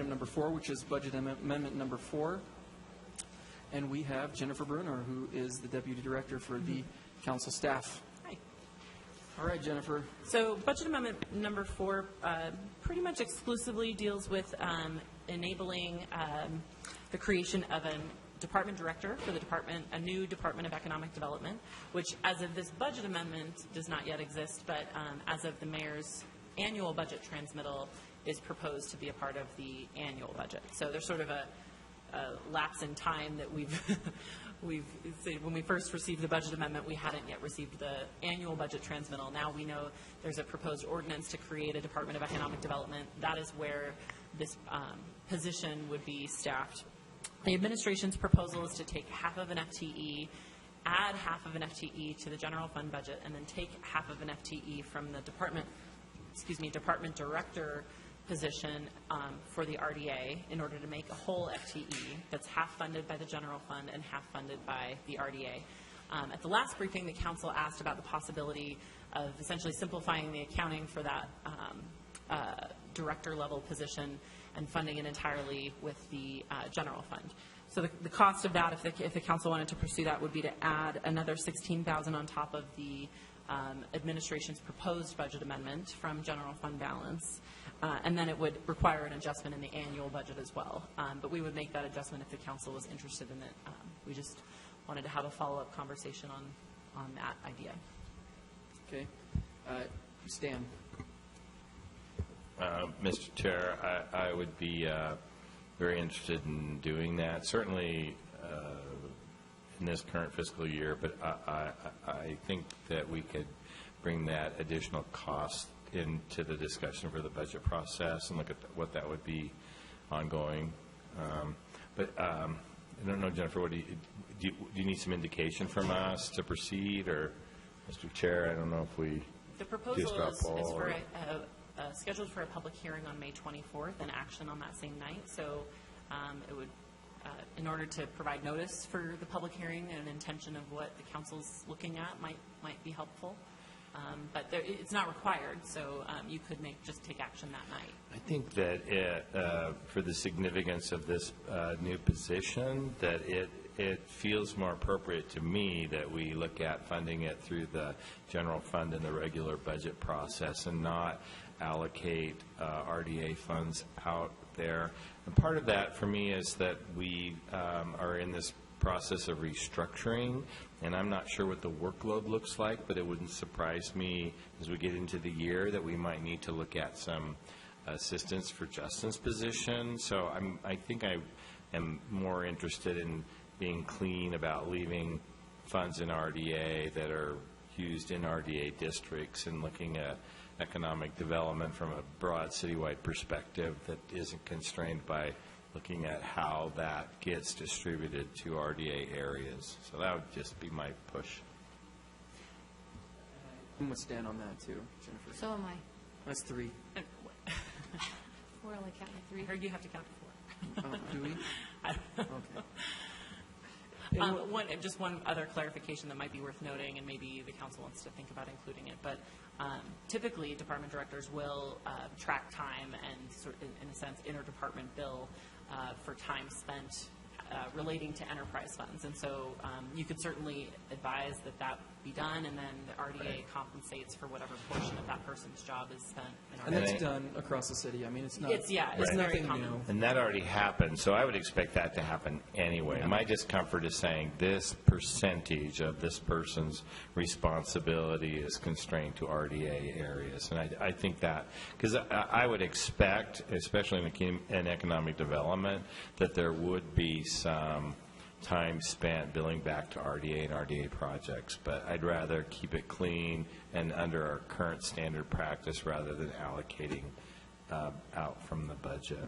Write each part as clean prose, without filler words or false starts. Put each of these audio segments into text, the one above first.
item number 4, which is budget amendment number 4. And we have Jennifer Bruner, who is the Deputy Director for the Council staff. Hi. All right, Jennifer. So budget amendment number 4 pretty much exclusively deals with enabling the creation of a department director for the department, a new Department of Economic Development, which as of this budget amendment does not yet exist, but as of the mayor's annual budget transmittal is proposed to be a part of the annual budget. So there's sort of a lapse in time that we've when we first received the budget amendment, we hadn't yet received the annual budget transmittal. Now we know there's a proposed ordinance to create a Department of Economic Development. That is where this position would be staffed. The administration's proposal is to take half of an FTE, add half of an FTE to the general fund budget, and then take half of an FTE from the department director position for the RDA in order to make a whole FTE that's half funded by the general fund and half funded by the RDA. At the last briefing, the council asked about the possibility of essentially simplifying the accounting for that director level position and funding it entirely with the general fund. So the cost of that, if the council wanted to pursue that, would be to add another $16,000 on top of the administration's proposed budget amendment from general fund balance. And then it would require an adjustment in the annual budget as well. But we would make that adjustment if the council was interested in it. We just wanted to have a follow-up conversation on that idea. Okay. Stan. Mr. Chair, I would be very interested in doing that, certainly in this current fiscal year, but I think that we could bring that additional cost into the discussion for the budget process and look at what that would be ongoing. But I don't know, Jennifer, what do you need some indication from us to proceed, or Mr. Chair, I don't know if we the proposal is for scheduled for a public hearing on May 24th and action on that same night. So it would, in order to provide notice for the public hearing and an intention of what the council's looking at might be helpful. But it's not required, so you could just take action that night. I think that for the significance of this new position, that it feels more appropriate to me that we look at funding it through the general fund and the regular budget process and not allocate RDA funds out there. And part of that for me is that we are in this process of restructuring, and I'm not sure what the workload looks like, but it wouldn't surprise me as we get into the year that we might need to look at some assistance for Justin's position. So I think I am more interested in being clean about leaving funds in RDA that are used in RDA districts and looking at economic development from a broad citywide perspective that isn't constrained by looking at how that gets distributed to RDA areas. So that would just be my push. I'm going to stand on that too, Jennifer. So am I. That's 3. We're only counting 3. I heard you have to count to 4. Do we? Okay. Just one other clarification that might be worth noting, and maybe the council wants to think about including it, but typically department directors will track time and sort of, in a sense, interdepartment bill for time spent relating to enterprise funds. And so you could certainly advise that that be done, and then the RDA compensates for whatever portion of that person's job is spent in RDA. And that's done across the city. I mean, it's not. It's It's nothing new. And that already happened, so I would expect that to happen anyway. My discomfort is saying this percentage of this person's responsibility is constrained to RDA areas. And I think that, because I would expect, especially in economic development, that there would be some time spent billing back to RDA and RDA projects, but I'd rather keep it clean and under our current standard practice rather than allocating out from the budget.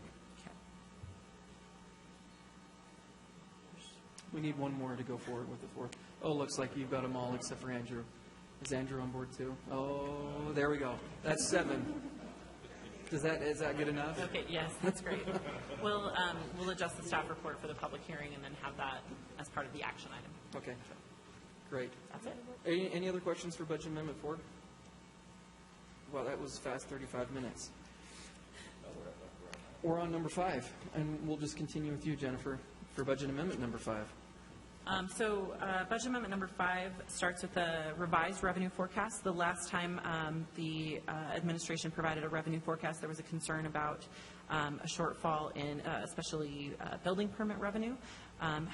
We need one more to go forward with the 4th. Oh, looks like you've got them all except for Andrew. Is Andrew on board too? Oh, there we go. That's 7. Is that good enough? Okay, yes, that's great. We'll adjust the staff report for the public hearing and then have that as part of the action item. Okay, great. That's it. Any other questions for Budget Amendment 4? Well, that was fast 35 minutes. we're on number 5, and we'll just continue with you, Jennifer, for budget amendment number 5. Budget amendment number 5 starts with a revised revenue forecast. The last time the administration provided a revenue forecast, there was a concern about a shortfall in especially building permit revenue.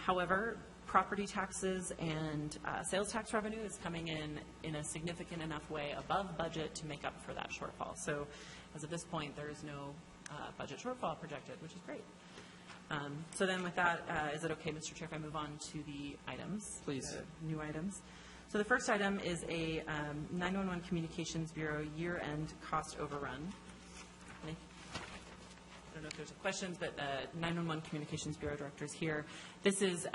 However, property taxes and sales tax revenue is coming in a significant enough way above budget to make up for that shortfall. So as of this point, there is no budget shortfall projected, which is great. So then with that, is it okay, Mr. Chair, if I move on to the items? Please. New items. So the first item is a 911 Communications Bureau year-end cost overrun. I don't know if there's questions, but 911 Communications Bureau Director is here. This is,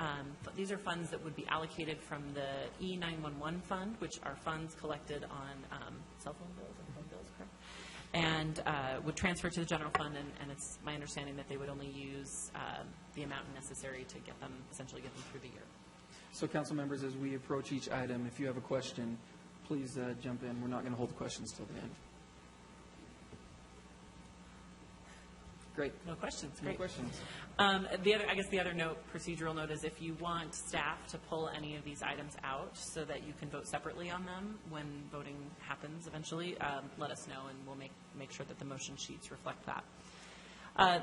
these are funds that would be allocated from the E911 fund, which are funds collected on cell phone bills and phone bills, correct? And would transfer to the general fund, and it's my understanding that they would only use the amount necessary to get them, essentially get them through the year. So, council members, as we approach each item, if you have a question, please jump in. We're not going to hold the questions till the end. Great. No questions. No Great. questions. The other note, procedural note, is if you want staff to pull any of these items out so that you can vote separately on them when voting happens eventually, let us know, and we'll make sure that the motion sheets reflect that.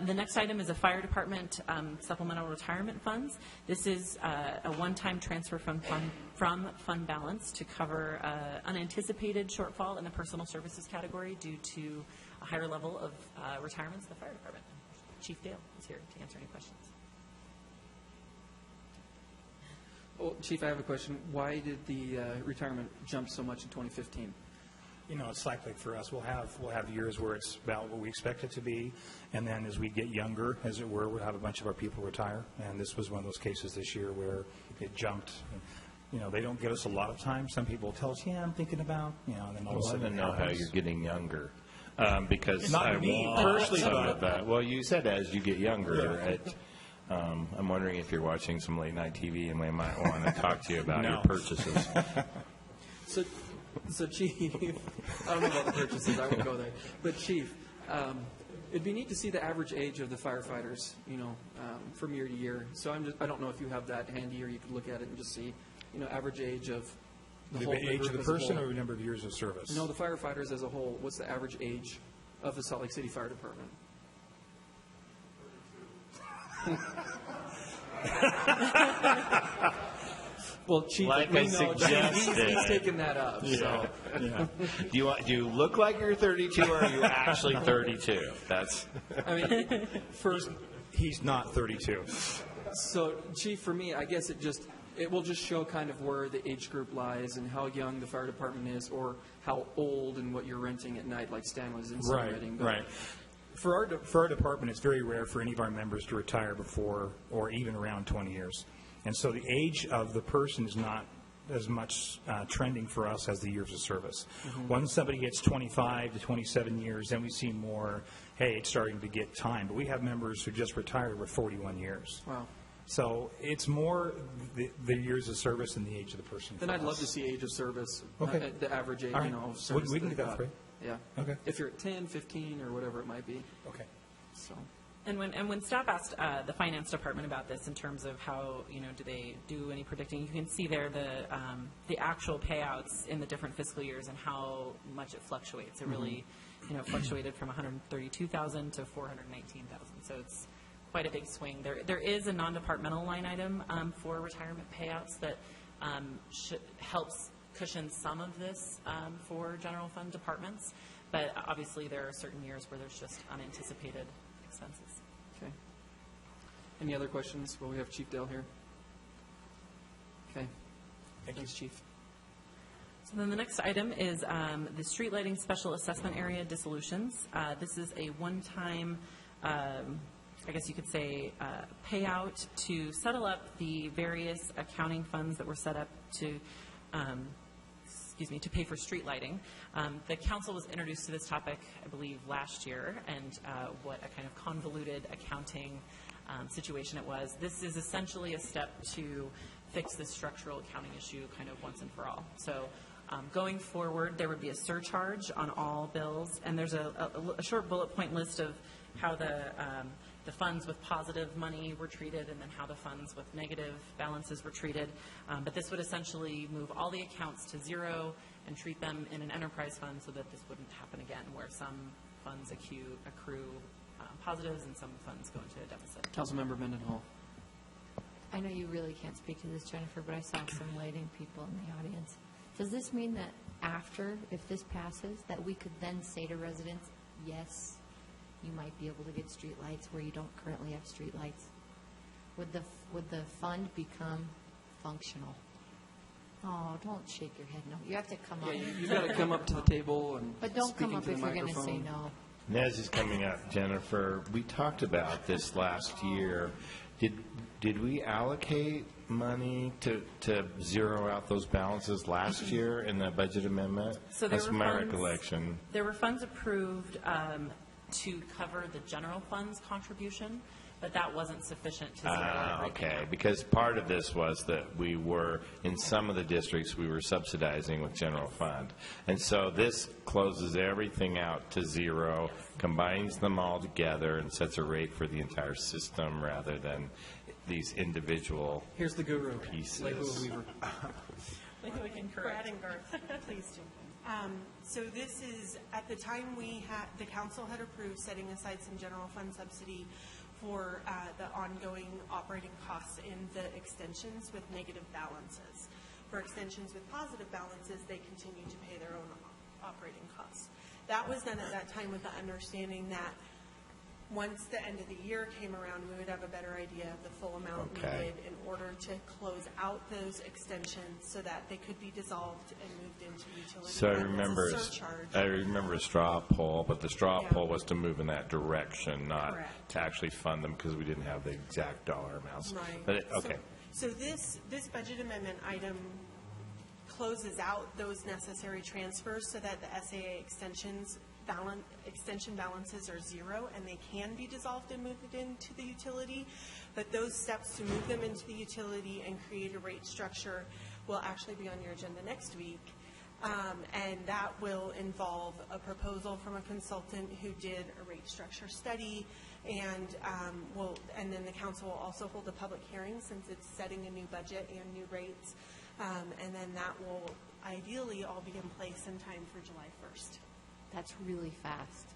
The next item is a fire department supplemental retirement funds. This is a one-time transfer from fund balance to cover unanticipated shortfall in the personal services category due to a higher level of retirements in the fire department. Chief Dale is here to answer any questions. Well, Chief, I have a question. Why did the retirement jump so much in 2015? You know, it's cyclic for us. We'll have years where it's about what we expect it to be, and then as we get younger, as it were, we'll have a bunch of our people retire. And this was one of those cases this year where it jumped. You know, they don't give us a lot of time. Some people tell us, "Yeah, I'm thinking about," and then all of a I sudden want to it know how happens. you're getting younger. Because Not I me, want personally, some but- of that. Well, you said as you get younger. I'm wondering if you're watching some late night TV, and we might want to talk to you about No. your purchases. So Chief, I don't know about the purchases. I won't go there. But Chief, it'd be neat to see the average age of the firefighters, from year to year. So I don't know if you have that handy, or you could look at it and just see, average age of the whole The age of group the as a person whole. or the number of years of service? No, the firefighters as a whole. What's the average age of the Salt Lake City Fire Department? Well, Chief, Like we I know, suggested. he's taking that up. So. Yeah. Do you look like you're 32, or are you actually 32? That's I mean, first, He's not 32. so Chief, for me, I guess it will just show kind of where the age group lies and how young the fire department is, or how old and what you're renting at night, like Stan was insinuating. But Right. For our department, it's very rare for any of our members to retire before or even around 20 years. And so the age of the person is not as much trending for us as the years of service. Once somebody gets 25 to 27 years, then we see more, hey, it's starting to get time. But we have members who just retired with 41 years. Wow. So it's more the years of service than the age of the person. Then for I'd love us. to see age of service, Okay. the average age, All right. of service. We can that do that they've for you. got. Yeah. Okay. If you're at 10, 15, or whatever it might be. Okay. So. And when staff asked the finance department about this in terms of how, do they do any predicting, you can see there the actual payouts in the different fiscal years and how much it fluctuates. It really, fluctuated from $132,000 to $419,000. So it's quite a big swing. There is a non-departmental line item for retirement payouts that helps cushion some of this for general fund departments. But obviously, there are certain years where there's just unanticipated expenses. Okay. Any other questions? Well, we have Chief Dale here. Okay. Thanks, Chief. So then the next item is the street lighting special assessment area dissolutions. This is a one-time, I guess you could say, payout to settle up the various accounting funds that were set up to to pay for street lighting. The council was introduced to this topic, I believe, last year, and what a kind of convoluted accounting situation it was. This is essentially a step to fix this structural accounting issue kind of once and for all. So Going forward, there would be a surcharge on all bills, and there's a short bullet point list of how the funds with positive money were treated and then how the funds with negative balances were treated. But this would essentially move all the accounts to zero and treat them in an enterprise fund so that this wouldn't happen again, where some funds accrue positives and some funds go into a deficit. Councilmember Mendenhall. I know you really can't speak to this, Jennifer, but I saw some lighting people in the audience. Does this mean that after, if this passes, that we could then say to residents, yes, you might be able to get streetlights where you don't currently have streetlights? Would the fund become functional? Oh, don't shake your head no. You have to come up. You've got to come up to the table and But don't come speak up into if the you're going to say microphone. no. Nez is coming up, Jennifer. We talked about this last year. Did we allocate money to zero out those balances last year in the budget amendment? So there That's were my funds- recollection. There were funds approved to cover the general fund's contribution, but that wasn't sufficient to zero everything Okay, out. because part of this was that we were, in some of the districts, we were subsidizing with general fund. And so this closes everything out to zero, combines them all together, and sets a rate for the entire system rather than these individual Here's the guru. pieces. Leila Weaver. Maybe we can correct. Brad and Garth, please do. So this is, at the time the council had approved setting aside some general fund subsidy for the ongoing operating costs in the extensions with negative balances. For extensions with positive balances, they continue to pay their own operating costs. That was done at that time with the understanding that once the end of the year came around, we would have a better idea of the full amount needed in order to close out those extensions so that they could be dissolved and moved into utility. So I funds as a remember, surcharge. a straw poll, but the straw Yeah. poll was to move in that direction, not Correct. to actually fund them because we didn't have the exact dollar amounts. Right. But, okay. So this budget amendment item closes out those necessary transfers so that the SAA extension balances are zero and they can be dissolved and moved into the utility. But those steps to move them into the utility and create a rate structure will actually be on your agenda next week. And that will involve a proposal from a consultant who did a rate structure study, and and then the council will also hold a public hearing since it's setting a new budget and new rates, and then that will ideally all be in place in time for July 1st. That's really fast.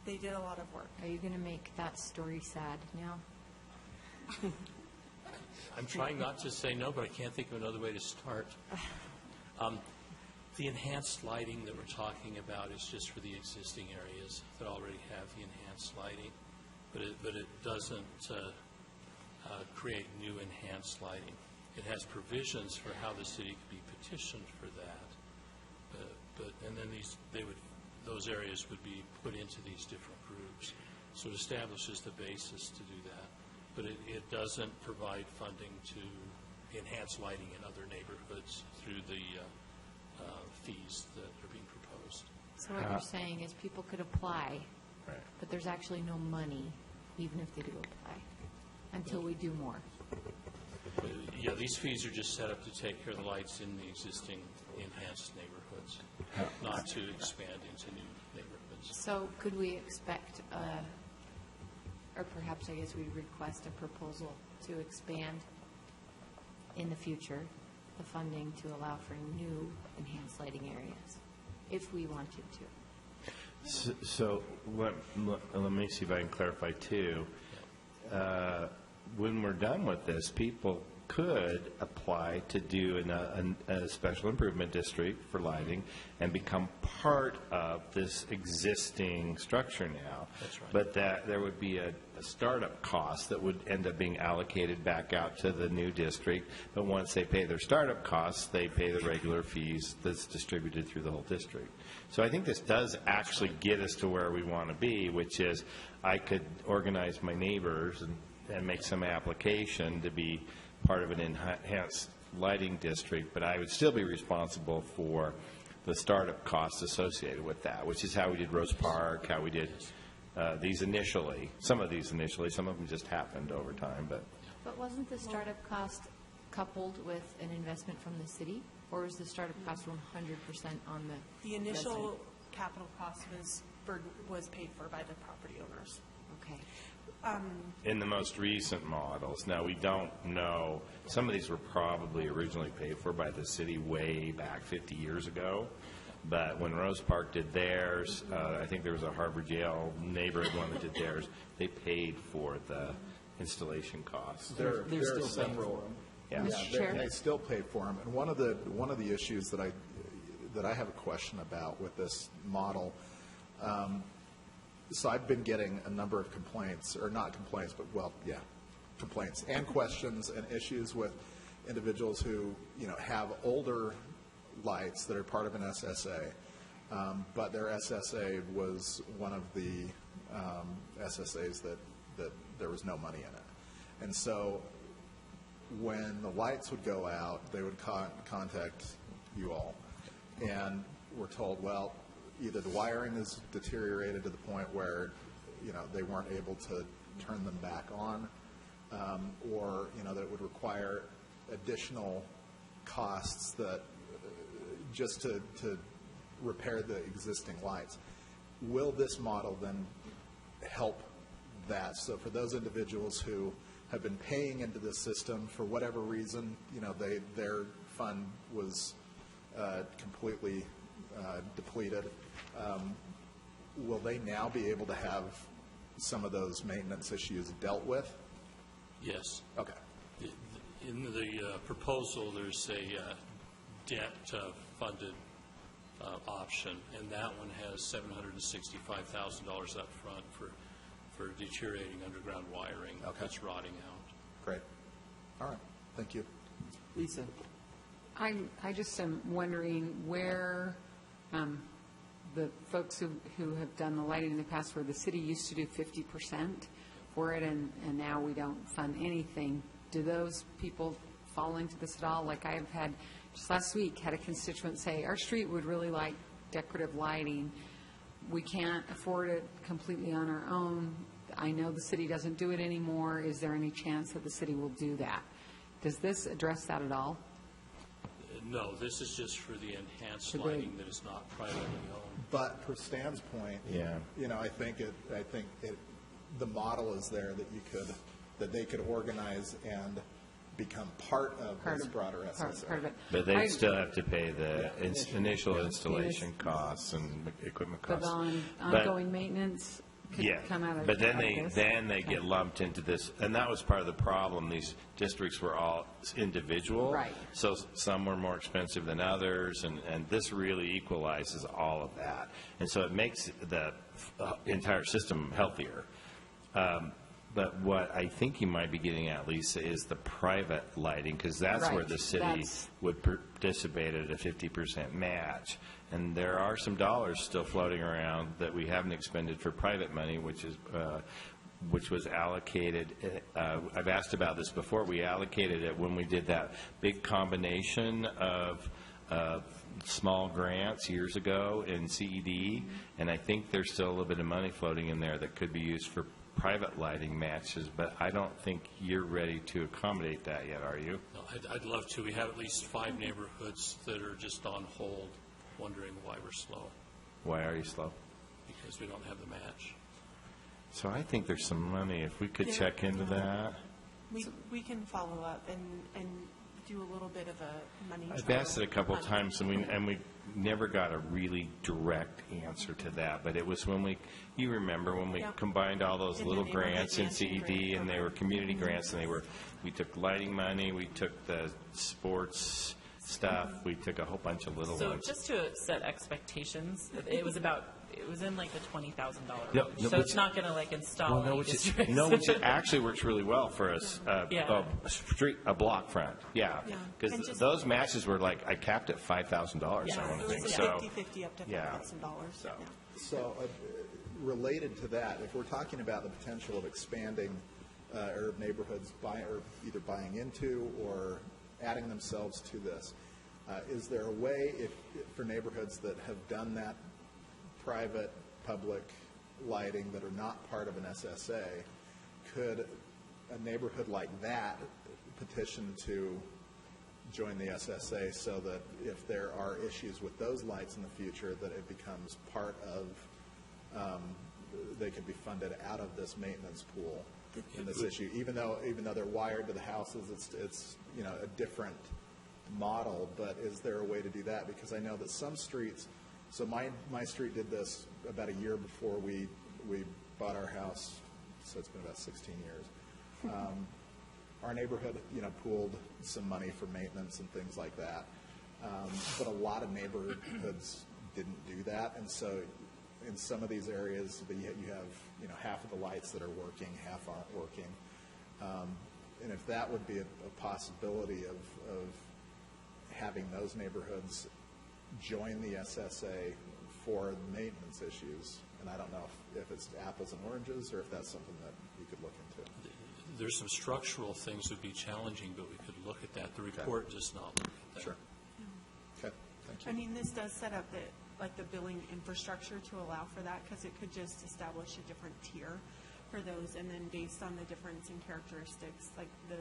They did a lot of work. Are you going to make that story sad now? I'm trying not to say no, but I can't think of another way to start. The enhanced lighting that we're talking about is just for the existing areas that already have the enhanced lighting, but it doesn't create new enhanced lighting. It has provisions for how the city could be petitioned for that, and then those areas would be put into these different groups. So it establishes the basis to do that, but it doesn't provide funding to enhance lighting in other neighborhoods through the fees that are being proposed. So what you're saying is people could apply, Right. but there's actually no money, even if they do apply, until we do more. Yeah, these fees are just set up to take care of the lights in the existing enhanced neighborhoods, not to expand into new neighborhoods. So could we expect, or perhaps I guess we'd request a proposal to expand in the future the funding to allow for new enhanced lighting areas, if we wanted to? So let me see if I can clarify too. When we're done with this, people could apply to do a special improvement district for lighting and become part of this existing structure now. That's right. But that there would be a startup cost that would end up being allocated back out to the new district. But once they pay their startup costs, they pay the regular fees that's distributed through the whole district. So I think this does actually get us to where we want to be, which is I could organize my neighbors and make some application to be part of an enhanced lighting district, but I would still be responsible for the startup costs associated with that, which is how we did Rose Park, how we did these initially, some of them just happened over time. But But wasn't the startup cost coupled with an investment from the city? Or is the startup cost 100% on the The initial resident? capital cost was paid for by the property owners. Okay. In the most recent models, now we don't know, some of these were probably originally paid for by the city way back 50 years ago, but when Rose Park did theirs, I think there was a Harvard Yale neighborhood one that did theirs, they paid for the installation costs. There They're are still paying several. for 'em. Yeah. Mr. Chair? They still pay for them. And one of the issues that I have a question about with this model. So I've been getting a number of complaints, or not complaints, but complaints and questions and issues with individuals who have older lights that are part of an SSA, but their SSA was one of the SSAs that there was no money in it, and so when the lights would go out, they would contact you all, and we're told, well, either the wiring is deteriorated to the point where, they weren't able to turn them back on, or, that it would require additional costs that just to repair the existing lights. Will this model then help that? So for those individuals who have been paying into the system for whatever reason, their fund was completely depleted, will they now be able to have some of those maintenance issues dealt with? Yes. Okay. In the proposal, there's a debt-funded option, and that one has $765,000 up front for deteriorating underground wiring that's rotting out. Great. All right. Thank you. Lisa? I just am wondering where the folks who have done the lighting in the past, where the city used to do 50% for it, and now we don't fund anything, do those people fall into this at all? Like I've had, just last week, had a constituent say, our street would really like decorative lighting. We can't afford it completely on our own. I know the city doesn't do it anymore. Is there any chance that the city will do that? Does this address that at all? No, this is just for the enhanced For the- lighting that is not privately owned. But per Stan's point, I think the model is there that they could organize and become part of this broader SSA. Part of it. But they still have to pay the initial installation costs and equipment But costs. ongoing maintenance could Yeah, come out of but then this? they get lumped into this, and that was part of the problem. These districts were all individual. Right. So some were more expensive than others, and this really equalizes all of that. And so it makes the entire system healthier. But what I think you might be getting at, Lisa, is the private lighting, because that's where Right. the city That's- would participate at a 50% match. And there are some dollars still floating around that we haven't expended for private money, which was allocated. I've asked about this before. We allocated it when we did that big combination of small grants years ago in CED, and I think there's still a little bit of money floating in there that could be used for private lighting matches, but I don't think you're ready to accommodate that yet, are you? No, I'd love to. We have at least 5 neighborhoods that are just on hold, wondering why we're slow, Why are you slow? because we don't have the match. So I think there's some money, if we could Yeah. check into that. We can follow up and do a little bit of a money I've trial asked it a couple of on- times, and we never got a really direct answer to that, but it was you remember when we Yep. combined all those In the little neighborhood grants in matching CED, grant and they were program. community grants, and we took lighting money, we took the sports stuff, we took a whole bunch of little So ones. just to set expectations, it was in like the $20,000 No, range. no, So which- it's not going to like install any which districts. actually works really well for us. Yeah. A block front, yeah. Yeah. Because And just- those matches were like, I capped at $5,000, Yeah. I want It to think, was so. 50-50 up to yeah. $5,000. So- Yeah. So, related to that, if we're talking about the potential of expanding or neighborhoods either buying into or adding themselves to this, is there a way for neighborhoods that have done that private, public lighting that are not part of an SSA, could a neighborhood like that petition to join the SSA so that if there are issues with those lights in the future, that it becomes part of, they could be funded out of this maintenance pool in this issue. Even though they're wired to the houses, it's a different model, but is there a way to do that? Because I know that some streets, so my street did this about a year before we bought our house, so it's been about 16 years. Our neighborhood, pooled some money for maintenance and things like that. But a lot of neighborhoods didn't do that, and so in some of these areas, you have, half of the lights that are working, half aren't working. And if that would be a possibility of having those neighborhoods join the SSA for maintenance issues, and I don't know if it's apples and oranges or if that's something that you could look into. There's some structural things that would be challenging, but we could look at that. The report does not look at that. Sure. Okay, thank you. I mean, this does set up the billing infrastructure to allow for that, because it could just establish a different tier for those, and then based on the difference in characteristics, like the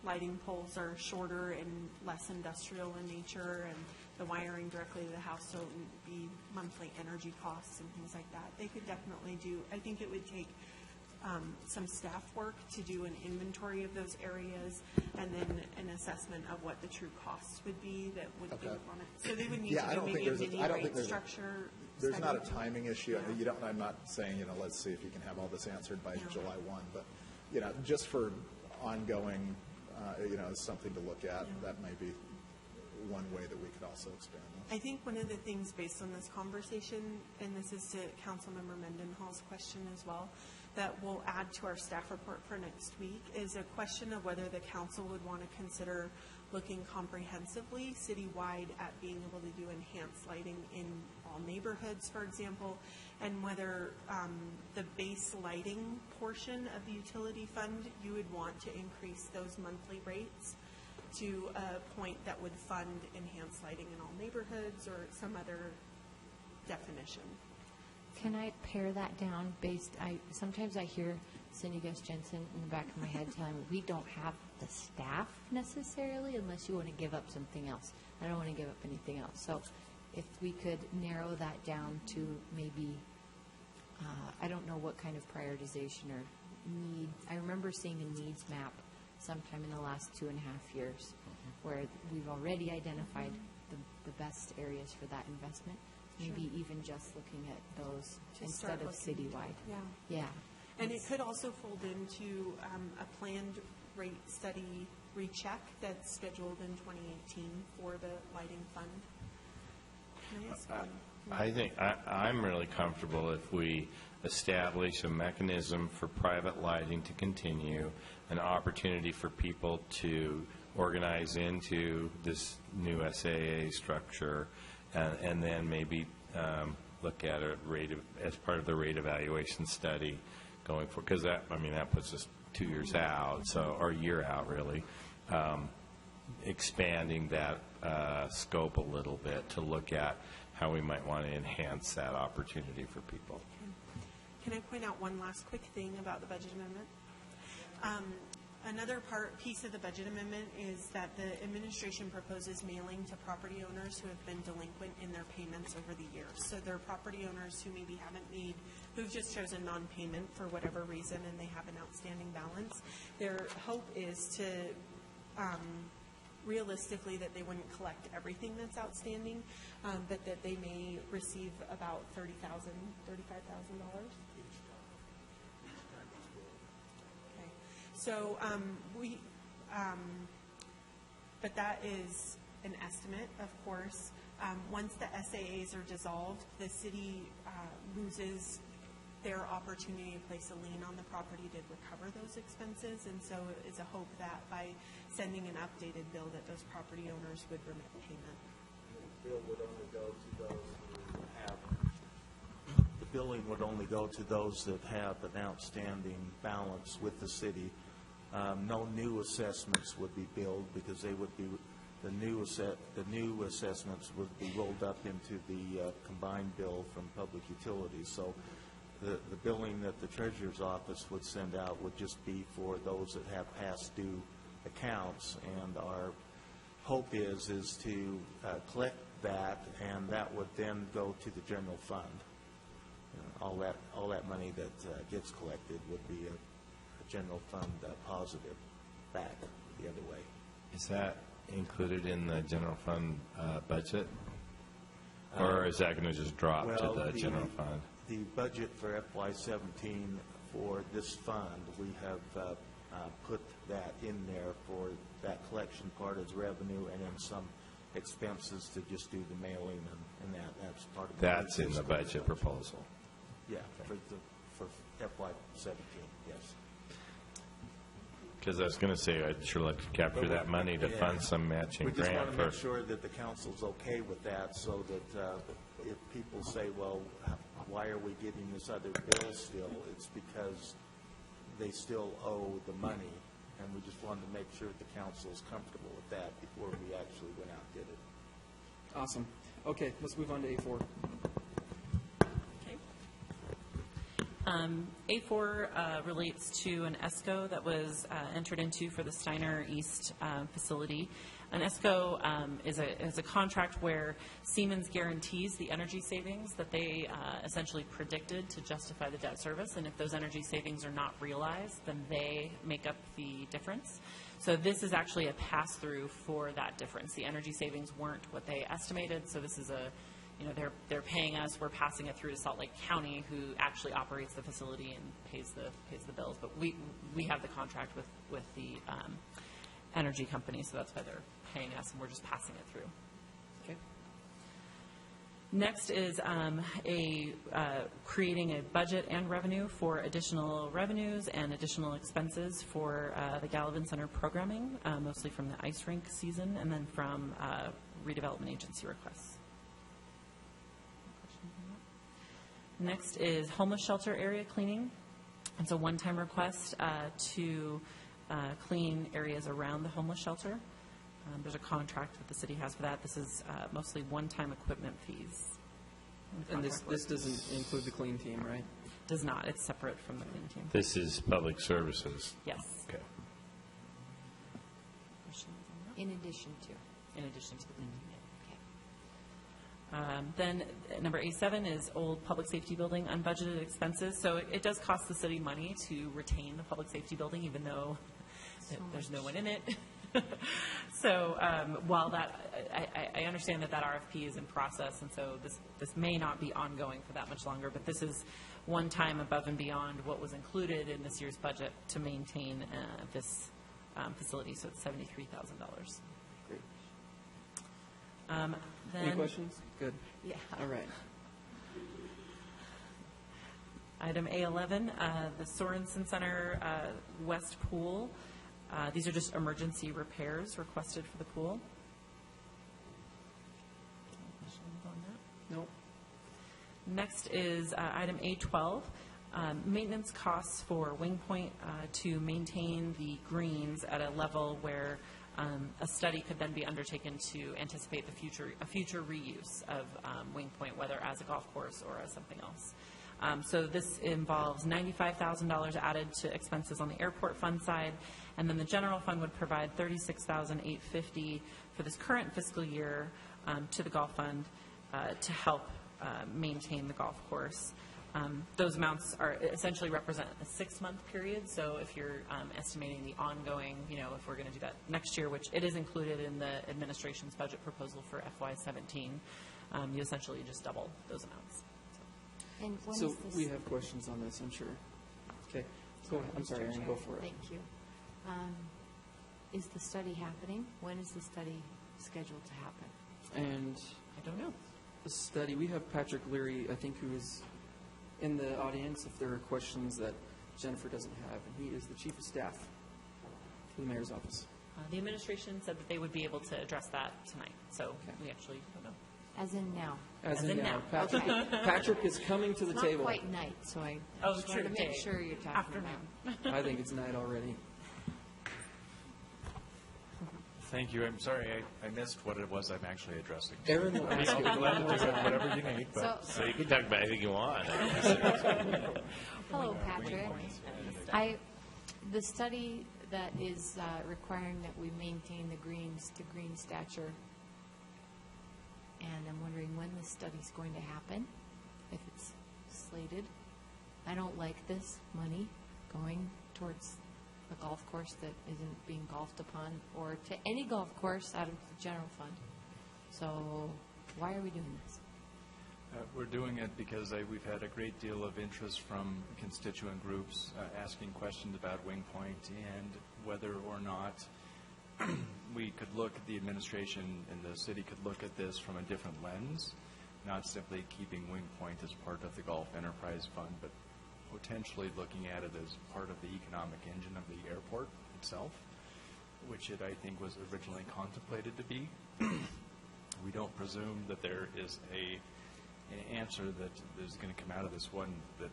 lighting poles are shorter and less industrial in nature, and the wiring directly to the house, so it wouldn't be monthly energy costs and things like that. They could definitely do, I think it would take some staff work to do an inventory of those areas, and then an assessment of what the true costs would be that would be on it. So they would need to do maybe a mini rate structure. There's not a study. timing issue. Yeah. I'm not saying, let's see if you can have all this answered by July 1, but, just for ongoing, something to look at, that may be one way that we could also expand this. I think one of the things based on this conversation, and this is to Councilmember Mendenhall's question as well, that we'll add to our staff report for next week is a question of whether the council would want to consider looking comprehensively citywide at being able to do enhanced lighting in all neighborhoods, for example, and whether the base lighting portion of the utility fund, you would want to increase those monthly rates to a point that would fund enhanced lighting in all neighborhoods or some other definition. Can I pare that down sometimes I hear Cindy Gus Jensen in the back of my head telling me we don't have the staff necessarily unless you want to give up something else. I don't want to give up anything else. So if we could narrow that down to maybe, I don't know what kind of prioritization or need. I remember seeing a needs map sometime in the last 2.5 years where we've already identified the best areas for that investment. Maybe even just looking at those instead of citywide. Yeah. And it could also fold into a planned rate study recheck that's scheduled in 2018 for the lighting fund. Can I ask I think I'm really comfortable if we establish a mechanism for private lighting to continue, an opportunity for people to organize into this new SAA structure, and then maybe look at a rate as part of the rate evaluation study going forward, because that puts us 2 years out, or a year out really, expanding that scope a little bit to look at how we might want to enhance that opportunity for people. Can I point out one last quick thing about the budget amendment? Another piece of the budget amendment is that the administration proposes mailing to property owners who have been delinquent in their payments over the years. So they're property owners who maybe who've just chosen non-payment for whatever reason, and they have an outstanding balance. Their hope is to realistically that they wouldn't collect everything that's outstanding, but that they may receive about $35,000. So but that is an estimate, of course. Once the SAAs are dissolved, the city loses their opportunity to place a lien on the property to recover those expenses, and so it's a hope that by sending an updated bill that those property owners would remit payment. The bill would only go to those who have. The billing would only go to those that have an outstanding balance with the city. No new assessments would be billed because they would be the new assessments would be rolled up into the combined bill from public utilities. So the billing that the treasurer's office would send out would just be for those that have past due accounts and are hope is to collect that, and that would then go to the general fund. All that money that gets collected would be a general fund positive back the other way. Is that included in the general fund budget? Or is that going to just drop to the general fund? The budget for FY17 for this fund, we have put that in there for that collection part as revenue, and then some expenses to just do the mailing and that's part of That's in the budget proposal. Yeah, for FY17, yes. Because I was going to say, I'd sure like to capture that money to fund some matching We just grant want to make sure that the council's okay with that, so that if people say, well, why are we getting this other bill still? It's because they still owe the money, and we just wanted to make sure that the council's comfortable with that before we actually went out and did it. Awesome. Okay, let's move on to A4. A4 relates to an ESCO that was entered into for the Steiner East facility. An ESCO is a contract where Siemens guarantees the energy savings that they essentially predicted to justify the debt service, and if those energy savings are not realized, then they make up the difference. So this is actually a pass-through for that difference. The energy savings weren't what they estimated, so this is they're paying us, we're passing it through to Salt Lake County, who actually operates the facility and pays the bills. But we have the contract with the energy company, so that's why they're paying us, and we're just passing it through. Okay. Next is creating a budget and revenue for additional revenues and additional expenses for the Gallivan Center programming, mostly from the ice rink season and then from redevelopment agency requests. Next is homeless shelter area cleaning. It's a one-time request to clean areas around the homeless shelter. There's a contract that the city has for that. This is mostly one-time equipment fees. And this doesn't include the clean team, right? Does not. It's separate from the clean team. This is public services. Yes. Okay. Questions on that? In addition to. In addition to the clean team. Okay. Then number A7 is old public safety building unbudgeted expenses. So it does cost the city money to retain the public safety building, even though there's no one in it. So while that, I understand that RFP is in process, and so this may not be ongoing for that much longer, but this is one time above and beyond what was included in this year's budget to maintain this facility, so it's $73,000. Great. Then, Any questions? Good. Yeah. All right. Item A11, the Sorensen Center West Pool. These are just emergency repairs requested for the pool. Any questions on that? Nope. Next is item A12, maintenance costs for Wing Point to maintain the greens at a level where a study could then be undertaken to anticipate a future reuse of Wing Point, whether as a golf course or as something else. So this involves $95,000 added to expenses on the airport fund side, and then the general fund would provide $36,850 for this current fiscal year to the golf fund to help maintain the golf course. Those amounts are essentially represent a 6-month period. So if you're estimating the ongoing, if we're going to do that next year, which it is included in the administration's budget proposal for FY17, you essentially just double those amounts. And when So is this? we have questions on this, I'm sure. Okay. Go ahead. I'm sorry, Aaron, go for it. Thank you. Is the study happening? When is the study scheduled to happen? And I don't know. the study, we have Patrick Leary, I think, who is in the audience if there are questions that Jennifer doesn't have, and he is the chief of staff for the mayor's office. The administration said that they would be able to address that tonight, so we actually don't know. As in now? As in now. Okay. Patrick is coming to the It's table. not quite night, so I Oh, just wanted to true, make day. sure you're talking Afternoon. about. I think it's night already. Thank you. I'm sorry I missed what it was I'm actually addressing. Aaron will ask you. Whatever you need, but So you can talk about anything you want. Hello, Patrick. The study that is requiring that we maintain the greens to green stature. And I'm wondering when this study's going to happen, if it's slated. I don't like this money going towards a golf course that isn't being golfed upon, or to any golf course out of the general fund. So why are we doing this? We're doing it because we've had a great deal of interest from constituent groups asking questions about Wing Point and whether or not we could look, the administration and the city could look at this from a different lens, not simply keeping Wing Point as part of the Golf Enterprise Fund, but potentially looking at it as part of the economic engine of the airport itself, which it, I think, was originally contemplated to be. We don't presume that there is an answer that is going to come out of this one that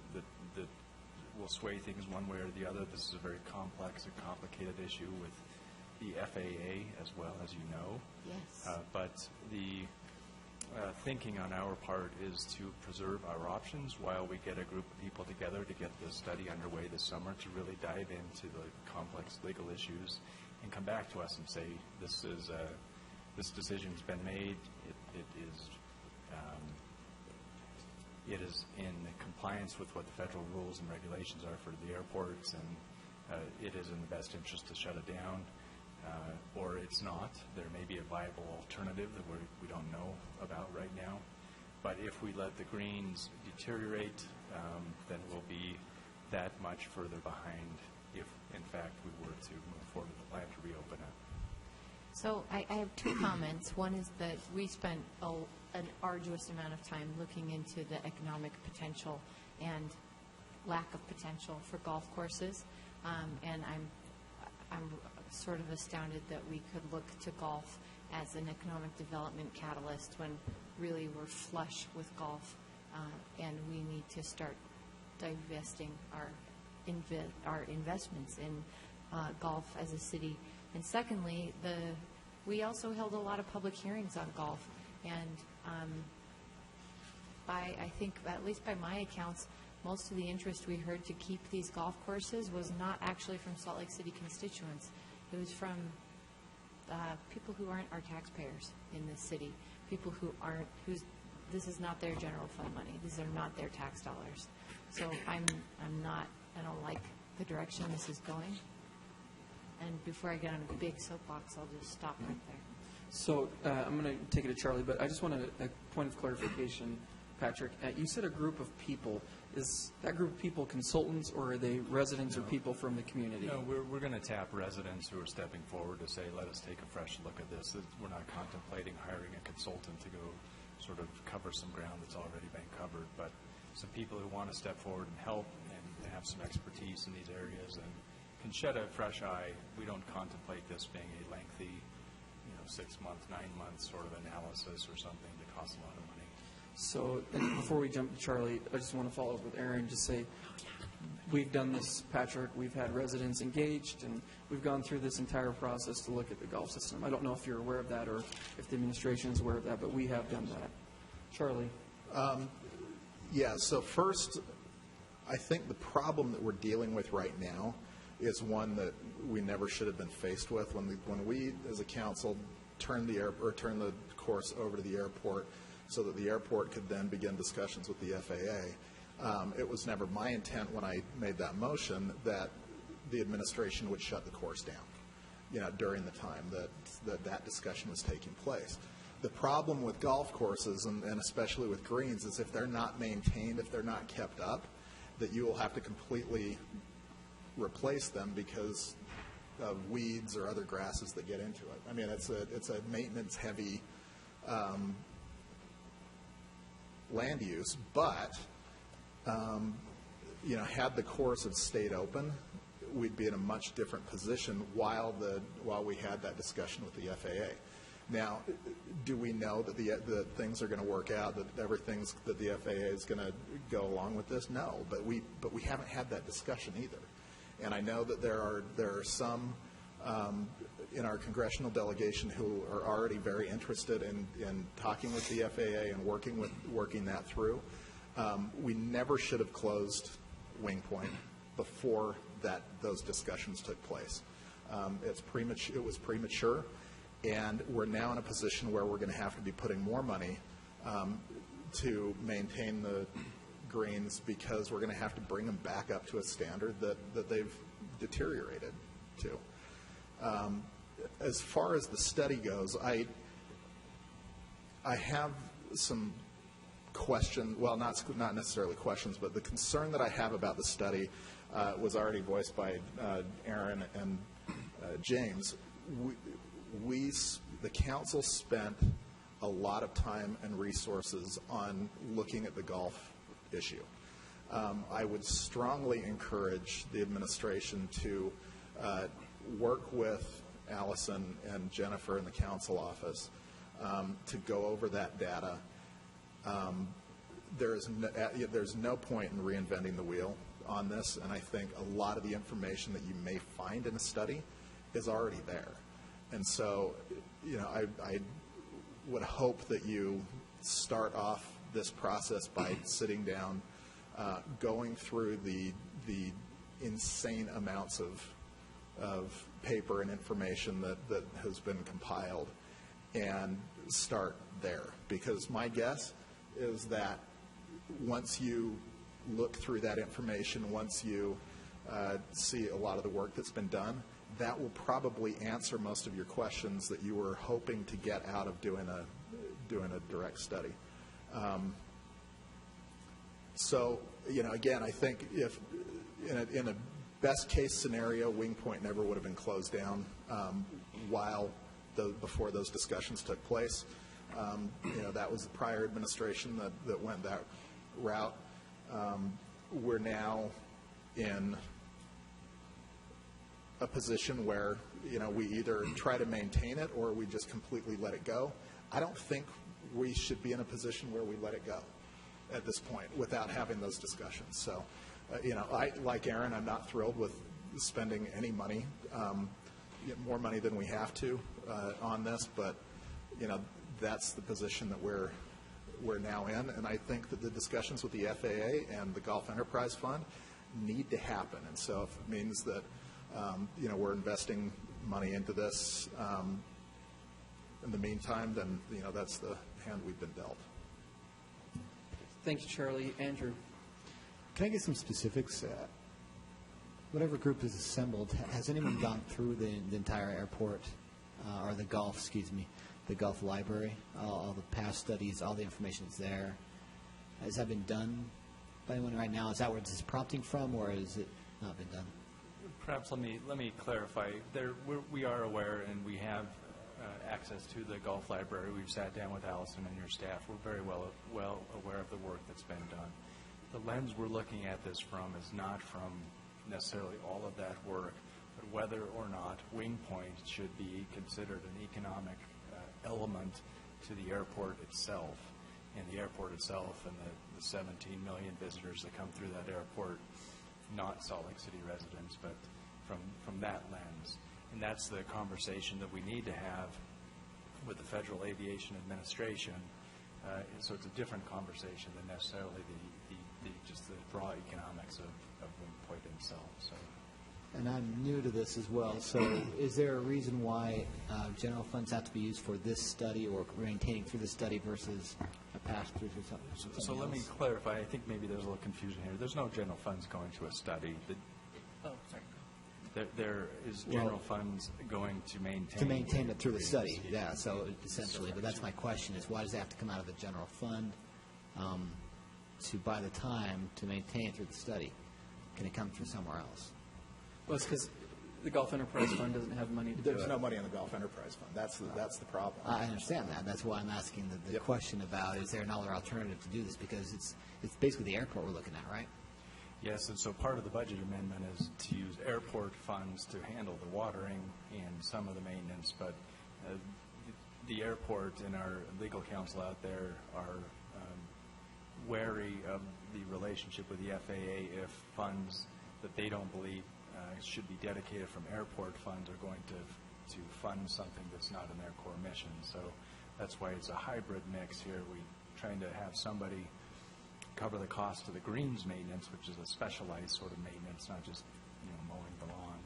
will sway things one way or the other. This is a very complex and complicated issue with the FAA as well, as you know. Yes. But the thinking on our part is to preserve our options while we get a group of people together to get this study underway this summer to really dive into the complex legal issues and come back to us and say, this decision's been made. It is in compliance with what the federal rules and regulations are for the airports, and it is in the best interest to shut it down, or it's not. There may be a viable alternative that we don't know about right now. But if we let the greens deteriorate, then we'll be that much further behind if, in fact, we were to move forward with the plan to reopen it. So I have two comments. One is that we spent an arduous amount of time looking into the economic potential and lack of potential for golf courses, and I'm sort of astounded that we could look to golf as an economic development catalyst when really we're flush with golf, and we need to start divesting our investments in golf as a city. And secondly, we also held a lot of public hearings on golf, and I think, at least by my accounts, most of the interest we heard to keep these golf courses was not actually from Salt Lake City constituents. It was from people who aren't our taxpayers in this city, people this is not their general fund money. These are not their tax dollars. So I don't like the direction this is going. And before I get on a big soapbox, I'll just stop right there. So I'm going to take it to Charlie, but I just want a point of clarification, Patrick. You said a group of people. Is that group of people consultants, or are they residents or people from the community? No, we're going to tap residents who are stepping forward to say, let us take a fresh look at this. We're not contemplating hiring a consultant to go sort of cover some ground that's already been covered, but some people who want to step forward and help and have some expertise in these areas and can shed a fresh eye. We don't contemplate this being a lengthy, 6-month, 9-month sort of analysis or something that costs a lot of money. So before we jump to Charlie, I just want to follow up with Aaron, just say, we've done this, Patrick, we've had residents engaged, and we've gone through this entire process to look at the golf system. I don't know if you're aware of that or if the administration is aware of that, but we have done that. Charlie? Yeah, so first, I think the problem that we're dealing with right now is one that we never should have been faced with. When we as a council, turned the course over to the airport so that the airport could then begin discussions with the FAA, it was never my intent when I made that motion that the administration would shut the course down, during the time that discussion was taking place. The problem with golf courses, and especially with greens, is if they're not maintained, if they're not kept up, that you will have to completely replace them because of weeds or other grasses that get into it. I mean, it's a maintenance-heavy land use, but had the course have stayed open, we'd be in a much different position while we had that discussion with the FAA. Now, do we know that things are going to work out, that the FAA is going to go along with this? No, but we haven't had that discussion either. And I know that there are some in our congressional delegation who are already very interested in talking with the FAA and working that through. We never should have closed Wing Point before those discussions took place. It was premature, and we're now in a position where we're going to have to be putting more money to maintain the greens, because we're going to have to bring them back up to a standard that they've deteriorated to. As far as the study goes, I have some question, well, not necessarily questions, but the concern that I have about the study was already voiced by Aaron and James. The council spent a lot of time and resources on looking at the golf issue. I would strongly encourage the administration to work with Allison and Jennifer in the council office to go over that data. There's no point in reinventing the wheel on this, and I think a lot of the information that you may find in a study is already there. And so, I would hope that you start off this process by sitting down, going through the insane amounts of paper and information that has been compiled, and start there. Because my guess is that once you look through that information, once you see a lot of the work that's been done, that will probably answer most of your questions that you were hoping to get out of doing a direct study. So, again, I think if in a best case scenario, Wing Point never would have been closed down before those discussions took place. That was the prior administration that went that route. We're now in a position where we either try to maintain it or we just completely let it go. I don't think we should be in a position where we let it go at this point without having those discussions. So, I, like Aaron, I'm not thrilled with spending any money, more money than we have to on this, but that's the position that we're now in, and I think that the discussions with the FAA and the Gulf Enterprise Fund need to happen. And so if it means that we're investing money into this in the meantime, then that's the hand we've been dealt. Thank you, Charlie. Andrew. Can I get some specifics? Whatever group is assembled, has anyone gone through the entire airport or the Gulf, the Gulf Library, all the past studies, all the information is there? Has that been done by anyone right now? Is that where this is prompting from, or has it not been done? Perhaps let me clarify. We are aware, and we have access to the Gulf Library. We've sat down with Allison and your staff. We're very well aware of the work that's been done. The lens we're looking at this from is not from necessarily all of that work, but whether or not Wing Point should be considered an economic element to the airport itself. And the airport itself and the 17 million visitors that come through that airport, not Salt Lake City residents, but from that lens. And that's the conversation that we need to have with the Federal Aviation Administration. So it's a different conversation than necessarily just the raw economics of Wing Point itself. So. And I'm new to this as well, so is there a reason why general funds have to be used for this study or maintaining through the study versus a pass-through or something So let me clarify. I think maybe there's a little confusion here. There's no general funds going to a study. There is general funds going to maintain it through the study, yeah, so essentially. But that's my question is, why does it have to come out of the general fund to buy the time to maintain it through the study? Can it come through somewhere else? Well, it's because the Gulf Enterprise Fund doesn't have money to do it. There's no money in the Gulf Enterprise Fund. That's the problem. I understand that. That's why I'm asking the question about, is there another alternative to do this? Because it's basically the airport we're looking at, right? Yes, and so part of the budget amendment is to use airport funds to handle the watering and some of the maintenance, but the airport and our legal counsel out there are wary of the relationship with the FAA if funds that they don't believe should be dedicated from airport funds are going to fund something that's not in their core mission. So that's why it's a hybrid mix here. We're trying to have somebody cover the cost of the greens maintenance, which is a specialized sort of maintenance, not just mowing the lawn.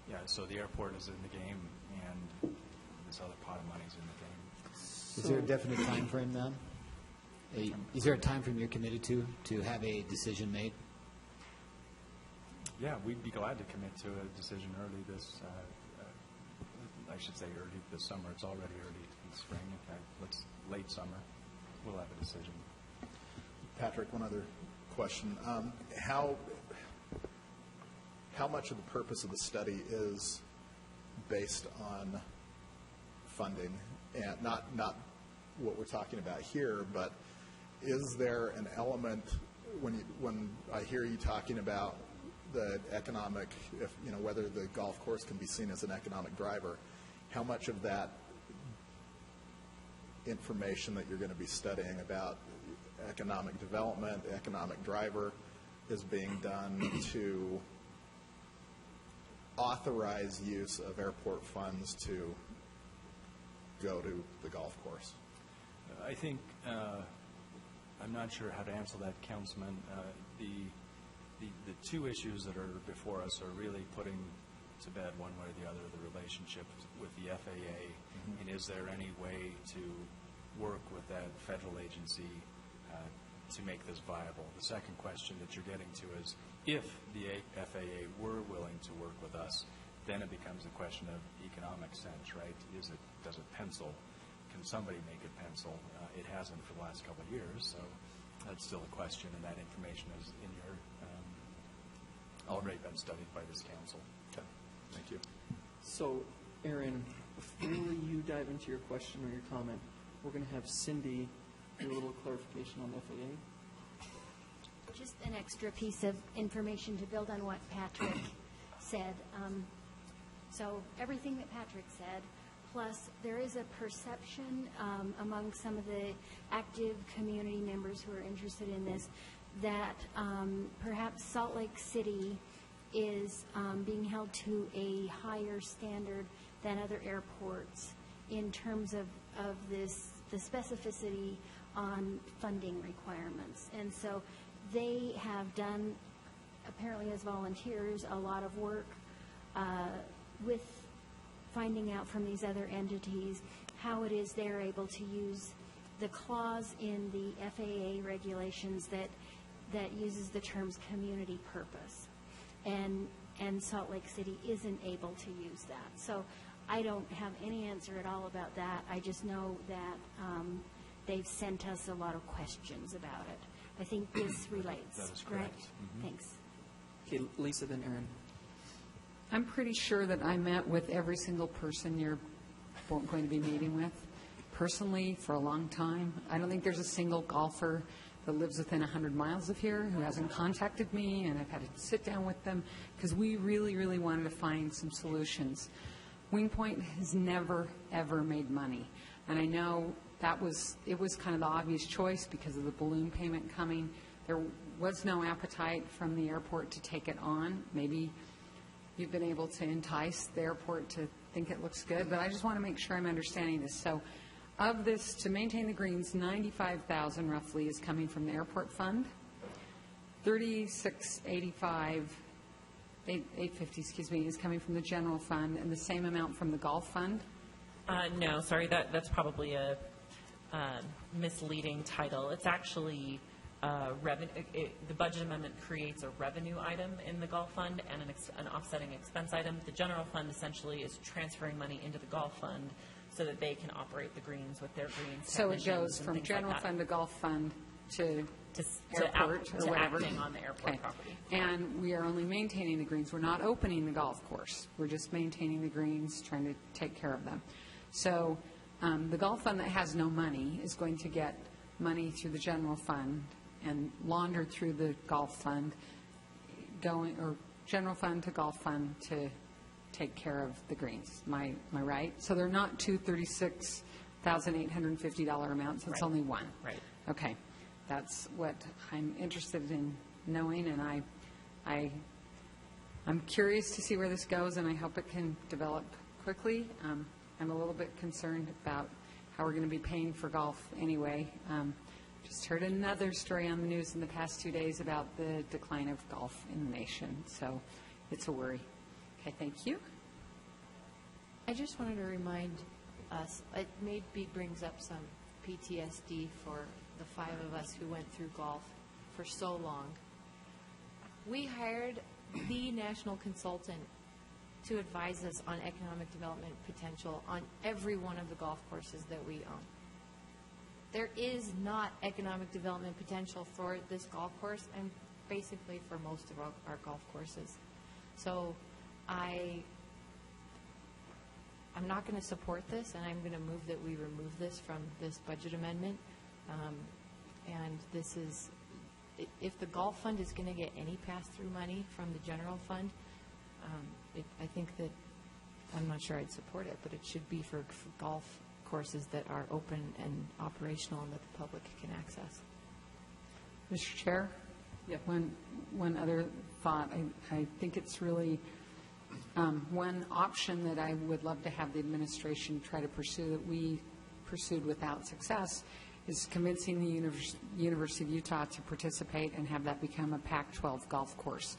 yeah, so the airport is in the game, and this other pot of money is in the game. Is there a definite time frame then? Is there a time frame you're committed to have a decision made? Yeah, we'd be glad to commit to a decision early this, I should say early this summer. It's already early in spring. Okay, let's late summer. We'll have a decision. Patrick, one other question. How much of the purpose of the study is based on funding, and not what we're talking about here, but is there an element when I hear you talking about the economic, whether the golf course can be seen as an economic driver, how much of that information that you're going to be studying about economic development, economic driver, is being done to authorize use of airport funds to go to the golf course? I think, I'm not sure how to answer that, Councilman. The two issues that are before us are really putting to bed one way or the other the relationship with the FAA, and is there any way to work with that federal agency to make this viable? The second question that you're getting to is, if the FAA were willing to work with us, then it becomes a question of economic sense, right? Does it pencil? Can somebody make it pencil? It hasn't for the last couple of years, so that's still a question, and that information is in your already been studied by this council. Okay, thank you. So, Aaron, before you dive into your question or your comment, we're going to have Cindy do a little clarification on the FAA. Just an extra piece of information to build on what Patrick said. So everything that Patrick said, plus there is a perception among some of the active community members who are interested in this that perhaps Salt Lake City is being held to a higher standard than other airports in terms of the specificity on funding requirements. And so they have done, apparently as volunteers, a lot of work with finding out from these other entities how it is they're able to use the clause in the FAA regulations that uses the terms community purpose. And Salt Lake City isn't able to use that. So I don't have any answer at all about that. I just know that they've sent us a lot of questions about it. I think this relates. That is correct. Right? Mm-hmm. Thanks. Okay, Lisa, then Aaron. I'm pretty sure that I met with every single person you're going to be meeting with personally for a long time. I don't think there's a single golfer that lives within 100 miles of here who hasn't contacted me, and I've had to sit down with them because we really, really wanted to find some solutions. Wingpoint has never, ever made money, and I know it was kind of the obvious choice because of the balloon payment coming. There was no appetite from the airport to take it on. Maybe you've been able to entice the airport to think it looks good, but I just want to make sure I'm understanding this. So of this, to maintain the greens, $95,000 roughly is coming from the airport fund. $36.85, $850, is coming from the general fund, and the same amount from the golf fund. No, sorry, that's probably a misleading title. It's actually revenue. The budget amendment creates a revenue item in the golf fund and an offsetting expense item. The general fund essentially is transferring money into the golf fund so that they can operate the greens with their greens. So it goes from general fund to golf fund to airport or whatever. Acting on the airport property. And we are only maintaining the greens. We're not opening the golf course. We're just maintaining the greens, trying to take care of them. So the golf fund that has no money is going to get money through the general fund and laundered through the golf fund, or general fund to golf fund to take care of the greens. Am I right? So they're not two $36,850 amounts. It's only one. Right. Okay. That's what I'm interested in knowing, and I'm curious to see where this goes, and I hope it can develop quickly. I'm a little bit concerned about how we're going to be paying for golf anyway. Just heard another story on the news in the past 2 days about the decline of golf in the nation, so it's a worry. Okay, thank you. I just wanted to remind us, it maybe brings up some PTSD for the 5 of us who went through golf for so long. We hired the national consultant to advise us on economic development potential on every one of the golf courses that we own. There is not economic development potential for this golf course and basically for most of our golf courses. So I'm not going to support this, and I'm going to move that we remove this from this budget amendment. And this is, if the golf fund is going to get any pass-through money from the general fund, I think that, I'm not sure I'd support it, but it should be for golf courses that are open and operational and that the public can access. Mr. Chair? Yeah. One other thought. I think it's really one option that I would love to have the administration try to pursue that we pursued without success is convincing the University of Utah to participate and have that become a Pac-12 golf course.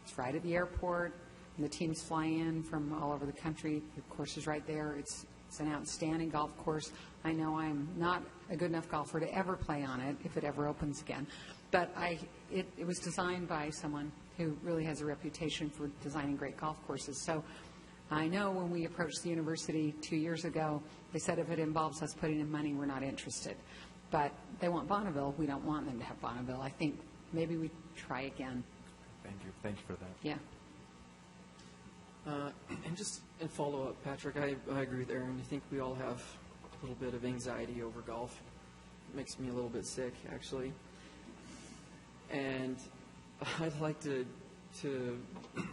It's right at the airport, and the teams fly in from all over the country. The course is right there. It's an outstanding golf course. I know I'm not a good enough golfer to ever play on it if it ever opens again, but it was designed by someone who really has a reputation for designing great golf courses. So I know when we approached the university 2 years ago, they said if it involves us putting in money, we're not interested. But they want Bonneville. We don't want them to have Bonneville. I think maybe we try again. Thank you. Thank you for that. Yeah. And just in follow-up, Patrick, I agree with Aaron. I think we all have a little bit of anxiety over golf. It makes me a little bit sick, actually. And I'd like to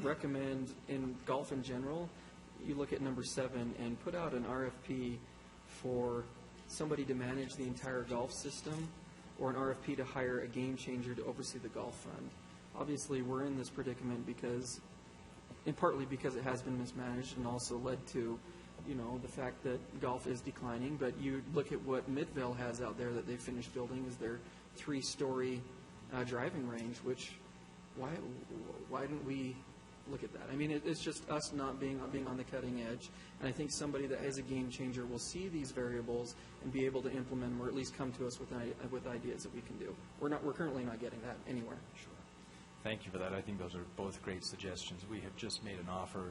recommend in golf in general, you look at number 7 and put out an RFP for somebody to manage the entire golf system, or an RFP to hire a game changer to oversee the golf fund. Obviously, we're in this predicament because, and partly because it has been mismanaged and also led to, the fact that golf is declining. But you look at what Midvale has out there that they finished building is their 3-story driving range, which why didn't we look at that? I mean, it's just us not being on the cutting edge. And I think somebody that is a game changer will see these variables and be able to implement them, or at least come to us with ideas that we can do. We're currently not getting that anywhere. Sure. Thank you for that. I think those are both great suggestions. We have just made an offer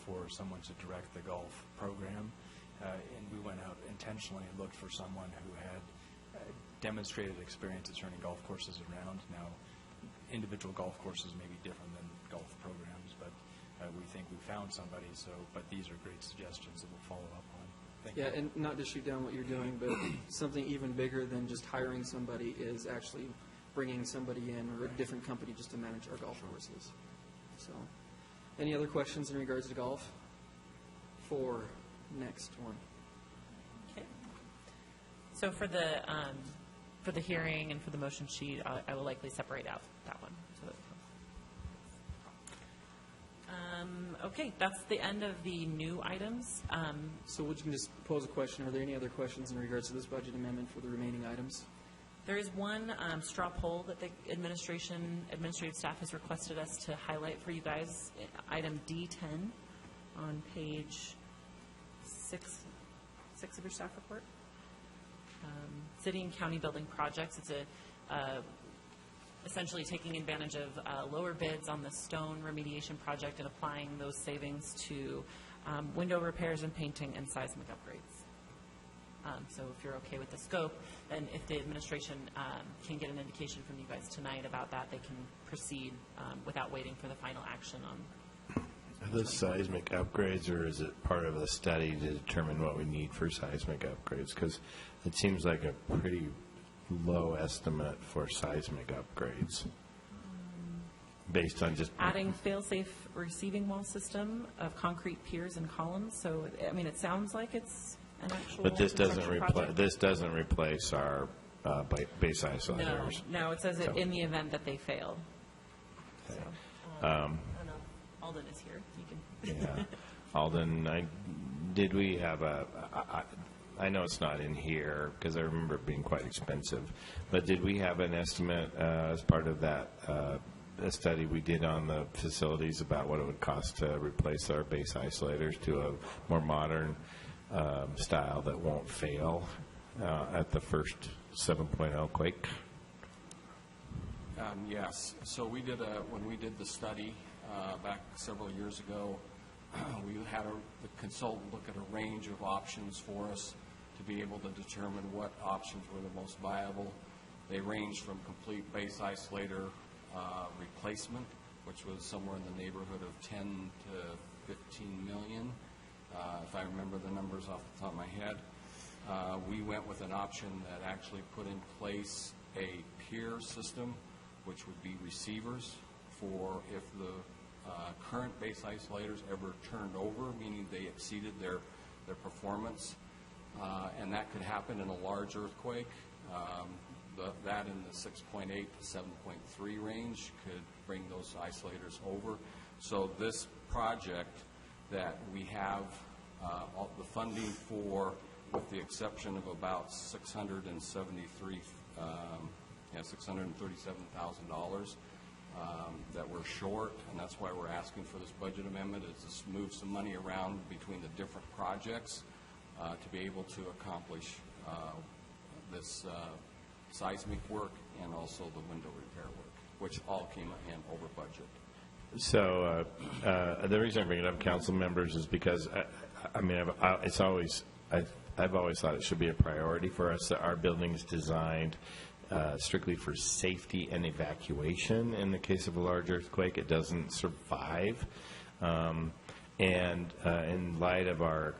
for someone to direct the golf program, and we went out intentionally and looked for someone who had demonstrated experience at turning golf courses around. Now, individual golf courses may be different than golf programs, but we think we found somebody. But these are great suggestions that we'll follow up on. Thank you. And not to shoot down what you're doing, but something even bigger than just hiring somebody is actually bringing somebody in, or a different company just to manage our golf courses. So, any other questions in regards to golf? For next one. Okay. So for the hearing and for the motion sheet, I will likely separate out that one. Okay, that's the end of the new items. So would you just pose a question? Are there any other questions in regards to this budget amendment for the remaining items? There is one straw poll that the administrative staff has requested us to highlight for you guys. Item D10 on page 6 of your staff report. City and county building projects. It's essentially taking advantage of lower bids on the stone remediation project and applying those savings to window repairs and painting and seismic upgrades. So if you're okay with the scope, then if the administration can get an indication from you guys tonight about that, they can proceed without waiting for the final action on. Are those seismic upgrades, or is it part of a study to determine what we need for seismic upgrades? Because it seems like a pretty low estimate for seismic upgrades based on just adding fail-safe receiving wall system of concrete piers and columns. So, I mean, it sounds like it's an actual. But this doesn't project. This doesn't replace our base isolators. No, it says it in the event that they fail. Okay. So, I don't know. Alden is here. You can. Yeah, Alden, did we have I know it's not in here because I remember it being quite expensive, but did we have an estimate as part of that a study we did on the facilities about what it would cost to replace our base isolators to a more modern style that won't fail at the first 7.0 quake? Yes. So we did when we did the study back several years ago, we had the consultant look at a range of options for us to be able to determine what options were the most viable. They ranged from complete base isolator replacement, which was somewhere in the neighborhood of 10 to 15 million, if I remember the numbers off the top of my head. We went with an option that actually put in place a peer system, which would be receivers for if the current base isolators ever turned over, meaning they exceeded their performance, and that could happen in a large earthquake. That in the 6.8 to 7.3 range could bring those isolators over. So this project that we have all the funding for, with the exception of about $637,000 that we're short, and that's why we're asking for this budget amendment, is to move some money around between the different projects to be able to accomplish this seismic work and also the window repair work, which all came in over budget. So the reason I bring it up, council members, is because I've always thought it should be a priority for us that our building is designed strictly for safety and evacuation. In the case of a large earthquake, it doesn't survive. And in light of our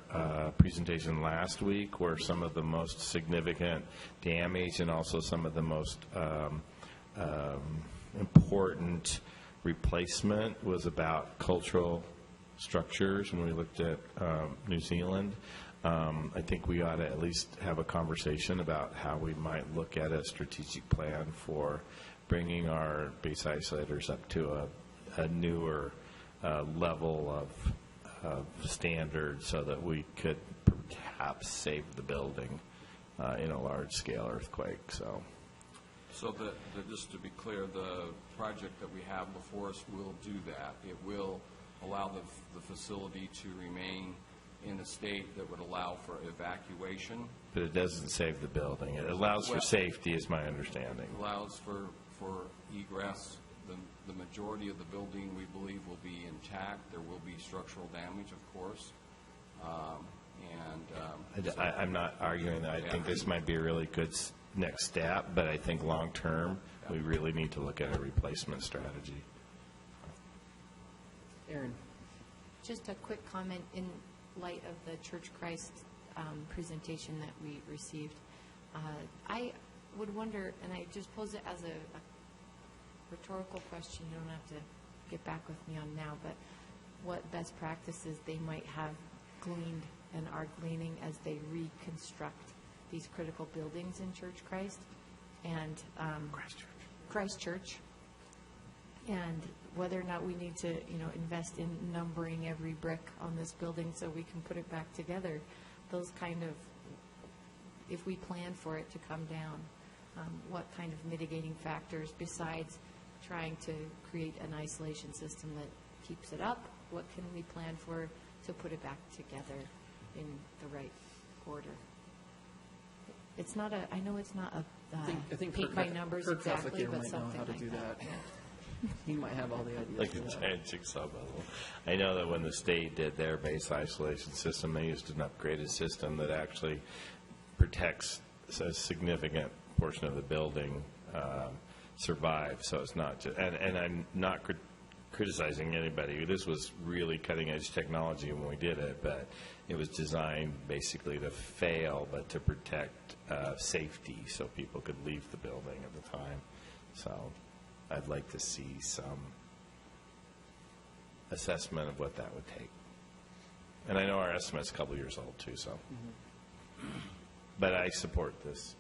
presentation last week, where some of the most significant damage and also some of the most important replacement was about cultural structures, when we looked at New Zealand, I think we ought to at least have a conversation about how we might look at a strategic plan for bringing our base isolators up to a newer level of standard, so that we could perhaps save the building in a large-scale earthquake. So just to be clear, the project that we have before us will do that. It will allow the facility to remain in a state that would allow for evacuation. But it doesn't save the building. It allows for safety, is my understanding. It allows for egress. The majority of the building, we believe, will be intact. There will be structural damage, of course. I'm not arguing that. I think this might be a really good next step, but I think long-term, we really need to look at a replacement strategy. Aaron. Just a quick comment in light of the Church Christ presentation that we received. I would wonder, and I just pose it as a rhetorical question, you don't have to get back with me on now, but what best practices they might have gleaned and are gleaning as they reconstruct these critical buildings in Church Christ and Christ Church, and whether or not we need to, invest in numbering every brick on this building so we can put it back together. Those kind of, if we plan for it to come down, what kind of mitigating factors besides trying to create an isolation system that keeps it up, what can we plan for to put it back together in the right order? It's not I know it's not a I think paint by numbers Kirk exactly, but might something know how to like do that. He might have all the ideas. Like for a that. giant jigsaw puzzle. I know that when the state did their base isolation system, they used an upgraded system that actually protects a significant portion of the building survive. So it's not just, and I'm not criticizing anybody. This was really cutting-edge technology when we did it, but it was designed basically to fail, but to protect safety so people could leave the building at the time. So I'd like to see some assessment of what that would take. And I know our estimate's a couple years old, too, so. Mm-hmm. But I support this.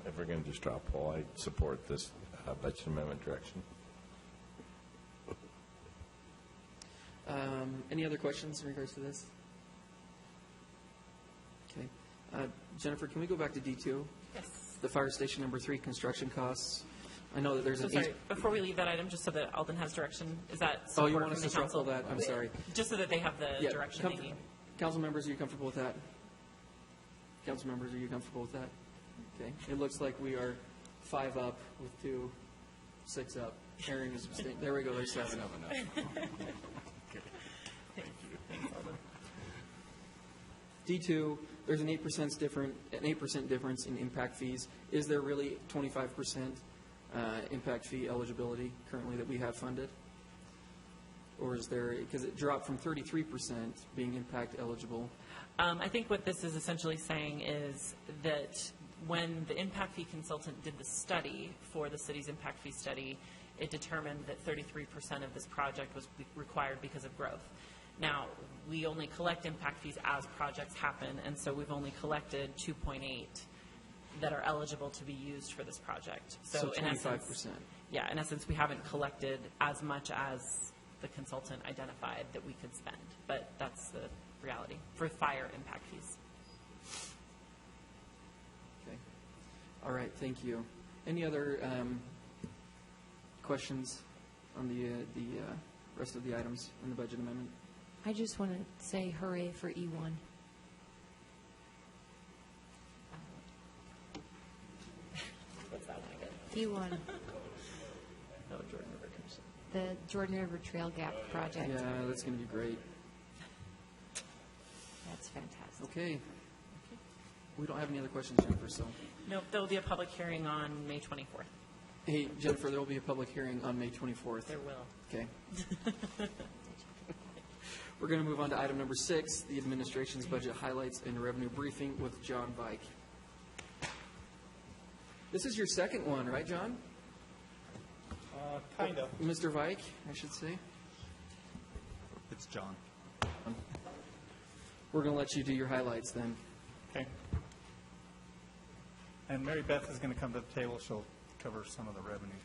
If we're going to do straw poll, I support this budget amendment direction. Any other questions in regards to this? Okay. Jennifer, can we go back to D2? Yes. The fire station number 3 construction costs. I know that there's So an sorry, before we leave that item, just so that Alden has direction, is that Oh, support you from want us the to shuffle council? that? I'm sorry. Just so that they have the Yeah, direction they need. Council members, are you comfortable with that? Council members, are you comfortable with that? Okay. It looks like we are 5 up with 2, 6 up. Aaron is abstaining. There we go. There's 7 up. Thank you. Thanks, Alden. D2, there's an 8% difference in impact fees. Is there really 25% impact fee eligibility currently that we have funded? Or is there, because it dropped from 33% being impact eligible. I think what this is essentially saying is that when the impact fee consultant did the study for the city's impact fee study, it determined that 33% of this project was required because of growth. Now, we only collect impact fees as projects happen, and so we've only collected 2.8 that are eligible to be used for this project. So in 25%. essence, yeah, in essence, we haven't collected as much as the consultant identified that we could spend, but that's the reality for fire impact fees. Okay. All right. Thank you. Any other questions on the rest of the items in the budget amendment? I just want to say hooray for E1. What's that one again? E1, Oh, Jordan River Commission. the Jordan River Trail Gap project. Yeah, that's going to be great. That's fantastic. Okay. We don't have any other questions, Jennifer, so. Nope, there will be a public hearing on May 24th. Hey, Jennifer, there will be a public hearing on May 24th. There will. Okay. We're going to move on to item number 6, the administration's budget highlights and revenue briefing with John Vike. This is your second one, right, John? Kind of. Mr. Vike, I should say. It's John. We're going to let you do your highlights then. Okay. And Mary Beth is going to come to the table. She'll cover some of the revenue pieces.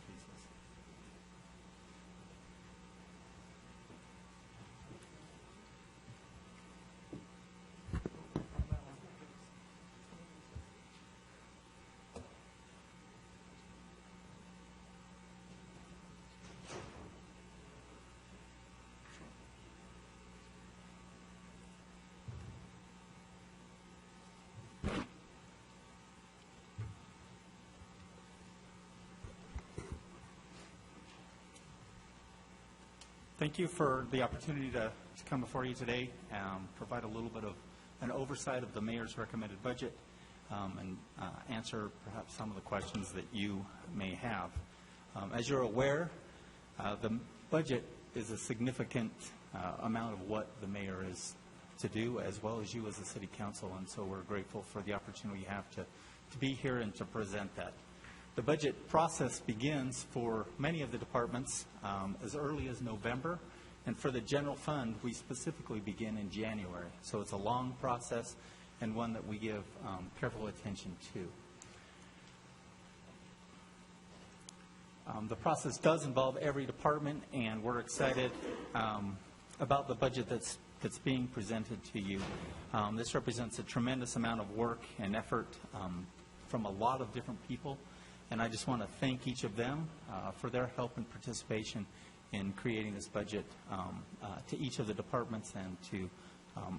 Thank you for the opportunity to come before you today, provide a little bit of an oversight of the mayor's recommended budget, and answer perhaps some of the questions that you may have. As you're aware, the budget is a significant amount of what the mayor is to do, as well as you as the city council, and so we're grateful for the opportunity we have to be here and to present that. The budget process begins for many of the departments as early as November, and for the general fund, we specifically begin in January. So it's a long process and one that we give careful attention to. The process does involve every department, and we're excited about the budget that's being presented to you. This represents a tremendous amount of work and effort from a lot of different people. And I just want to thank each of them for their help and participation in creating this budget, to each of the departments and to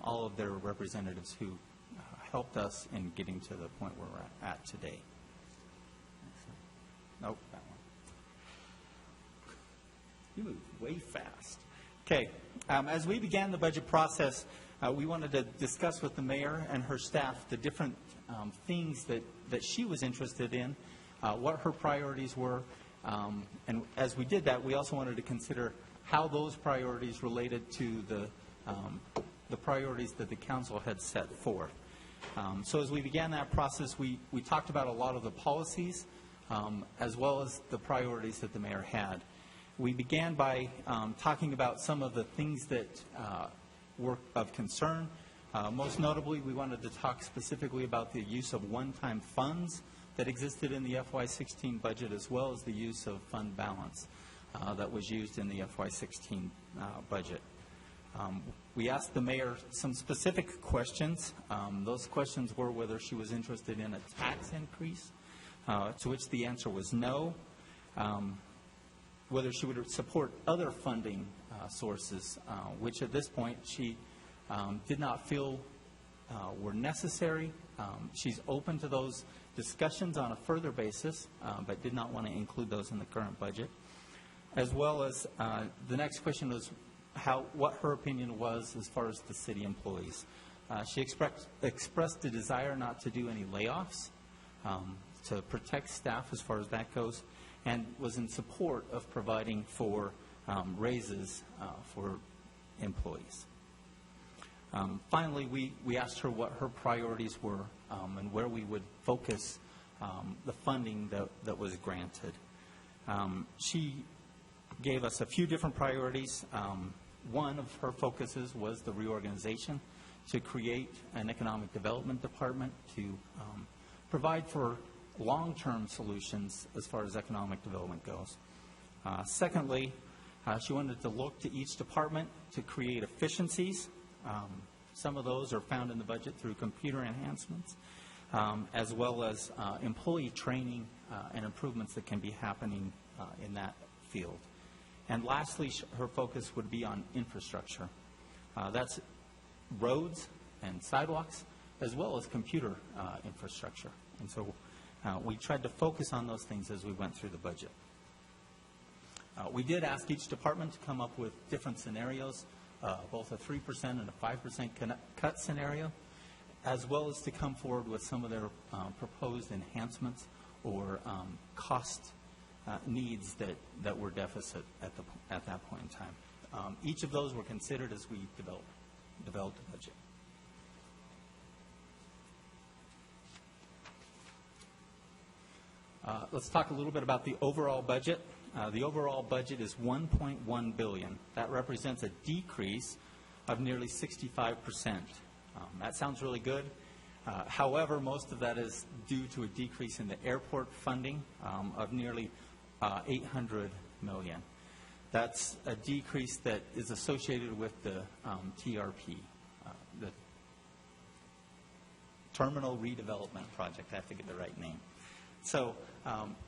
all of their representatives who helped us in getting to the point where we're at today. Nope, that one. You move way fast. Okay, as we began the budget process, we wanted to discuss with the mayor and her staff the different things that she was interested in, what her priorities were, and as we did that, we also wanted to consider how those priorities related to the priorities that the council had set forth. So as we began that process, we talked about a lot of the policies as well as the priorities that the mayor had. We began by talking about some of the things that were of concern. Most notably, we wanted to talk specifically about the use of one-time funds that existed in the FY16 budget, as well as the use of fund balance that was used in the FY16 budget. We asked the mayor some specific questions. Those questions were whether she was interested in a tax increase, to which the answer was no. whether she would support other funding sources, which at this point she did not feel were necessary. She's open to those discussions on a further basis, but did not want to include those in the current budget. As well as the next question was what her opinion was as far as the city employees. She expressed a desire not to do any layoffs, to protect staff as far as that goes, and was in support of providing for raises for employees. Finally, we asked her what her priorities were and where we would focus the funding that was granted. She gave us a few different priorities. One of her focuses was the reorganization to create an economic development department to provide for long-term solutions as far as economic development goes. Secondly, she wanted to look to each department to create efficiencies. Some of those are found in the budget through computer enhancements, as well as employee training and improvements that can be happening in that field. And lastly, her focus would be on infrastructure. That's roads and sidewalks, as well as computer infrastructure. And so we tried to focus on those things as we went through the budget. We did ask each department to come up with different scenarios, both a 3% and a 5% cut scenario, as well as to come forward with some of their proposed enhancements or cost needs that were deficit at that point in time. Each of those were considered as we developed the budget. Let's talk a little bit about the overall budget. The overall budget is $1.1 billion. That represents a decrease of nearly 65%. That sounds really good. However, most of that is due to a decrease in the airport funding of nearly $800 million. That's a decrease that is associated with the TRP, the Terminal Redevelopment Project. I have to get the right name. So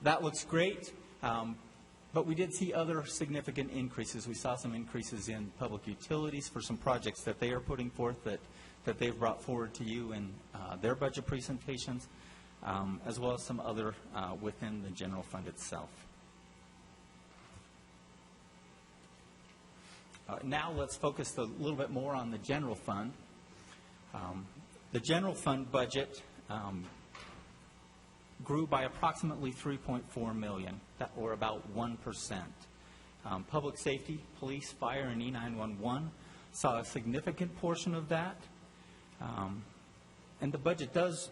that looks great, but we did see other significant increases. We saw some increases in public utilities for some projects that they are putting forth that they've brought forward to you in their budget presentations, as well as some other within the general fund itself. Now let's focus a little bit more on the general fund. The general fund budget grew by approximately $3.4 million, or about 1%. Public safety, police, fire, and E911 saw a significant portion of that. And the budget does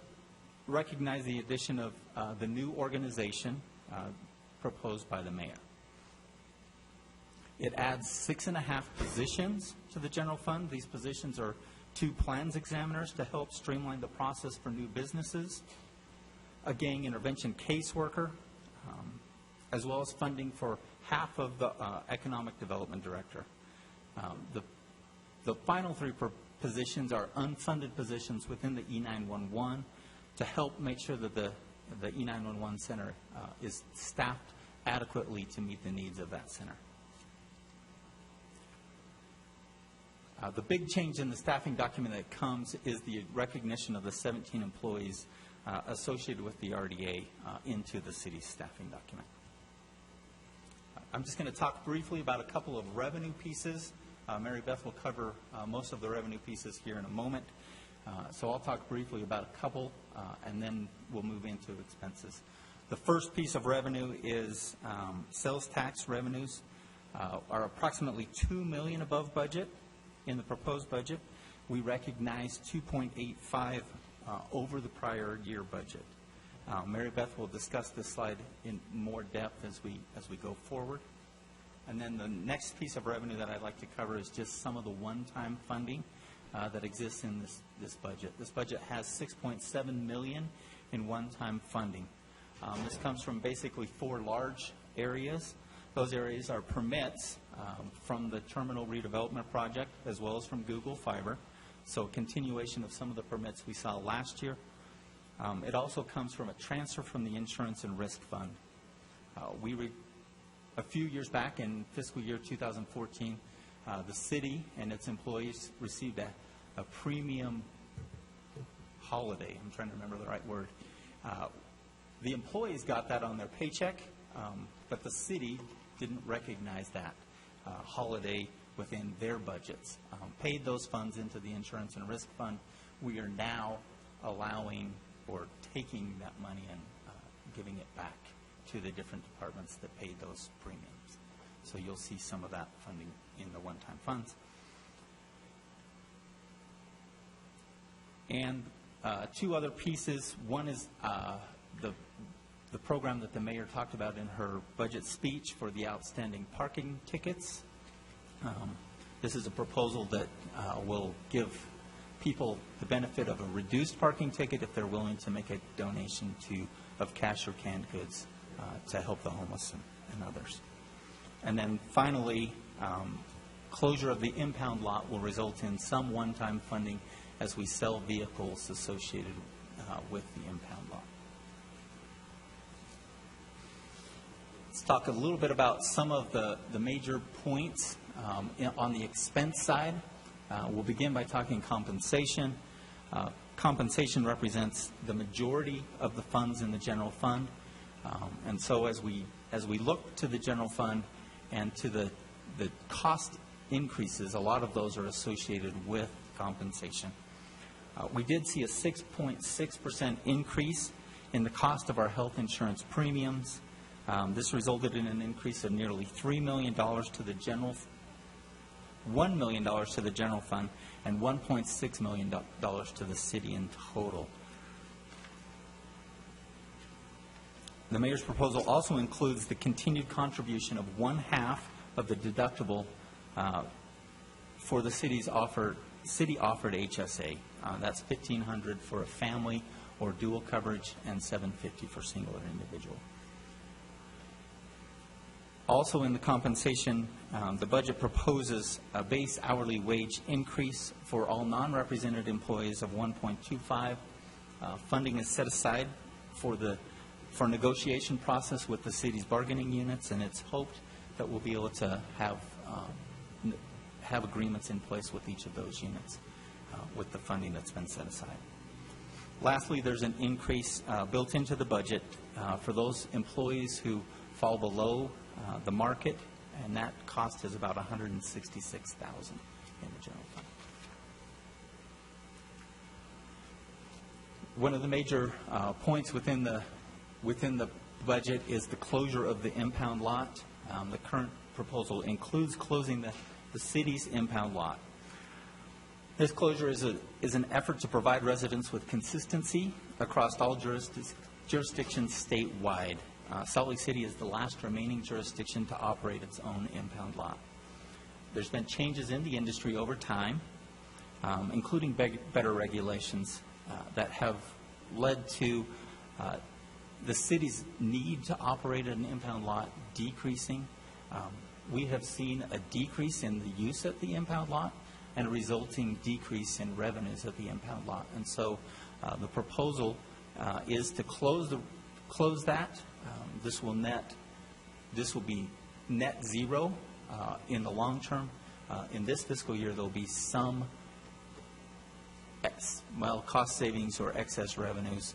recognize the addition of the new organization proposed by the mayor. It adds 6.5 positions to the general fund. These positions are 2 plans examiners to help streamline the process for new businesses, a gang intervention caseworker, as well as funding for half of the economic development director. The final 3 positions are unfunded positions within the E911 to help make sure that the E911 center is staffed adequately to meet the needs of that center. The big change in the staffing document that comes is the recognition of the 17 employees associated with the RDA into the city's staffing document. I'm just going to talk briefly about a couple of revenue pieces. Mary Beth will cover most of the revenue pieces here in a moment. So I'll talk briefly about a couple, and then we'll move into expenses. The first piece of revenue is sales tax revenues are approximately $2 million above budget in the proposed budget. We recognize 2.85 over the prior year budget. Mary Beth will discuss this slide in more depth as we go forward. And then the next piece of revenue that I'd like to cover is just some of the one-time funding that exists in this budget. This budget has $6.7 million in one-time funding. This comes from basically 4 large areas. Those areas are permits from the Terminal Redevelopment Project, as well as from Google Fiber. So a continuation of some of the permits we saw last year. It also comes from a transfer from the Insurance and Risk Fund. We a few years back in fiscal year 2014, the city and its employees received a premium holiday. I'm trying to remember the right word. The employees got that on their paycheck, but the city didn't recognize that holiday within their budgets. Paid those funds into the insurance and risk fund. We are now allowing or taking that money and giving it back to the different departments that paid those premiums. So you'll see some of that funding in the one-time funds. And two other pieces. One is the program that the mayor talked about in her budget speech for the outstanding parking tickets. This is a proposal that will give people the benefit of a reduced parking ticket if they're willing to make a donation of cash or canned goods to help the homeless and others. And then finally, closure of the impound lot will result in some one-time funding as we sell vehicles associated with the impound lot. Let's talk a little bit about some of the major points on the expense side. We'll begin by talking compensation. Compensation represents the majority of the funds in the general fund. And so as we look to the general fund and to the cost increases, a lot of those are associated with compensation. We did see a 6.6% increase in the cost of our health insurance premiums. This resulted in an increase of nearly $3 million to the general, $1 million to the general fund, and $1.6 million to the city in total. The mayor's proposal also includes the continued contribution of 1/2 of the deductible for the city-offered HSA. That's $1,500 for a family or dual coverage, and $750 for single or individual. Also in the compensation, the budget proposes a base hourly wage increase for all non-represented employees of 1.25. Funding is set aside for negotiation process with the city's bargaining units, and it's hoped that we'll be able to have agreements in place with each of those units with the funding that's been set aside. Lastly, there's an increase built into the budget for those employees who fall below the market, and that cost is about $166,000 in the general fund. One of the major points within the budget is the closure of the impound lot. The current proposal includes closing the city's impound lot. This closure is an effort to provide residents with consistency across all jurisdictions statewide. Salt Lake City is the last remaining jurisdiction to operate its own impound lot. There's been changes in the industry over time, including better regulations that have led to the city's need to operate an impound lot decreasing. We have seen a decrease in the use at the impound lot and a resulting decrease in revenues at the impound lot. And so the proposal is to close that. This will be net zero in the long term. In this fiscal year, there'll be some cost savings or excess revenues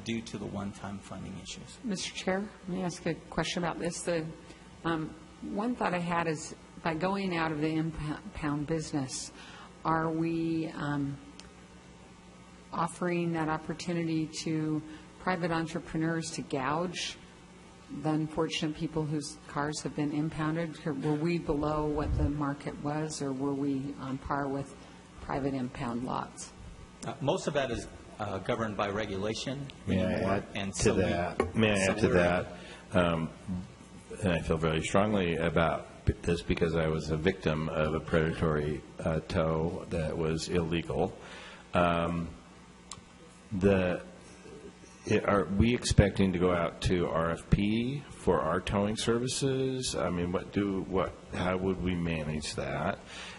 due to the one-time funding issues. Mr. Chair, let me ask a question about this. The one thought I had is, by going out of the impound business, are we offering that opportunity to private entrepreneurs to gouge the unfortunate people whose cars have been impounded? Were we below what the market was, or were we on par with private impound lots? Most of that is governed by regulation. May I add to that? And I feel very strongly about this because I was a victim of a predatory tow that was illegal. Are we expecting to go out to RFP for our towing services? I mean, how would we manage that?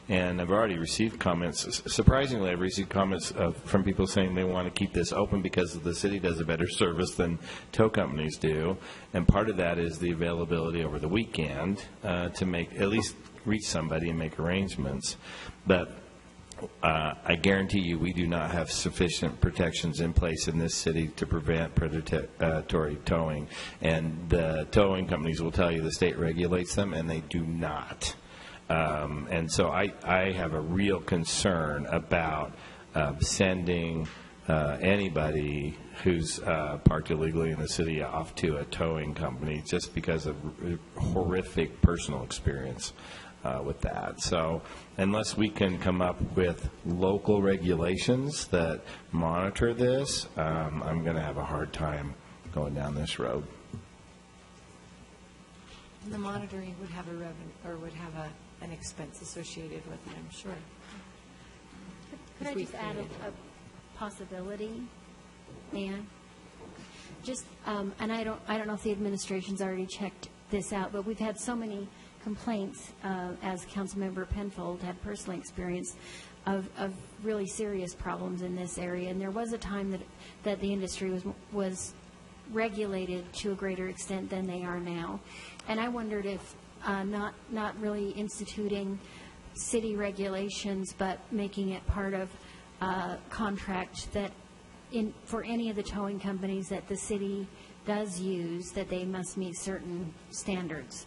And I've already received comments. Surprisingly, I've received comments from people saying they want to keep this open because the city does a better service than tow companies do. And part of that is the availability over the weekend to make, at least reach somebody and make arrangements. But I guarantee you we do not have sufficient protections in place in this city to prevent predatory towing. And the towing companies will tell you the state regulates them, and they do not. And so I have a real concern about sending anybody who's parked illegally in the city off to a towing company just because of horrific personal experience with that. So unless we can come up with local regulations that monitor this, I'm going to have a hard time going down this road. And the monitoring would have a revenue, or would have an expense associated with it, I'm sure. Could I just add a possibility, Ann? Just, and I don't know if the administration's already checked this out, but we've had so many complaints, as Councilmember Penfold had personally experienced, of really serious problems in this area. And there was a time that the industry was regulated to a greater extent than they are now. And I wondered if not really instituting city regulations, but making it part of a contract that for any of the towing companies that the city does use, that they must meet certain standards.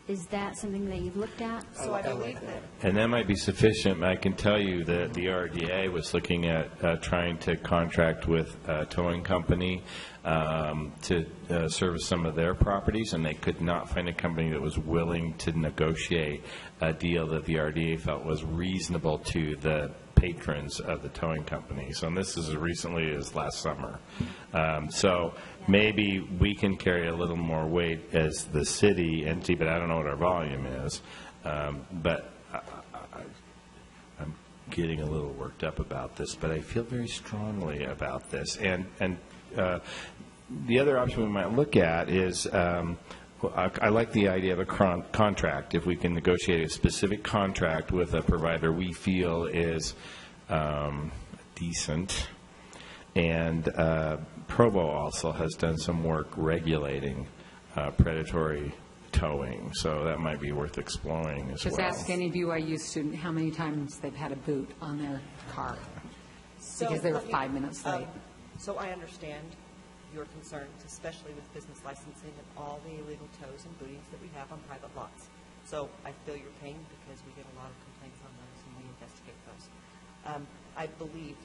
Is that something that you've looked at? So I believe that. And that might be sufficient. I can tell you that the RDA was looking at trying to contract with a towing company to service some of their properties, and they could not find a company that was willing to negotiate a deal that the RDA felt was reasonable to the patrons of the towing companies. And this is as recently as last summer. So maybe we can carry a little more weight as the city entity, but I don't know what our volume is. But I'm getting a little worked up about this, but I feel very strongly about this. And the other option we might look at is I like the idea of a contract. If we can negotiate a specific contract with a provider we feel is decent. And Provo also has done some work regulating predatory towing, so that might be worth exploring as well. Just ask any BYU student how many times they've had a boot on their car because they were 5 minutes late. So I understand your concerns, especially with business licensing and all the illegal tows and bootings that we have on private lots. So I feel your pain because we get a lot of complaints on those and we investigate those. I believe,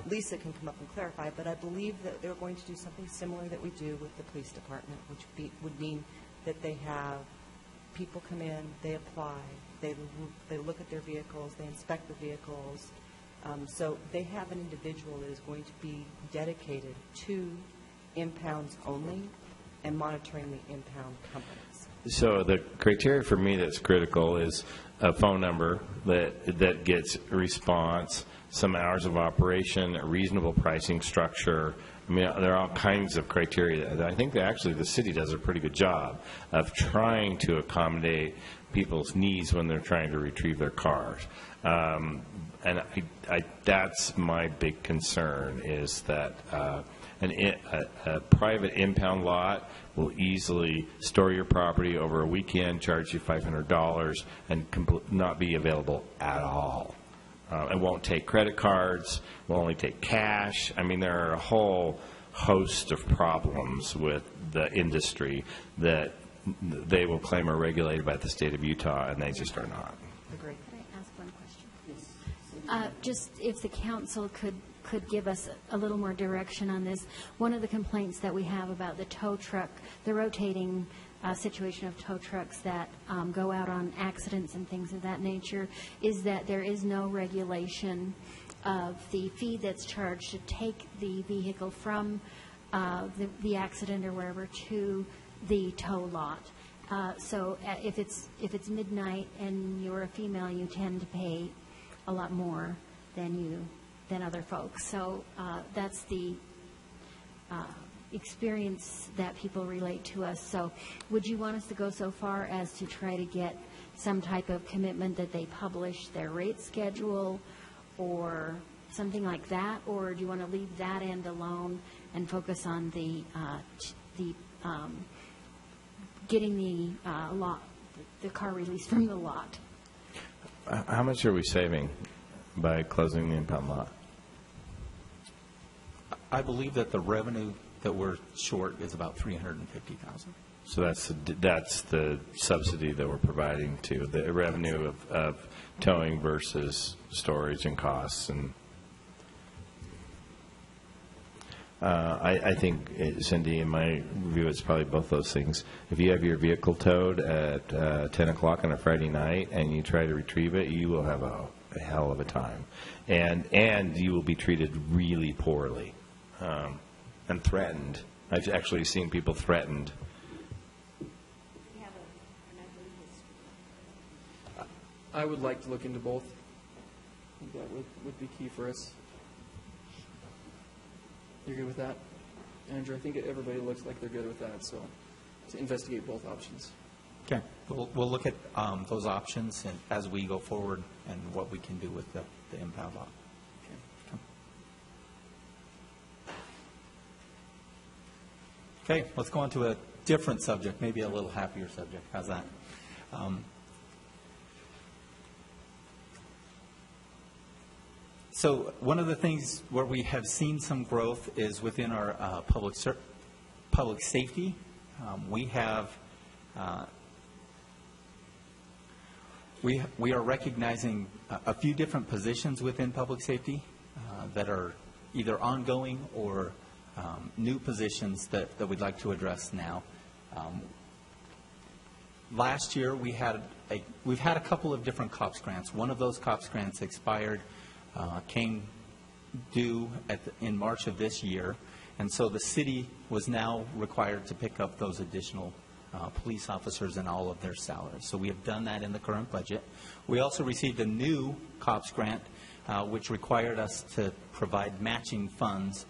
Lisa can come up and clarify, but I believe that they're going to do something similar that we do with the police department, which would mean that they have people come in, they apply, they look at their vehicles, they inspect the vehicles. So they have an individual that is going to be dedicated to impounds only and monitoring the impound companies. So the criteria for me that's critical is a phone number that gets response, some hours of operation, a reasonable pricing structure. I mean, there are all kinds of criteria. I think that actually the city does a pretty good job of trying to accommodate people's needs when they're trying to retrieve their cars. And that's my big concern, is that a private impound lot will easily store your property over a weekend, charge you $500, and not be available at all. It won't take credit cards, will only take cash. I mean, there are a whole host of problems with the industry that they will claim are regulated by the state of Utah, and they just are not. Agree. Could I ask one question? Just if the council could give us a little more direction on this. One of the complaints that we have about the tow truck, the rotating situation of tow trucks that go out on accidents and things of that nature, is that there is no regulation of the fee that's charged to take the vehicle from the accident or wherever to the tow lot. So if it's midnight and you're a female, you tend to pay a lot more than other folks. So that's the experience that people relate to us. So would you want us to go so far as to try to get some type of commitment that they publish their rate schedule or something like that? Or do you want to leave that end alone and focus on the getting the car released from the lot? How much are we saving by closing the impound lot? I believe that the revenue that we're short is about $350,000. So that's the subsidy that we're providing to the revenue of towing versus storage and costs. And I think, Cindy, in my view, it's probably both those things. If you have your vehicle towed at 10 o'clock on a Friday night and you try to retrieve it, you will have a hell of a time. And you will be treated really poorly and threatened. I've actually seen people threatened. I would like to look into both. I think that would be key for us. You're good with that? Andrew, I think everybody looks like they're good with that, so to investigate both options. Okay. We'll look at those options and as we go forward and what we can do with the impound lot. Okay, let's go on to a different subject, maybe a little happier subject. How's that? So one of the things where we have seen some growth is within our public safety. We are recognizing a few different positions within public safety that are either ongoing or new positions that we'd like to address now. Last year we've had a couple of different COPS grants. One of those COPS grants expired, came due in March of this year, and so the city was now required to pick up those additional police officers and all of their salaries. So we have done that in the current budget. We also received a new COPS grant, which required us to provide matching funds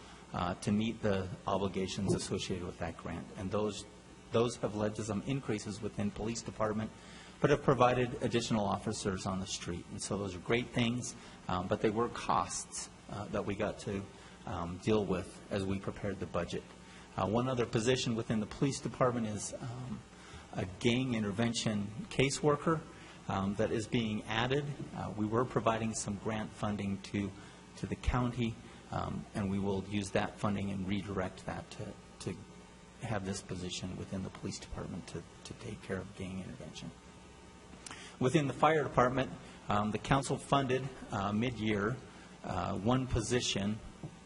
to meet the obligations associated with that grant. And those have led to some increases within police department, but have provided additional officers on the street. And so those are great things, but they were costs that we got to deal with as we prepared the budget. One other position within the police department is a gang intervention caseworker that is being added. We were providing some grant funding to the county, and we will use that funding and redirect that to have this position within the police department to take care of gang intervention. Within the fire department, the council funded mid-year one position,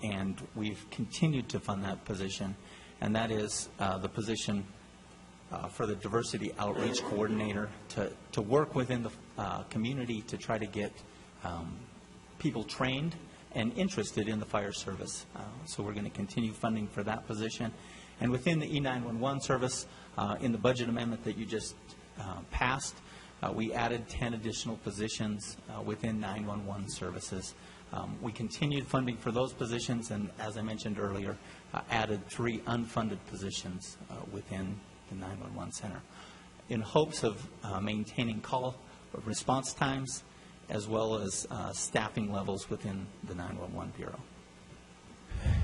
and we've continued to fund that position, and that is the position for the diversity outreach coordinator to work within the community to try to get people trained and interested in the fire service. So we're going to continue funding for that position. And within the E911 service, in the budget amendment that you just passed, we added 10 additional positions within 911 services. We continued funding for those positions, and as I mentioned earlier, added 3 unfunded positions within the 911 center in hopes of maintaining call response times as well as staffing levels within the 911 Bureau.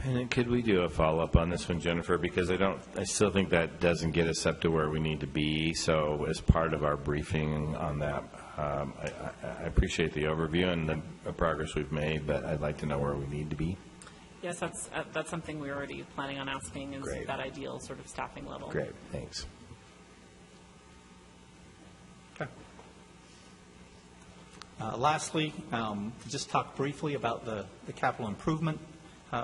And then could we do a follow-up on this one, Jennifer? Because I still think that doesn't get us up to where we need to be. So as part of our briefing on that, I appreciate the overview and the progress we've made, but I'd like to know where we need to be. Yes, that's something we're already planning on asking, is Great. that ideal sort of staffing level. Great, thanks. Okay. Lastly, just talk briefly about the capital improvement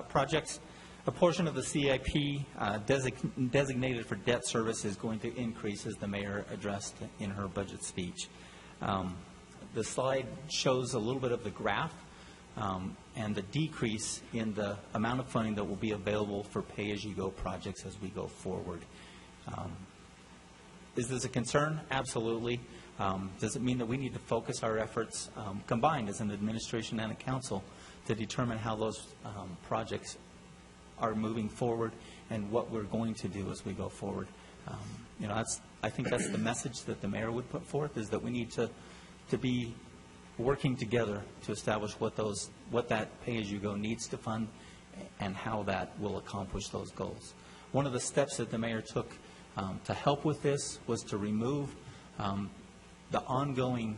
projects. A portion of the CIP designated for debt service is going to increase, as the mayor addressed in her budget speech. The slide shows a little bit of the graph and the decrease in the amount of funding that will be available for pay-as-you-go projects as we go forward. Is this a concern? Absolutely. Does it mean that we need to focus our efforts combined as an administration and a council to determine how those projects are moving forward and what we're going to do as we go forward. I think that's the message that the mayor would put forth, is that we need to be working together to establish what that pay-as-you-go needs to fund and how that will accomplish those goals. One of the steps that the mayor took to help with this was to remove the ongoing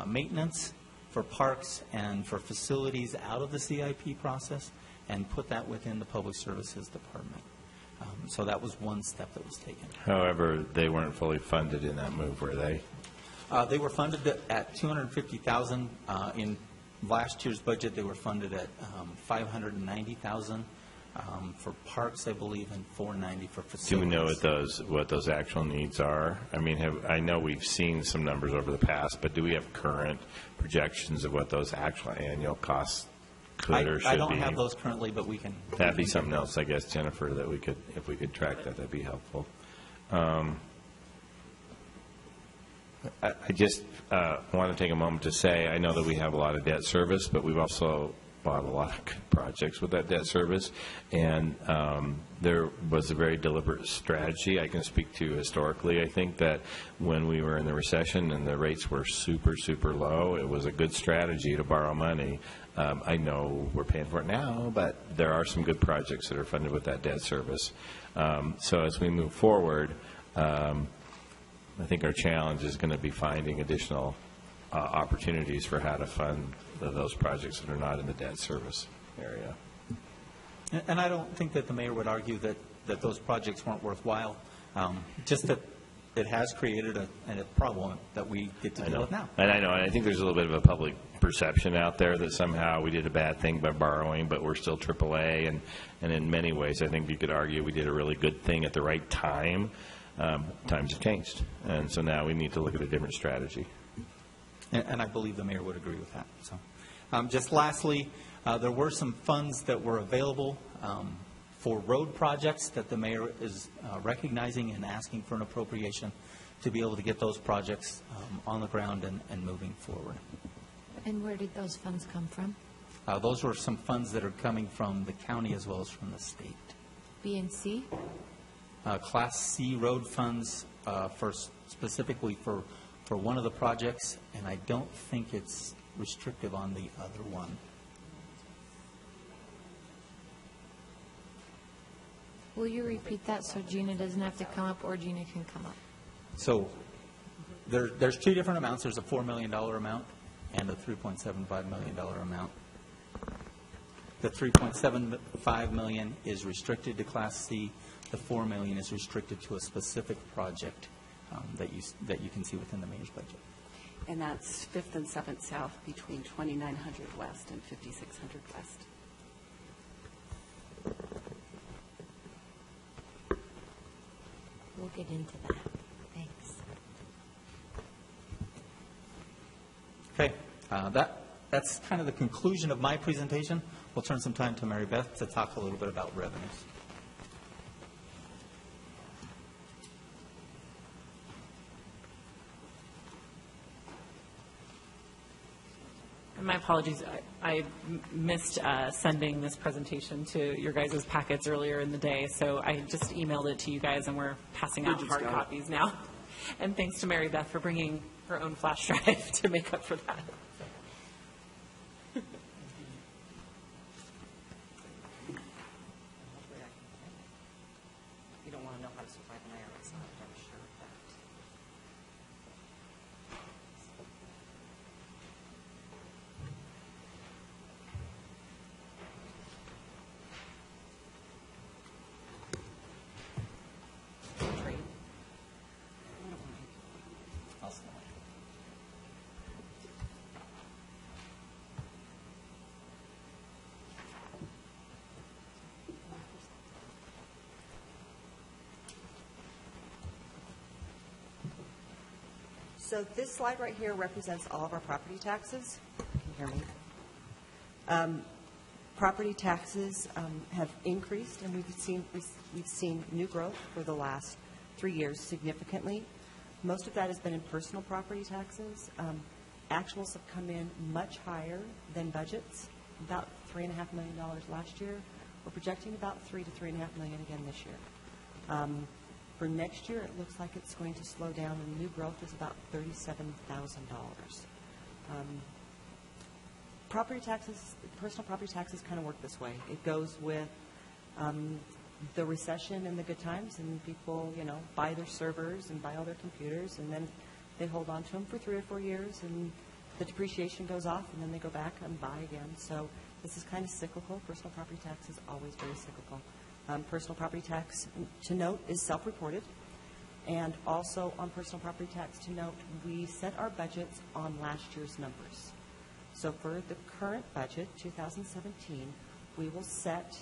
maintenance for parks and for facilities out of the CIP process and put that within the Public Services Department. So that was one step that was taken. However, they weren't fully funded in that move, were they? They were funded at $250,000 in last year's budget. They were funded at $590,000 for parks, I believe, and $490,000 for facilities. Do we know what those actual needs are? I mean, I know we've seen some numbers over the past, but do we have current projections of what those actual annual costs could or should be? I don't have those currently, but we can. That'd be something else, I guess, Jennifer, that we could, if we could track that, that'd be helpful. I just want to take a moment to say, I know that we have a lot of debt service, but we've also bought a lot of good projects with that debt service, and there was a very deliberate strategy I can speak to historically. I think that when we were in the recession and the rates were super, super low, it was a good strategy to borrow money. I know we're paying for it now, but there are some good projects that are funded with that debt service. So as we move forward, I think our challenge is going to be finding additional opportunities for how to fund those projects that are not in the debt service area. And I don't think that the mayor would argue that those projects weren't worthwhile, just that it has created a problem that we get to deal with now. And I know, and I think there's a little bit of a public perception out there that somehow we did a bad thing by borrowing, but we're still AAA, and in many ways I think you could argue we did a really good thing at the right time. Times have changed, and so now we need to look at a different strategy. And I believe the mayor would agree with that. So, just lastly, there were some funds that were available for road projects that the mayor is recognizing and asking for an appropriation to be able to get those projects on the ground and moving forward. And where did those funds come from? Those were some funds that are coming from the county as well as from the state. B and C? Class C road funds specifically for one of the projects, and I don't think it's restrictive on the other one. Will you repeat that so Gina doesn't have to come up, or Gina can come up? So there's two different amounts. There's a $4 million amount and a $3.75 million amount. The $3.75 million is restricted to Class C. The $4 million is restricted to a specific project that you can see within the mayor's budget. And that's 5th and 7th South between 2900 West and 5600 West. We'll get into that. Thanks. Okay. That's kind of the conclusion of my presentation. We'll turn some time to Mary Beth to talk a little bit about revenues. My apologies. I missed sending this presentation to your guys' packets earlier in the day, so I just emailed it to you guys, and we're passing out hard copies now. And thanks to Mary Beth for bringing her own flash drive to make up for that. You don't want to know how to survive an IRS audit, I'm sure of that. So this slide right here represents all of our property taxes. Can you hear me? Property taxes have increased, and we've seen new growth for the last 3 years significantly. Most of that has been in personal property taxes. Actuals have come in much higher than budgets, about $3.5 million last year. We're projecting about $3 to $3.5 million again this year. For next year, it looks like it's going to slow down, and new growth is about $37,000. Property taxes, personal property taxes kind of work this way. It goes with the recession and the good times, and people, buy their servers and buy all their computers, and then they hold on to them for 3 or 4 years, and the depreciation goes off, and then they go back and buy again. So this is kind of cyclical. Personal property tax is always very cyclical. Personal property tax, to note, is self-reported. And also on personal property tax, to note, we set our budgets on last year's numbers. So for the current budget, 2017, we will set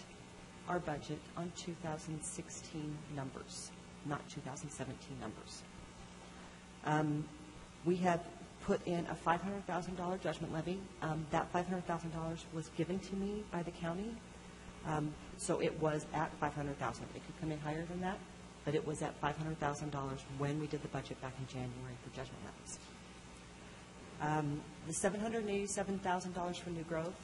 our budget on 2016 numbers, not 2017 numbers. We have put in a $500,000 judgment levy. That $500,000 was given to me by the county. So it was at $500,000. It could come in higher than that, but it was at $500,000 when we did the budget back in January for judgment levies. The $787,000 for new growth,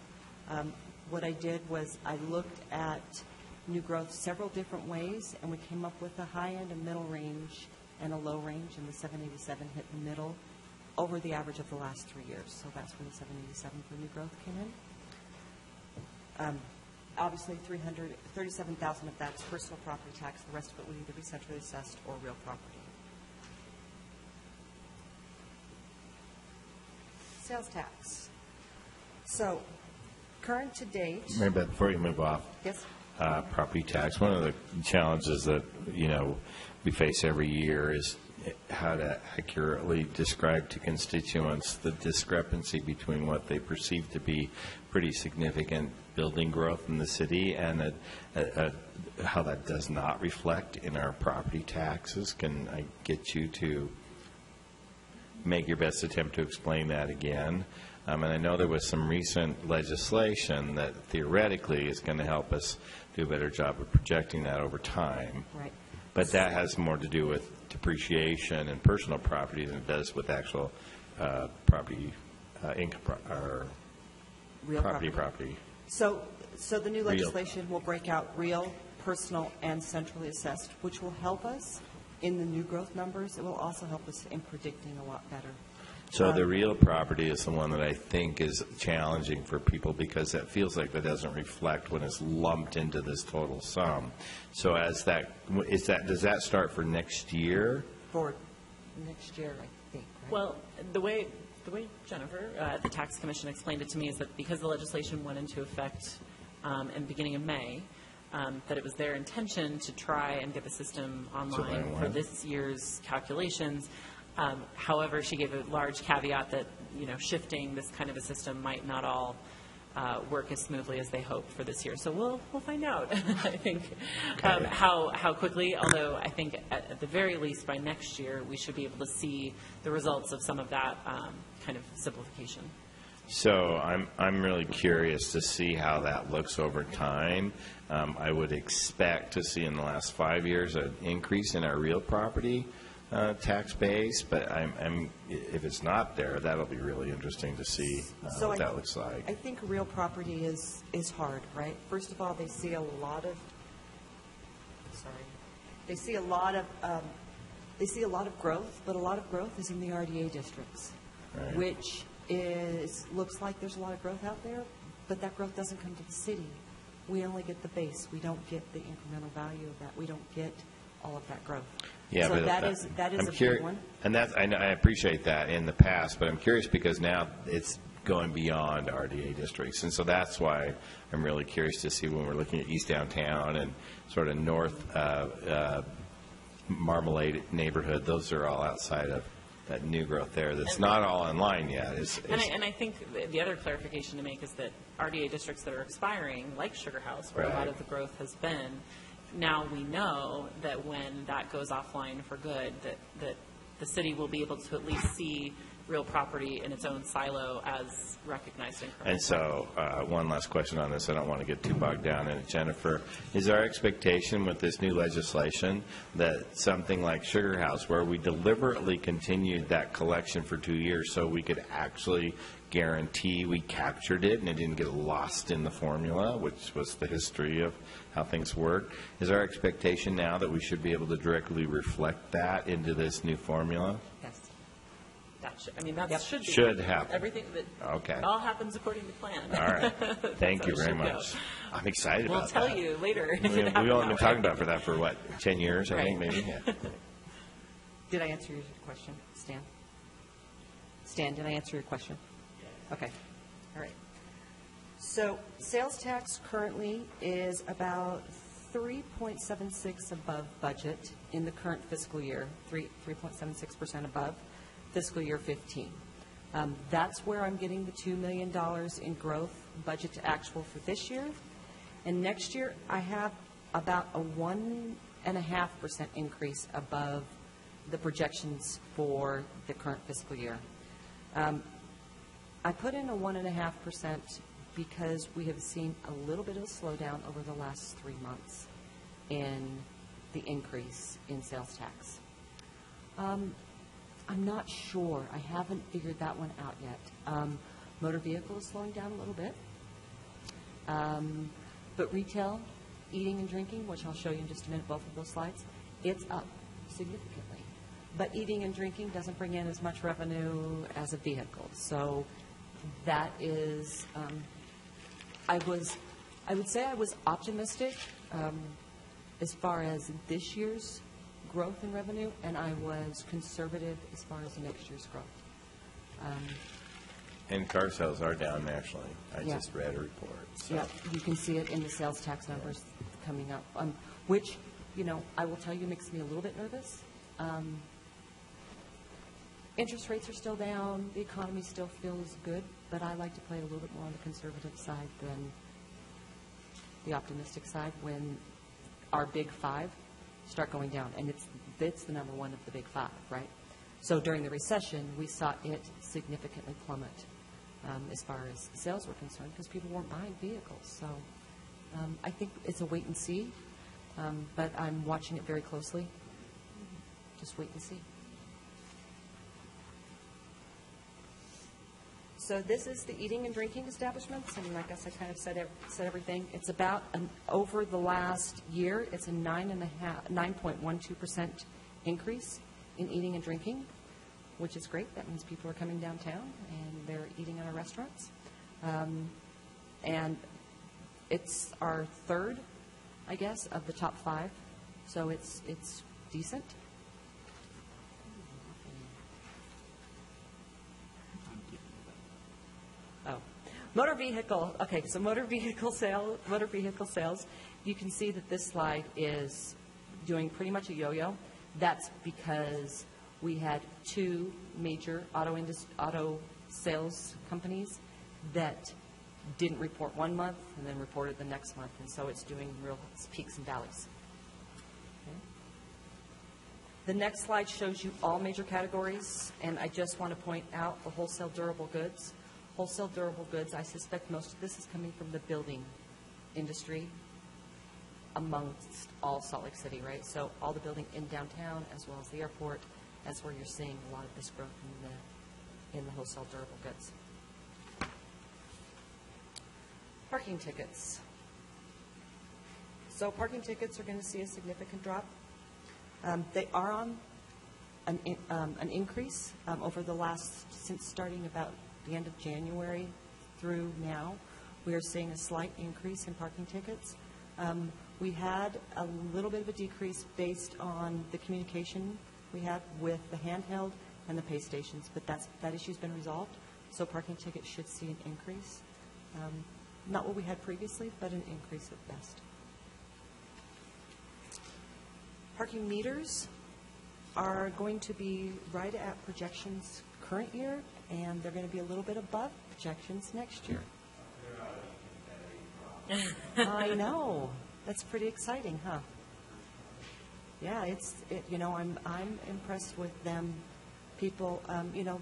what I did was I looked at new growth several different ways, and we came up with a high end, a middle range, and a low range, and the 787 hit the middle over the average of the last 3 years. So that's where the 787 for new growth came in. Obviously, $337,000 of that's personal property tax. The rest of it will either be centrally assessed or real property. Sales tax. So, current to date. Mary Beth, before you move off. Yes. Property tax. One of the challenges that, we face every year is how to accurately describe to constituents the discrepancy between what they perceive to be pretty significant building growth in the city and how that does not reflect in our property taxes. Can I get you to make your best attempt to explain that again? And I know there was some recent legislation that theoretically is going to help us do a better job of projecting that over time. Right. But that has more to do with depreciation and personal property than it does with actual property income or Real property. So the new legislation will break out real, personal, and centrally assessed, which will help us in the new growth numbers. It will also help us in predicting a lot better. So the real property is the one that I think is challenging for people because that feels like that doesn't reflect when it's lumped into this total sum. So does that start for next year? For next year, I think. Right? Well, the way Jennifer, the Tax Commission, explained it to me is that because the legislation went into effect in the beginning of May, that it was their intention to try and get the system online for this year's calculations. However, she gave a large caveat that, shifting this kind of a system might not all work as smoothly as they hoped for this year. So we'll find out, I think, how quickly, although I think at the very least by next year we should be able to see the results of some of that kind of simplification. So I'm really curious to see how that looks over time. I would expect to see in the last 5 years an increase in our real property tax base, but if it's not there, that'll be really interesting to see what that looks like. I think real property is hard, right? First of all, they see a lot of growth, but a lot of growth is in the RDA districts, Right. which looks like there's a lot of growth out there, but that growth doesn't come to the city. We only get the base. We don't get the incremental value of that. We don't get all of that growth. Yeah, so but that is a big one. And I appreciate that in the past, but I'm curious because now it's going beyond RDA districts, and so that's why I'm really curious to see when we're looking at East Downtown and sort of North Marmalade neighborhood. Those are all outside of that new growth there. That's not all online yet. And I think the other clarification to make is that RDA districts that are expiring, like Sugar House, where a lot of the growth has been, now we know that when that goes offline for good, that the city will be able to at least see real property in its own silo as recognized increment. And so one last question on this. I don't want to get too bogged down in it. Jennifer, is our expectation with this new legislation that something like Sugar House, where we deliberately continued that collection for 2 years so we could actually guarantee we captured it and it didn't get lost in the formula, which was the history of how things work. Is our expectation now that we should be able to directly reflect that into this new formula? Yes. That should, I mean, that should be. Should happen. Everything that, Okay. it all happens according to plan. All right. Thank you That's how very it should much. go. I'm excited about that. We'll tell you later. We've only been talking about it for that for, what, 10 years, I Right. think, maybe? Yeah. Did I answer your question, Stan? Stan, did I answer your question? Okay. All right. So sales tax currently is about 3.76 above budget in the current fiscal year, 3.76% above fiscal year 15. That's where I'm getting the $2 million in growth budget to actual for this year. And next year, I have about a 1.5% increase above the projections for the current fiscal year. I put in a 1.5% because we have seen a little bit of a slowdown over the last 3 months in the increase in sales tax. I'm not sure. I haven't figured that one out yet. Motor vehicle is slowing down a little bit. But retail, eating and drinking, which I'll show you in just a minute, both of those slides, it's up significantly. But eating and drinking doesn't bring in as much revenue as a vehicle. So that is, I would say I was optimistic as far as this year's growth in revenue, and I was conservative as far as next year's growth. And car sales are down nationally. I Yeah. just read a report. So. Yeah, you can see it in the sales tax numbers coming up, which, I will tell you makes me a little bit nervous. Interest rates are still down, the economy still feels good, but I like to play a little bit more on the conservative side than the optimistic side when our big five start going down. And it's the number one of the big five, right? So during the recession, we saw it significantly plummet as far as sales were concerned because people weren't buying vehicles. So I think it's a wait and see, but I'm watching it very closely. Just wait and see. So this is the eating and drinking establishments, and I guess I kind of said everything. It's about, over the last year, it's a 9.12% increase in eating and drinking, which is great. That means people are coming downtown and they're eating in our restaurants. And it's our third, I guess, of the top 5, so it's decent. Motor vehicle, okay, so motor vehicle sales, you can see that this slide is doing pretty much a yo-yo. That's because we had 2 major auto sales companies that didn't report one month and then reported the next month, and so it's doing real peaks and valleys. Okay. The next slide shows you all major categories, and I just want to point out the wholesale durable goods. Wholesale durable goods, I suspect most of this is coming from the building industry amongst all Salt Lake City, right? So all the building in downtown as well as the airport, that's where you're seeing a lot of this growth in the wholesale durable goods. Parking tickets. So parking tickets are going to see a significant drop. They are on an increase over the last, since starting about the end of January through now. We are seeing a slight increase in parking tickets. We had a little bit of a decrease based on the communication we had with the handheld and the pay stations, but that issue's been resolved, so parking tickets should see an increase. Not what we had previously, but an increase at best. Parking meters are going to be right at projections current year, and they're going to be a little bit above projections next year. I know. That's pretty exciting, huh? Yeah, I'm impressed with them. People,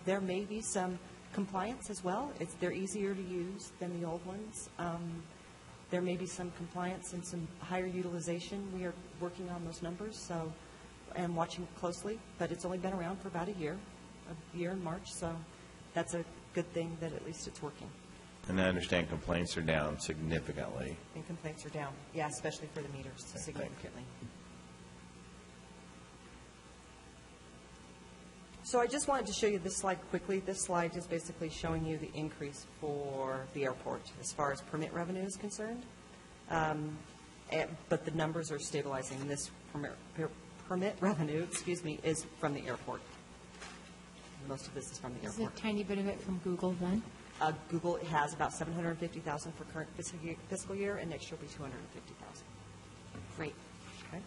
there may be some compliance as well. They're easier to use than the old ones. There may be some compliance and some higher utilization. We are working on those numbers, and watching closely. But it's only been around for about a year in March, so that's a good thing that at least it's working. And I understand complaints are down significantly. And complaints are down, yeah, especially for the meters, significantly. So I just wanted to show you this slide quickly. This slide is basically showing you the increase for the airport as far as permit revenue is concerned. But the numbers are stabilizing. This permit revenue, is from the airport. Most of this is from the Is airport. a tiny bit of it from Google then? Google has about $750,000 for current fiscal year, and next year will be $250,000. Great. Okay.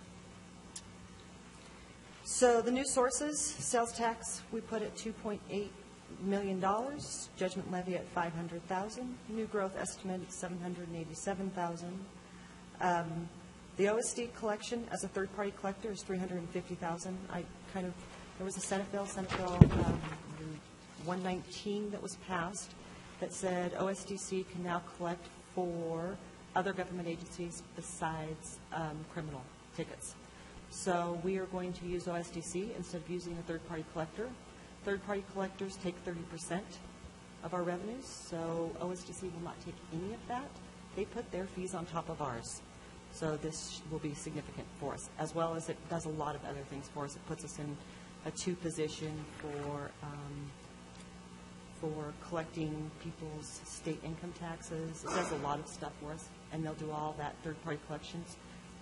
So the new sources, sales tax, we put at $2.8 million, judgment levy at $500,000, new growth estimate at $787,000. The OSD collection as a third-party collector is $350,000. There was a Senate Bill 119 that was passed that said OSDC can now collect for other government agencies besides criminal tickets. So we are going to use OSDC instead of using a third-party collector. Third-party collectors take 30% of our revenues, so OSDC will not take any of that. They put their fees on top of ours. So this will be significant for us, as well as it does a lot of other things for us. It puts us in a 2 position for collecting people's state income taxes. It does a lot of stuff for us, and they'll do all that third-party collections.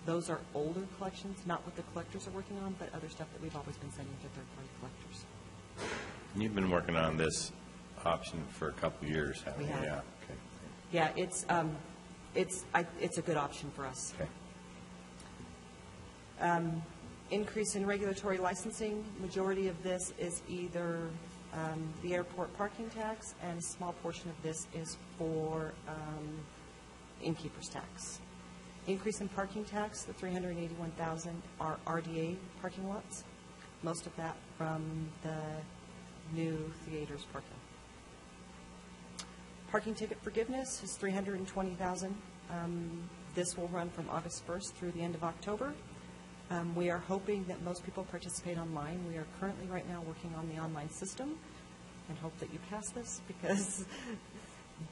Those are older collections, not what the collectors are working on, but other stuff that we've always been sending to third-party collectors. You've been working on this option for a couple of years, haven't you? We have. Yeah. Okay. Yeah, it's a good option for us. Okay. Increase in regulatory licensing. Majority of this is either the airport parking tax, and a small portion of this is for innkeeper's tax. Increase in parking tax, the $381,000 are RDA parking lots. Most of that from the new theaters parking. Parking ticket forgiveness is $320,000. This will run from August 1st through the end of October. We are hoping that most people participate online. We are currently right now working on the online system and hope that you pass this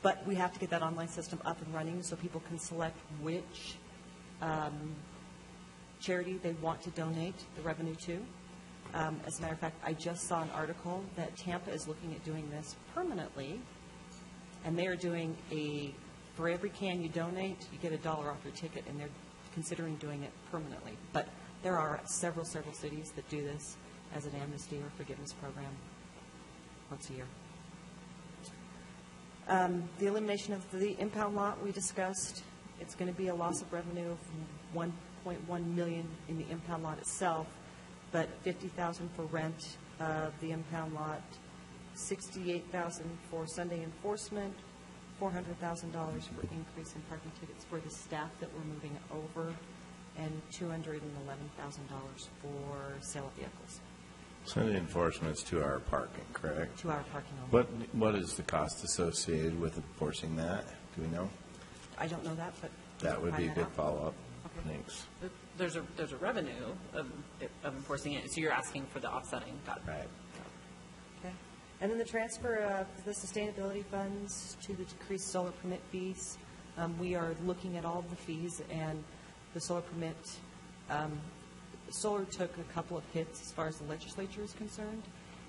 but we have to get that online system up and running so people can select which charity they want to donate the revenue to. As a matter of fact, I just saw an article that Tampa is looking at doing this permanently, and they are doing for every can you donate, you get $1 off your ticket, and they're considering doing it permanently. But there are several cities that do this as an amnesty or forgiveness program once a year. The elimination of the impound lot we discussed. It's going to be a loss of revenue of $1.1 million in the impound lot itself, but $50,000 for rent of the impound lot, $68,000 for Sunday enforcement, $400,000 for increase in parking tickets for the staff that we're moving over, and $211,000 for sale of vehicles. Sunday enforcement's 2-hour parking, correct? 2-hour parking only. What is the cost associated with enforcing that? Do we know? I don't know that, but That would be a find that good out. follow-up. Okay. Thanks. There's a revenue of enforcing it, so you're asking for the offsetting. Got it. Right. Okay. And then the transfer of the sustainability funds to the decreased solar permit fees. We are looking at all the fees, and the solar permit, solar took a couple of hits as far as the legislature is concerned,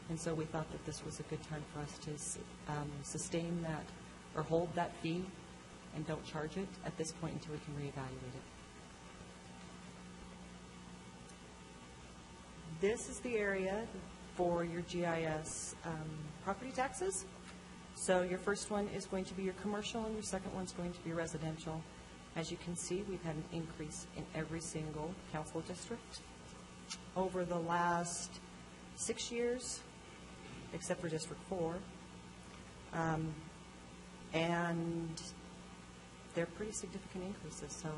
and so we thought that this was a good time for us to sustain that or hold that fee and don't charge it at this point until we can reevaluate it. This is the area for your GIS property taxes. So your first one is going to be your commercial, and your second one's going to be residential. As you can see, we've had an increase in every single council district over the last 6 years, except for District 4. And they're pretty significant increases, so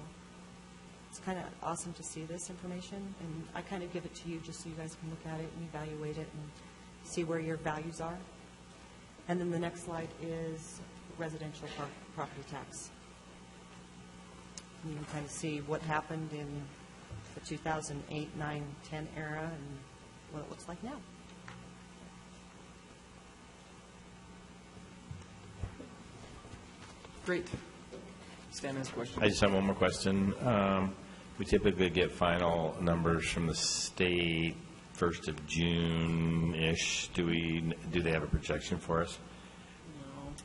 it's kind of awesome to see this information, and I kind of give it to you just so you guys can look at it and evaluate it and see where your values are. And then the next slide is residential property tax. You can kind of see what happened in the 2008, 9, 10 era and what it looks like now. Great. Stan has a question. I just have one more question. We typically get final numbers from the state 1st of June-ish. Do they have a projection for us?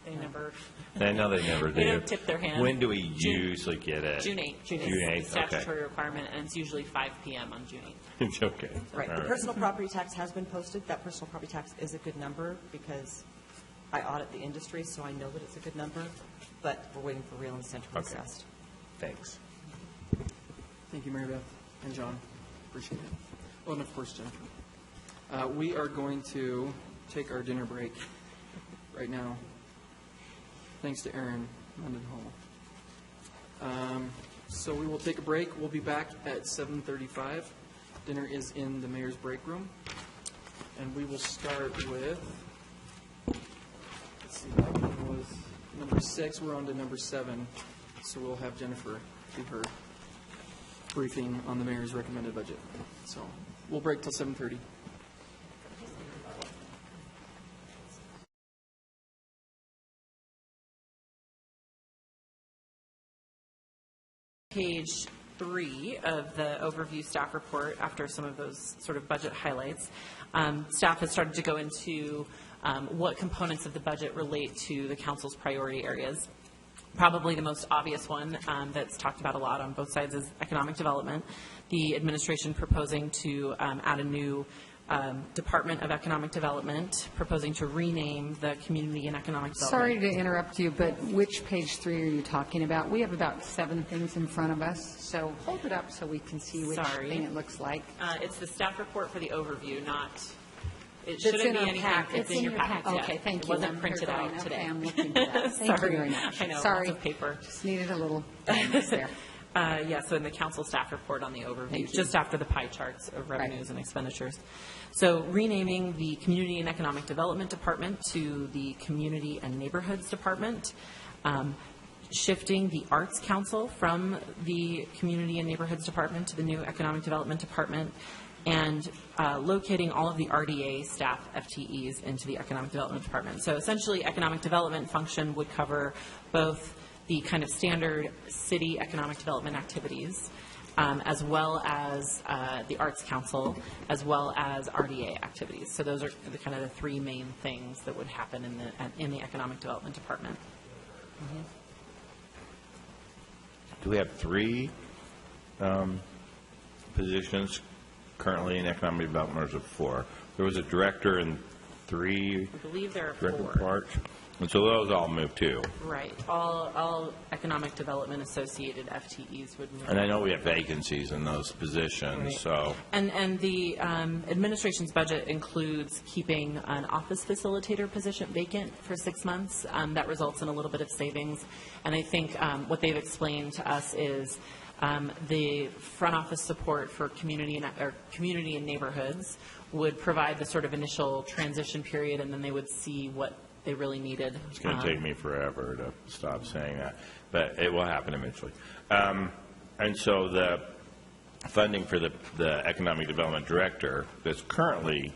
They never. I know they never do. They don't tip their hand. When do we usually get it? June 8th. June It's 8th, okay. statutory requirement, and it's usually 5 p.m. on June 8th. Okay. Right. All The personal property tax has been posted. That personal property tax is a good number because I audit the industry, so I know that it's a good number, but we're waiting for real and center assessed. Thanks. Thank you, Mary Beth and John. Appreciate it. Oh, and of course, Jennifer. We are going to take our dinner break right now, thanks to Aaron Mendenhall. So we will take a break. We'll be back at 7:35. Dinner is in the mayor's break room. And we will start with, let's see, that one was number 6. We're on to number 7. So we'll have Jennifer do her briefing on the mayor's recommended budget. So we'll break till 7:30. Page 3 of the overview staff report, after some of those sort of budget highlights, staff has started to go into what components of the budget relate to the council's priority areas. Probably the most obvious one that's talked about a lot on both sides is economic development. The administration proposing to add a new Department of Economic Development, proposing to rename the Community and Economic Development. Sorry to interrupt you, but which page 3 are you talking about? We have about 7 things in front of us, so hold it up so we can see which thing it looks like. It's the staff report for the overview, not, it It's shouldn't in be our anything. packet. It's in your packet. Okay, thank you. It wasn't I'm printed here out going, today. okay, I'm looking for that. Thank you Sorry. very much. I know, Sorry. lots of paper. Just needed a little guidance there. Yeah, so in the council staff report on the overview, just after the pie charts of revenues and expenditures. So renaming the Community and Economic Development Department to the Community and Neighborhoods Department, shifting the Arts Council from the Community and Neighborhoods Department to the new Economic Development Department, and locating all of the RDA staff FTEs into the Economic Development Department. So essentially, economic development function would cover both the kind of standard city economic development activities, as well as the Arts Council, as well as RDA activities. So those are the kind of the 3 main things that would happen in the Economic Development Department. Mm-hmm. Do we have 3 positions currently in economic development, or is it 4? There was a director and 3 I believe there are direct 4. reports. And so those all move too. Right. All economic development associated FTEs would move. And I know we have vacancies in those positions, so. And the administration's budget includes keeping an office facilitator position vacant for 6 months. That results in a little bit of savings. And I think what they've explained to us is the front office support for community and neighborhoods would provide the sort of initial transition period, and then they would see what they really needed. It's going to take me forever to stop saying that, but it will happen eventually. And so the funding for the Economic Development Director that's currently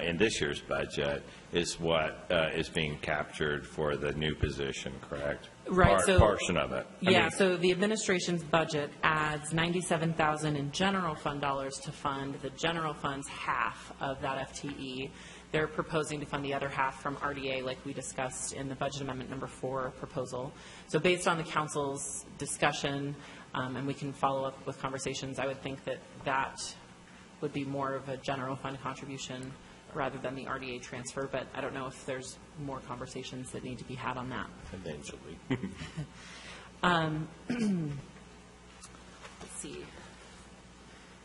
in this year's budget is what is being captured for the new position, correct? Right. Portion of it. So the administration's budget adds $97,000 in general fund dollars to fund the general fund's half of that FTE. They're proposing to fund the other half from RDA, like we discussed in the budget amendment number 4 proposal. So based on the council's discussion, and we can follow up with conversations, I would think that that would be more of a general fund contribution rather than the RDA transfer, but I don't know if there's more conversations that need to be had on that. Eventually. Let's see.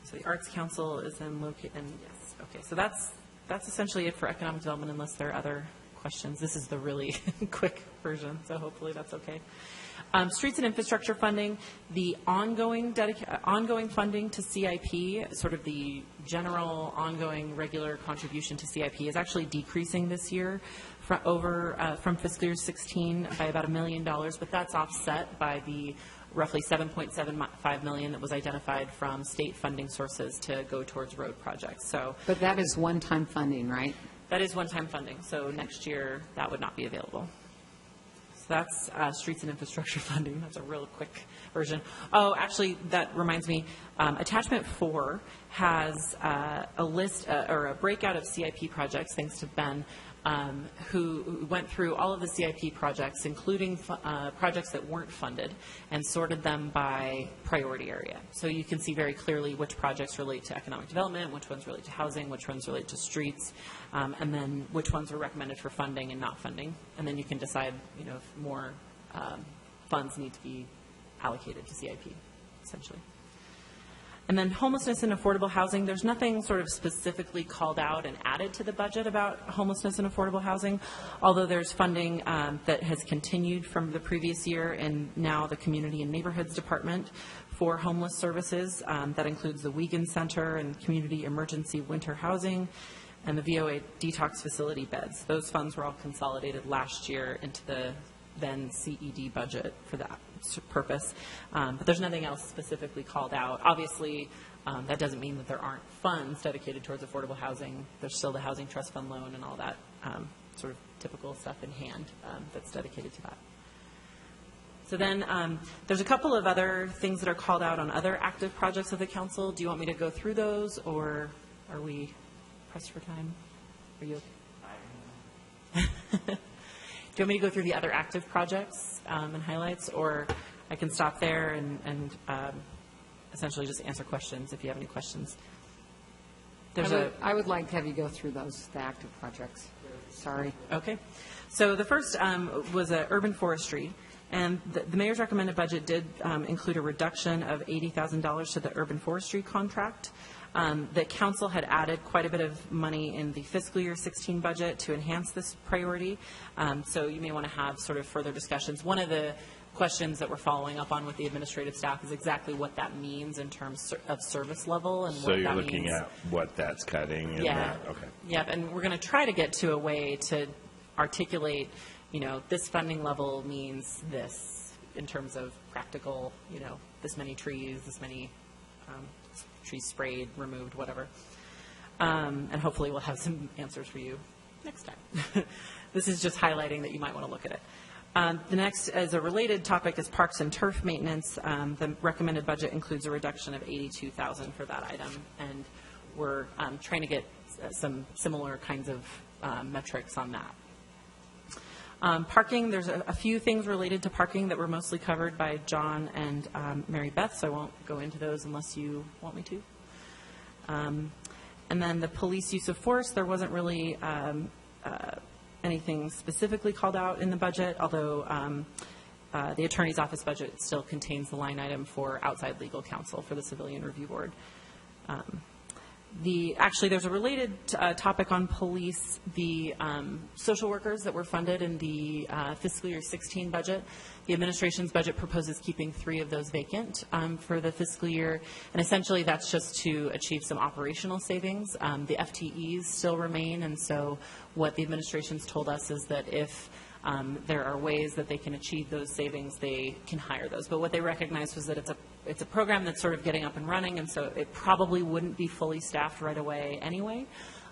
So the Arts Council is then located, and yes, okay, so that's essentially it for economic development unless there are other questions. This is the really quick version, so hopefully that's okay. Streets and infrastructure funding, the ongoing funding to CIP, sort of the general ongoing regular contribution to CIP is actually decreasing this year from fiscal year 16 by about $1 million, but that's offset by the roughly $7.75 million that was identified from state funding sources to go towards road projects. So, but that is one-time funding, right? That is one-time funding. So next year, that would not be available. So that's streets and infrastructure funding. That's a real quick version. Oh, actually, that reminds me. Attachment 4 has a list or a breakout of CIP projects, thanks to Ben, who went through all of the CIP projects, including projects that weren't funded, and sorted them by priority area. So you can see very clearly which projects relate to economic development, which ones relate to housing, which ones relate to streets, and then which ones are recommended for funding and not funding. And then you can decide, if more funds need to be allocated to CIP, essentially. And then homelessness and affordable housing, there's nothing sort of specifically called out and added to the budget about homelessness and affordable housing, although there's funding that has continued from the previous year and now the Community and Neighborhoods Department for homeless services. That includes the Wiegand Center and Community Emergency Winter Housing and the VOA detox facility beds. Those funds were all consolidated last year into the then CED budget for that purpose. But there's nothing else specifically called out. Obviously, that doesn't mean that there aren't funds dedicated towards affordable housing. There's still the Housing Trust Fund loan and all that sort of typical stuff in hand that's dedicated to that. So then there's a couple of other things that are called out on other active projects of the council. Do you want me to go through those, or are we pressed for time? Are you okay? Do you want me to go through the other active projects and highlights, or I can stop there and essentially just answer questions if you have any questions? I would like to have you go through those, the active projects. Sorry. Okay. So the first was urban forestry. And the mayor's recommended budget did include a reduction of $80,000 to the urban forestry contract. The council had added quite a bit of money in the fiscal year 16 budget to enhance this priority. So you may want to have sort of further discussions. One of the questions that we're following up on with the administrative staff is exactly what that means in terms of service level and so what that means. So you're looking at what that's cutting? Yeah. Okay. Yeah, and we're going to try to get to a way to articulate, this funding level means this in terms of practical, this many trees, this many trees sprayed, removed, whatever. And hopefully we'll have some answers for you next time. This is just highlighting that you might want to look at it. The next, as a related topic, is parks and turf maintenance. The recommended budget includes a reduction of $82,000 for that item, and we're trying to get some similar kinds of metrics on that. Parking, there's a few things related to parking that were mostly covered by John and Mary Beth, so I won't go into those unless you want me to. And then the police use of force, there wasn't really anything specifically called out in the budget, although the attorney's office budget still contains the line item for outside legal counsel for the Civilian Review Board. Actually, there's a related topic on police, the social workers that were funded in the fiscal year 16 budget. The administration's budget proposes keeping 3 of those vacant for the fiscal year, and essentially that's just to achieve some operational savings. The FTEs still remain, and so what the administration's told us is that if there are ways that they can achieve those savings, they can hire those. But what they recognized was that it's a program that's sort of getting up and running, and so it probably wouldn't be fully staffed right away anyway.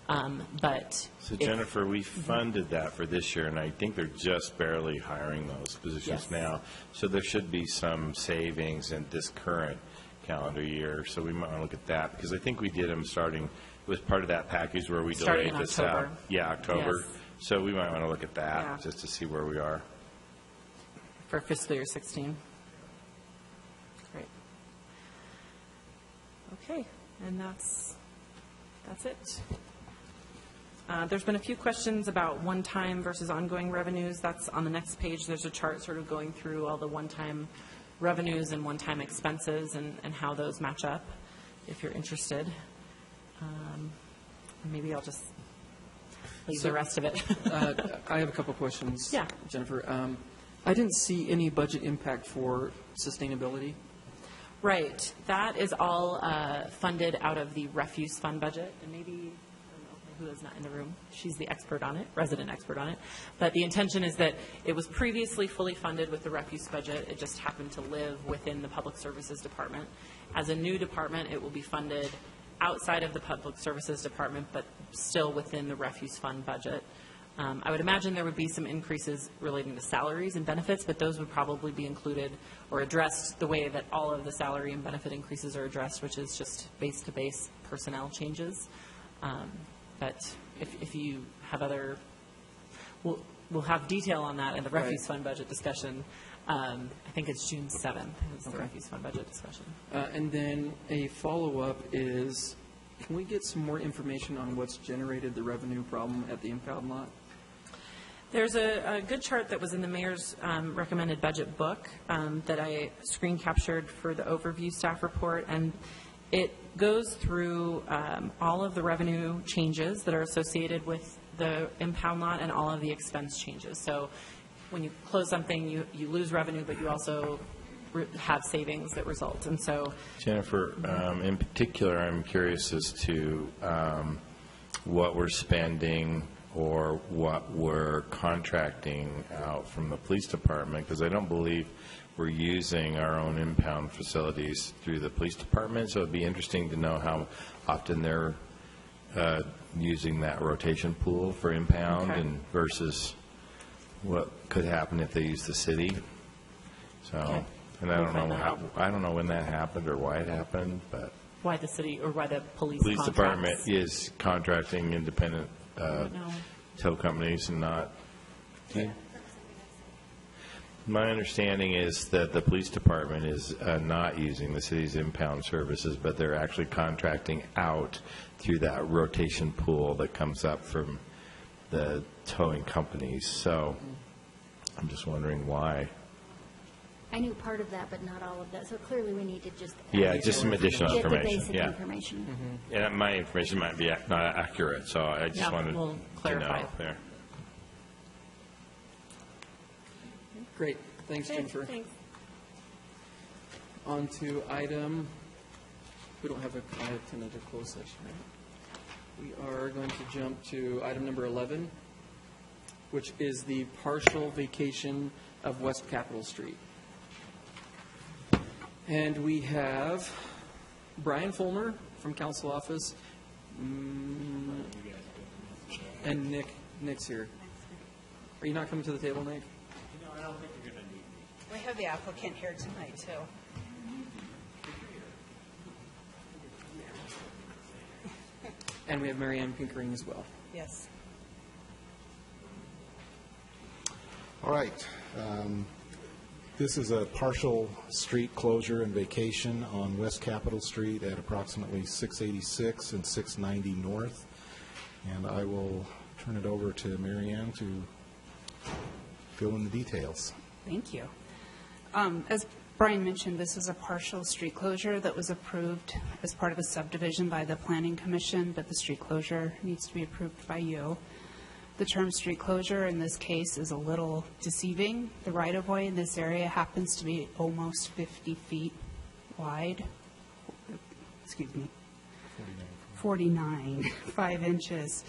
So Jennifer, we funded that for this year, and I think they're just barely hiring those positions now. So there should be some savings in this current calendar year. So we might want to look at that, because I think we did them starting, it was part of that package where we delayed this out. Yeah, October. Yes. So we might want to look at that just to see where we are. For fiscal year 16. Great. Okay, and that's it. There's been a few questions about one-time versus ongoing revenues. That's on the next page. There's a chart sort of going through all the one-time revenues and one-time expenses and how those match up, if you're interested. Maybe I'll just leave the rest of it. I have a couple questions, Yeah. Jennifer. I didn't see any budget impact for sustainability. Right. That is all funded out of the refuse fund budget, and maybe, I don't know who is not in the room, she's the expert on it, resident expert on it. But the intention is that it was previously fully funded with the refuse budget. It just happened to live within the Public Services Department. As a new department, it will be funded outside of the Public Services Department, but still within the refuse fund budget. I would imagine there would be some increases relating to salaries and benefits, but those would probably be included or addressed the way that all of the salary and benefit increases are addressed, which is just base-to-base personnel changes. But if you have other, we'll have detail on that in the refuse fund budget discussion. I think it's June 7th is the refuse fund budget discussion. And then a follow-up is, can we get some more information on what's generated the revenue problem at the impound lot? There's a good chart that was in the mayor's recommended budget book that I screen captured for the overview staff report, and it goes through all of the revenue changes that are associated with the impound lot and all of the expense changes. So when you close something, you lose revenue, but you also have savings that result. And so, Jennifer, in particular, I'm curious as to what we're spending or what we're contracting out from the police department, because I don't believe we're using our own impound facilities through the police department. So it'd be interesting to know how often they're using that rotation pool for impound and versus what could happen if they use the city. So, and I don't know when that happened or why it happened, but why the city or why the police department is contracting independent tow companies and not. My understanding is that the police department is not using the city's impound services, but they're actually contracting out through that rotation pool that comes up from the towing companies. So I'm just wondering why. I knew part of that, but not all of that. So clearly we need to just just some additional get information. the basic information. Yeah, my information might be not accurate, so I just wanted we'll to clarify. know there. Great. Thanks, Jennifer. Thanks. On to item, we don't have a tentative closed session, right? We are going to jump to item number 11, which is the partial vacation of West Capitol Street. And we have Brian Fulmer from council office, and Nick's here. Are you not coming to the table, Nick? No, I don't think you're going to need me. We have the applicant here tonight, too. And we have Mary Ann Pinkering as well. Yes. All right. This is a partial street closure and vacation on West Capitol Street at approximately 686 and 690 North. And I will turn it over to Mary Ann to fill in the details. Thank you. As Brian mentioned, this is a partial street closure that was approved as part of a subdivision by the Planning Commission, but the street closure needs to be approved by you. The term street closure in this case is a little deceiving. The right-of-way in this area happens to be almost 50 feet wide. Excuse me. 49, 5 inches.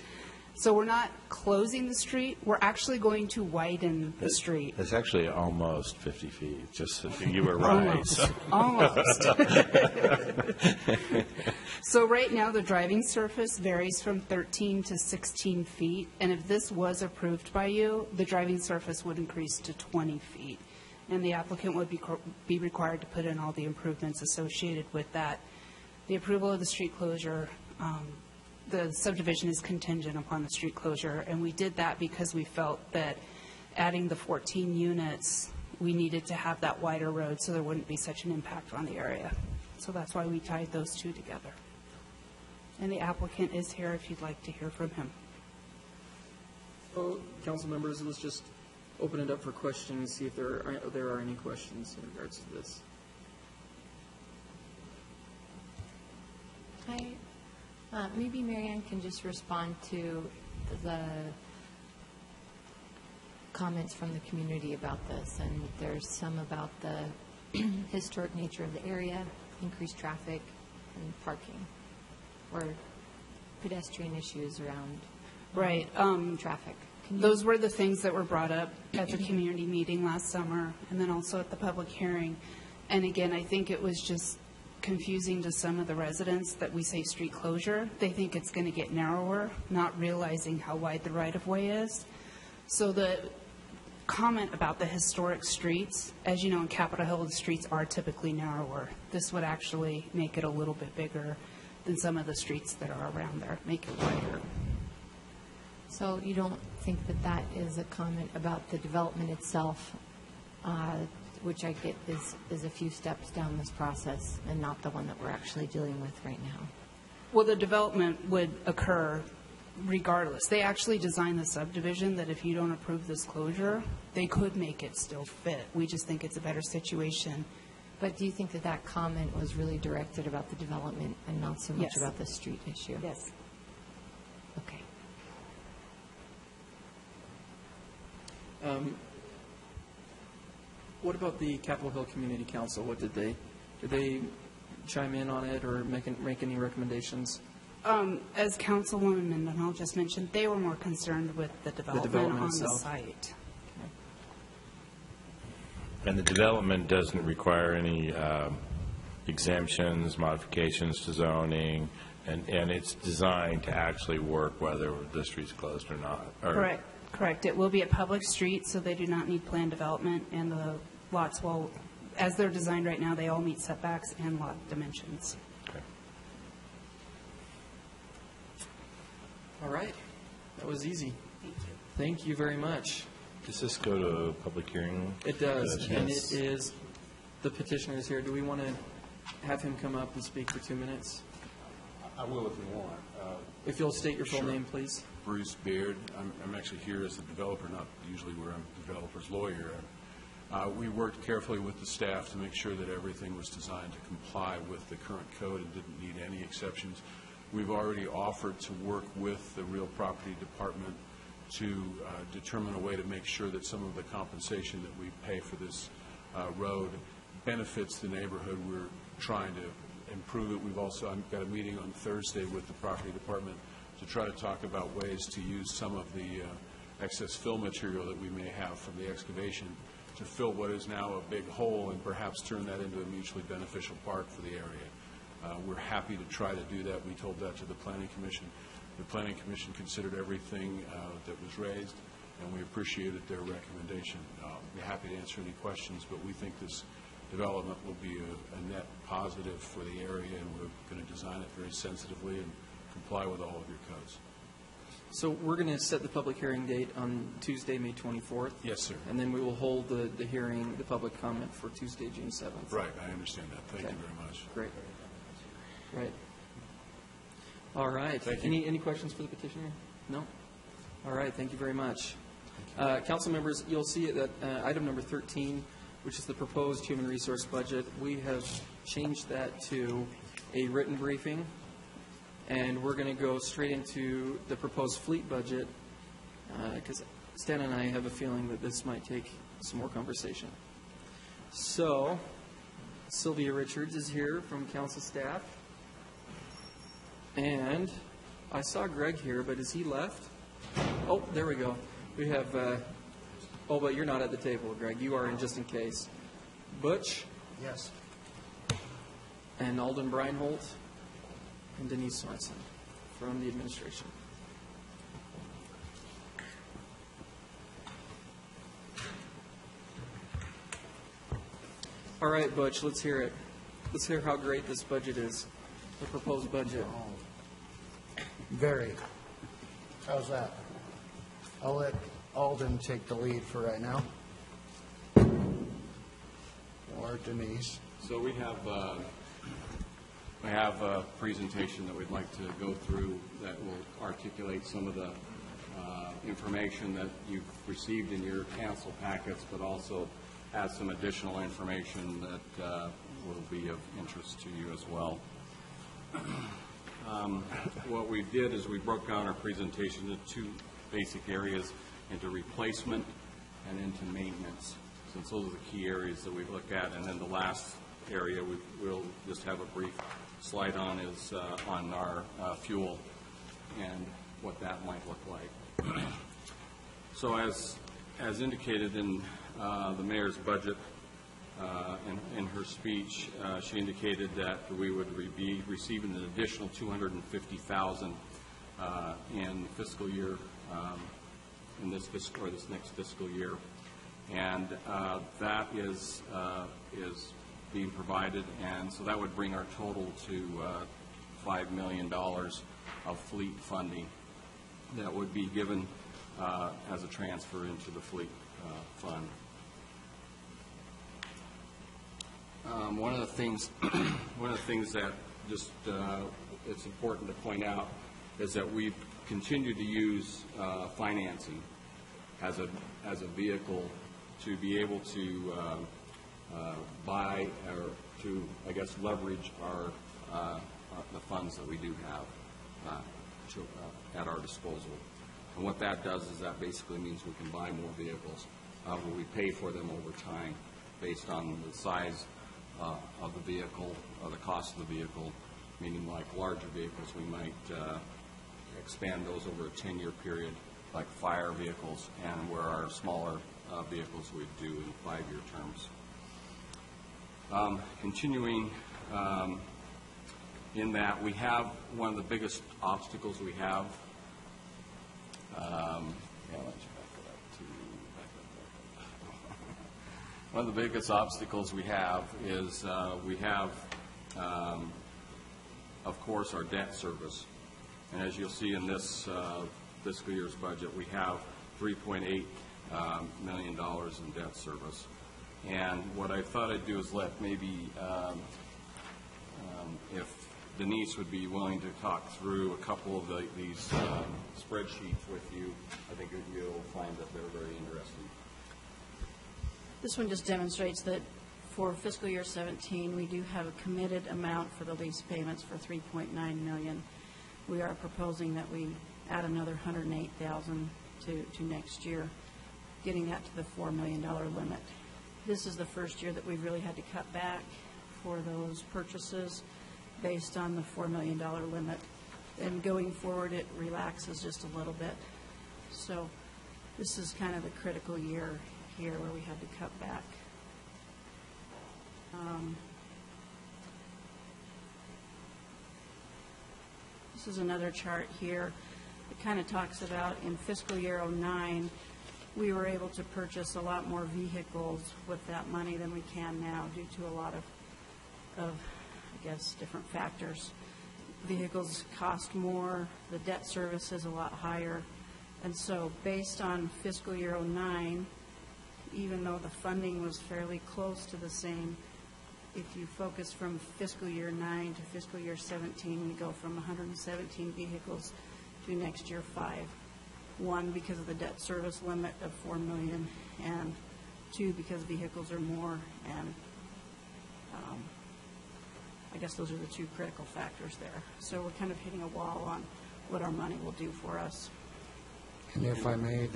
So we're not closing the street. We're actually going to widen the street. It's actually almost 50 feet, just so you were right. Almost. Almost. So right now, the driving surface varies from 13 to 16 feet, and if this was approved by you, the driving surface would increase to 20 feet, and the applicant would be required to put in all the improvements associated with that. The approval of the street closure, the subdivision is contingent upon the street closure, and we did that because we felt that adding the 14 units, we needed to have that wider road so there wouldn't be such an impact on the area. So that's why we tied those two together. And the applicant is here if you'd like to hear from him. So, council members, let's just open it up for questions, see if there are any questions in regards to this. Maybe Mary Ann can just respond to the comments from the community about this. And there's some about the historic nature of the area, increased traffic, and parking, or pedestrian issues around traffic. Those were the things that were brought up at the community meeting last summer, and then also at the public hearing. And again, I think it was just confusing to some of the residents that we say street closure. They think it's going to get narrower, not realizing how wide the right-of-way is. So the comment about the historic streets, as you know, in Capitol Hill, the streets are typically narrower. This would actually make it a little bit bigger than some of the streets that are around there, make it wider. So you don't think that that is a comment about the development itself, which I get is a few steps down this process and not the one that we're actually dealing with right now? Well, the development would occur regardless. They actually designed the subdivision that if you don't approve this closure, they could make it still fit. We just think it's a better situation. But do you think that that comment was really directed about the development and not so much Yes. about the street issue? Yes. Okay. What about the Capitol Hill Community Council? What did they chime in on it or make any recommendations? As Councilwoman Mendenhall just mentioned, they were more concerned with the development on the itself. site. And the development doesn't require any exemptions, modifications to zoning, and it's designed to actually work whether the street's closed or not. Or- Correct. It will be a public street, so they do not need planned development, and the lots will, as they're designed right now, they all meet setbacks and lot dimensions. Okay. All right. That was easy. Thank you very much. Does this go to a public hearing? It does, and Yes. it is, the petitioner is here. Do we want to have him come up and speak for 2 minutes? I will if you want. If you'll state your full Sure. name, please. Bruce Beard. I'm actually here as a developer, not usually where I'm a developer's lawyer. We worked carefully with the staff to make sure that everything was designed to comply with the current code and didn't need any exceptions. We've already offered to work with the real property department to determine a way to make sure that some of the compensation that we pay for this road benefits the neighborhood. We're trying to improve it. I've got a meeting on Thursday with the property department to try to talk about ways to use some of the excess fill material that we may have from the excavation to fill what is now a big hole and perhaps turn that into a mutually beneficial park for the area. We're happy to try to do that. We told that to the Planning Commission. The Planning Commission considered everything that was raised, and we appreciated their recommendation. We're happy to answer any questions, but we think this development will be a net positive for the area, and we're going to design it very sensitively and comply with all of your codes. So we're going to set the public hearing date on Tuesday, May 24th? Yes, sir. And then we will hold the hearing, the public comment for Tuesday, June 7th? Right, I understand that. Thank you very much. Great. Right. All right. Thank you. Any questions for the petitioner? No? All right, thank you very much. Council members, you'll see that item number 13, which is the proposed human resource budget, we have changed that to a written briefing, and we're going to go straight into the proposed fleet budget, because Stan and I have a feeling that this might take some more conversation. So, Sylvia Richards is here from council staff. And I saw Greg here, but is he left? Oh, there we go. We have, but you're not at the table, Greg. You are in just in case. Butch? Yes. And Alden Breinholt and Denise Sorensen from the administration. All right, Butch, let's hear it. Let's hear how great this budget is, the proposed budget. Very. How's that? I'll let Alden take the lead for right now. Or Denise. So we have a presentation that we'd like to go through that will articulate some of the information that you've received in your council packets, but also has some additional information that will be of interest to you as well. What we did is we broke down our presentation into two basic areas, into replacement and into maintenance, since those are the key areas that we've looked at. And then the last area we'll just have a brief slide on is on our fuel and what that might look like. So as indicated in the mayor's budget, in her speech, she indicated that we would be receiving an additional $250,000 in fiscal year, in this next fiscal year, and that is being provided, and so that would bring our total to $5 million of fleet funding that would be given as a transfer into the fleet fund. One of the things that just it's important to point out is that we've continued to use financing as a vehicle to be able to buy or to, I guess, leverage the funds that we do have at our disposal. And what that does is that basically means we can buy more vehicles, where we pay for them over time based on the size of the vehicle, or the cost of the vehicle, meaning like larger vehicles, we might expand those over a 10-year period, like fire vehicles, and where our smaller vehicles we do in 5-year terms. Continuing in that, we have one of the biggest obstacles we have. One of the biggest obstacles we have is we have, of course, our debt service. And as you'll see in this fiscal year's budget, we have $3.8 million in debt service. And what I thought I'd do is let maybe, if Denise would be willing to talk through a couple of these spreadsheets with you, I think you'll find that they're very interesting. This one just demonstrates that for fiscal year 17, we do have a committed amount for the lease payments for $3.9 million. We are proposing that we add another $108,000 to next year, getting that to the $4 million limit. This is the first year that we've really had to cut back for those purchases based on the $4 million limit. And going forward, it relaxes just a little bit. So this is kind of the critical year here where we had to cut back. This is another chart here. It kind of talks about in fiscal year 09, we were able to purchase a lot more vehicles with that money than we can now due to a lot of I guess, different factors. Vehicles cost more, the debt service is a lot higher, and so based on fiscal year 09, even though the funding was fairly close to the same, if you focus from fiscal year 9 to fiscal year 17, we go from 117 vehicles to next year 5. 1, because of the debt service limit of $4 million, and 2, because vehicles are more, and I guess those are the two critical factors there. So we're kind of hitting a wall on what our money will do for us. And if I may,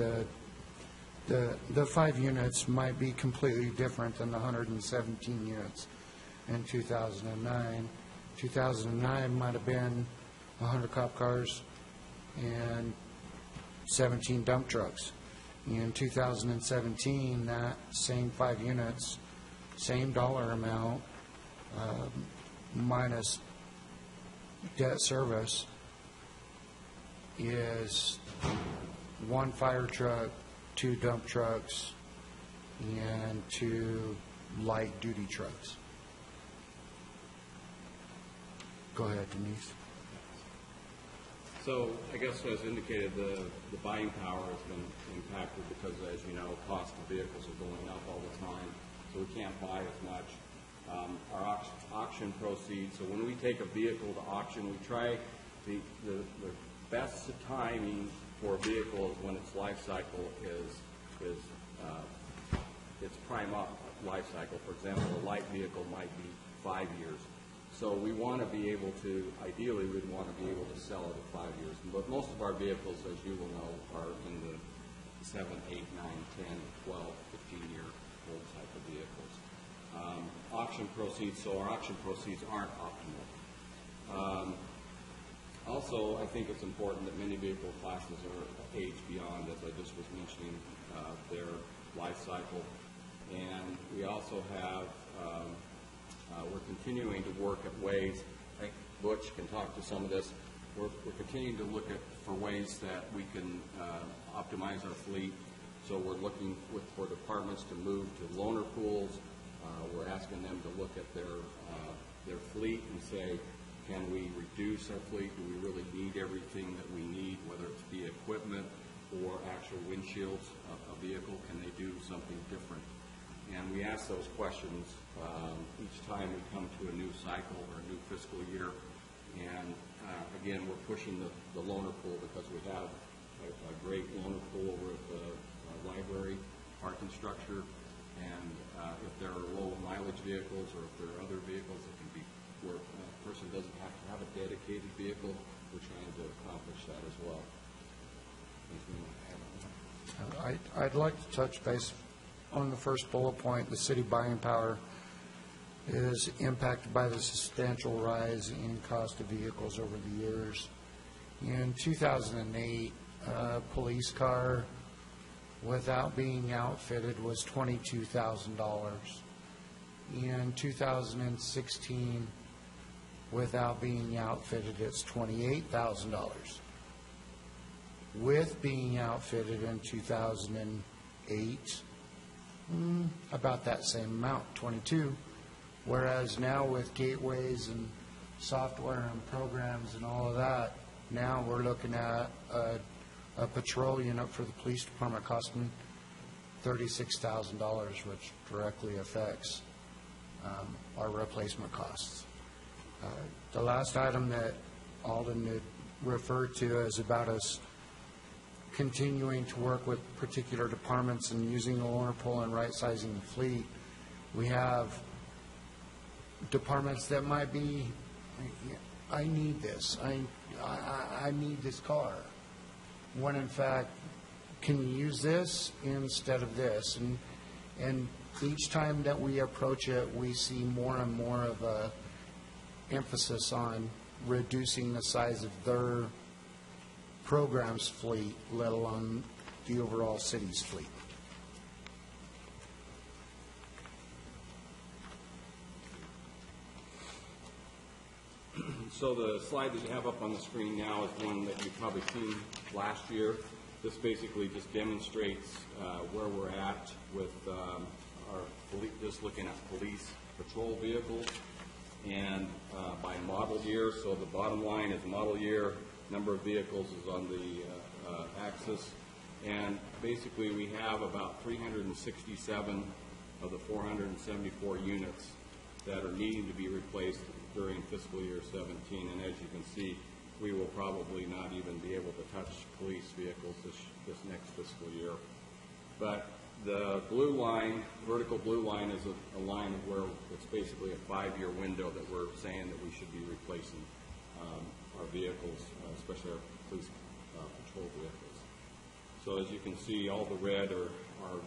the 5 units might be completely different than the 117 units in 2009. 2009 might have been 100 cop cars and 17 dump trucks. In 2017, that same 5 units, same dollar amount, minus debt service, is 1 fire truck, 2 dump trucks, and 2 light-duty trucks. Go ahead, Denise. So I guess as indicated, the buying power has been impacted because, as you know, cost of vehicles are going up all the time, so we can't buy as much. Our auction proceeds, so when we take a vehicle to auction, we try the best timing for a vehicle is when its life cycle is its prime life cycle. For example, a light vehicle might be 5 years. So we want to be able to, ideally, we'd want to be able to sell it at 5 years. But most of our vehicles, as you will know, are in the 7, 8, 9, 10, 12, 15-year-old type of vehicles. Auction proceeds, so our auction proceeds aren't optimal. Also, I think it's important that many vehicle classes are aged beyond, as I just was mentioning, their life cycle. And we also have, we're continuing to work at ways, I think Butch can talk to some of this, we're continuing to look for ways that we can optimize our fleet. So we're looking for departments to move to loaner pools. We're asking them to look at their fleet and say, can we reduce our fleet? Do we really need everything that we need, whether it's be equipment or actual windshields of a vehicle? Can they do something different? And we ask those questions each time we come to a new cycle or a new fiscal year. And again, we're pushing the loaner pool because we have a great loaner pool over at the library parking structure. And if there are low mileage vehicles or if there are other vehicles that can be where a person doesn't have to have a dedicated vehicle, we're trying to accomplish that as well. I'd like to touch base on the first bullet point. The city buying power is impacted by the substantial rise in cost of vehicles over the years. In 2008, a police car without being outfitted was $22,000. In 2016, without being outfitted, it's $28,000. With being outfitted in 2008, about that same amount, 22. Whereas now with gateways and software and programs and all of that, now we're looking at a patrol unit for the police department costing $36,000, which directly affects our replacement costs. The last item that Alden had referred to is about us continuing to work with particular departments and using the loaner pool and right-sizing the fleet. We have departments that might be, I need this, I need this car, when in fact, can you use this instead of this? And each time that we approach it, we see more and more of a emphasis on reducing the size of their program's fleet, let alone the overall city's fleet. So the slide that you have up on the screen now is one that you've probably seen last year. This basically just demonstrates where we're at with our fleet, just looking at police patrol vehicles and by model year. So the bottom line is model year, number of vehicles is on the axis. And basically we have about 367 of the 474 units that are needing to be replaced during fiscal year 17. And as you can see, we will probably not even be able to touch police vehicles this next fiscal year. But the blue line, vertical blue line, is a line where it's basically a 5-year window that we're saying that we should be replacing our vehicles, especially our police patrol vehicles. So as you can see, all the red are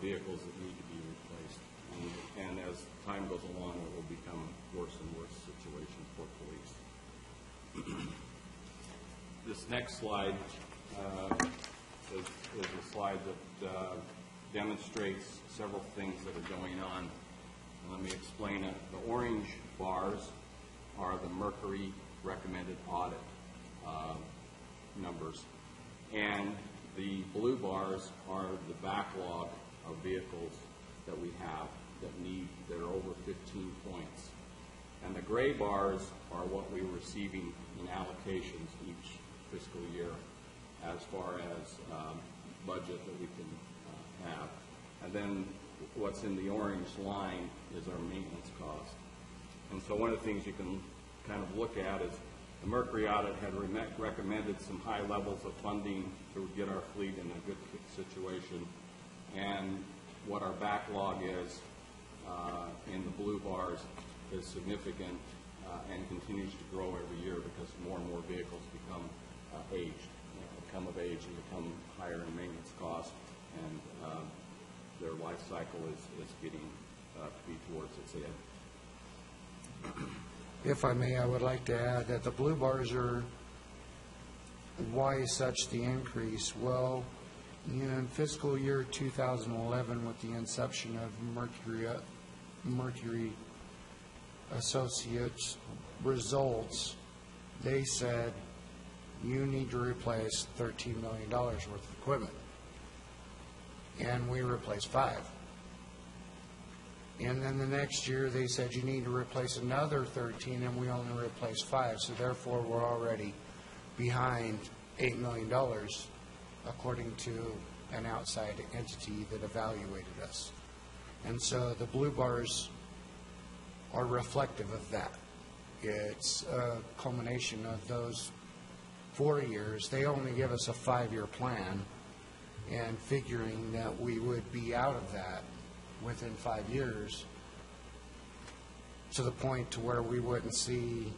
vehicles that need to be replaced. And as time goes along, it will become worse and worse situation for police. This next slide is a slide that demonstrates several things that are going on. Let me explain it. The orange bars are the Mercury recommended audit numbers, and the blue bars are the backlog of vehicles that we have that are over 15 points. And the gray bars are what we're receiving in allocations each fiscal year as far as budget that we can have. And then what's in the orange line is our maintenance cost. And so one of the things you can kind of look at is the Mercury audit had recommended some high levels of funding to get our fleet in a good situation. And what our backlog is in the blue bars is significant and continues to grow every year because more and more vehicles become come of age and become higher in maintenance cost, and their life cycle is getting to be towards its end. If I may, I would like to add that the blue bars are, why such the increase? Well, In fiscal year 2011, with the inception of Mercury Associates results, they said, you need to replace $13 million worth of equipment. And we replaced 5. And then the next year, they said you need to replace another 13, and we only replaced 5. So therefore, we're already behind $8 million, according to an outside entity that evaluated us. And so the blue bars are reflective of that. It's a culmination of those 4 years. They only give us a 5-year plan, and figuring that we would be out of that within 5 years, to the point to where we wouldn't see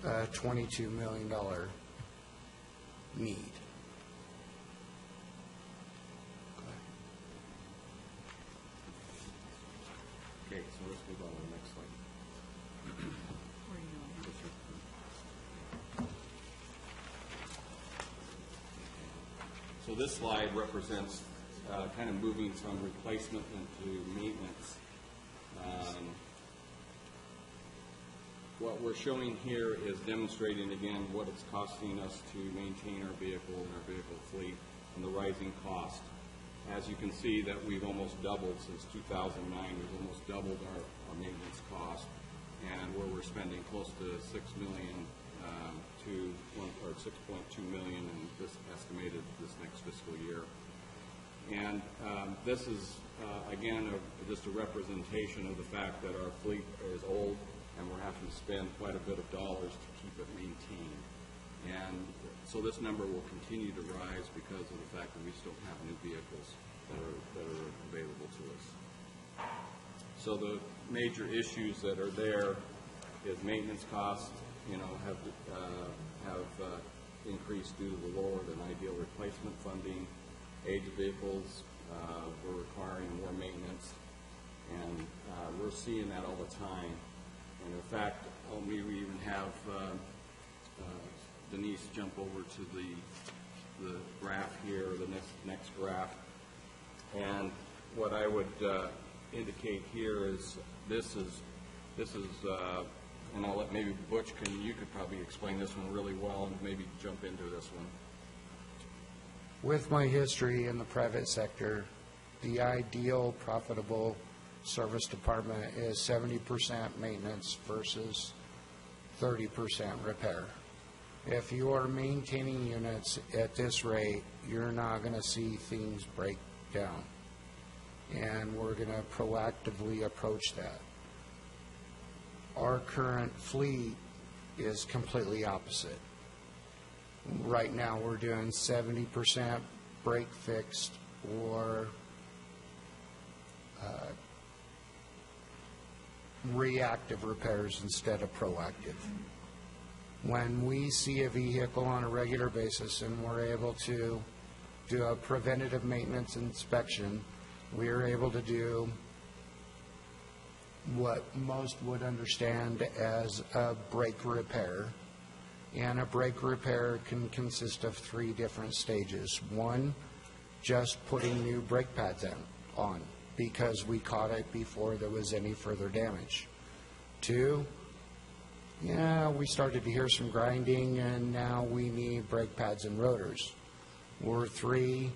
a $22 million need. Okay, so let's move on to the next slide. So this slide represents kind of moving from replacement into maintenance. What we're showing here is demonstrating again what it's costing us to maintain our vehicle and our vehicle fleet and the rising cost. As you can see that we've almost doubled since 2009. We've almost doubled our maintenance cost, and where we're spending close to $6 million to $6.2 million in this estimated this next fiscal year. And this is, again, just a representation of the fact that our fleet is old and we're having to spend quite a bit of dollars to keep it maintained. And so this number will continue to rise because of the fact that we still have new vehicles that are available to us. So the major issues that are there is maintenance costs, have increased due to the lower than ideal replacement funding. Age of vehicles, we're requiring more maintenance, and we're seeing that all the time. And in fact, we even have Denise jump over to the graph here, the next graph. And what I would indicate here is this is, and I'll let maybe Butch you could probably explain this one really well and maybe jump into this one. With my history in the private sector, the ideal profitable service department is 70% maintenance versus 30% repair. If you are maintaining units at this rate, you're not going to see things break down. And we're going to proactively approach that. Our current fleet is completely opposite. Right now, we're doing 70% break fixed or reactive repairs instead of proactive. When we see a vehicle on a regular basis and we're able to do a preventative maintenance inspection, we are able to do what most would understand as a brake repair. And a brake repair can consist of 3 different stages. 1, just putting new brake pads on because we caught it before there was any further damage. 2, we started to hear some grinding and now we need brake pads and rotors. Or 3,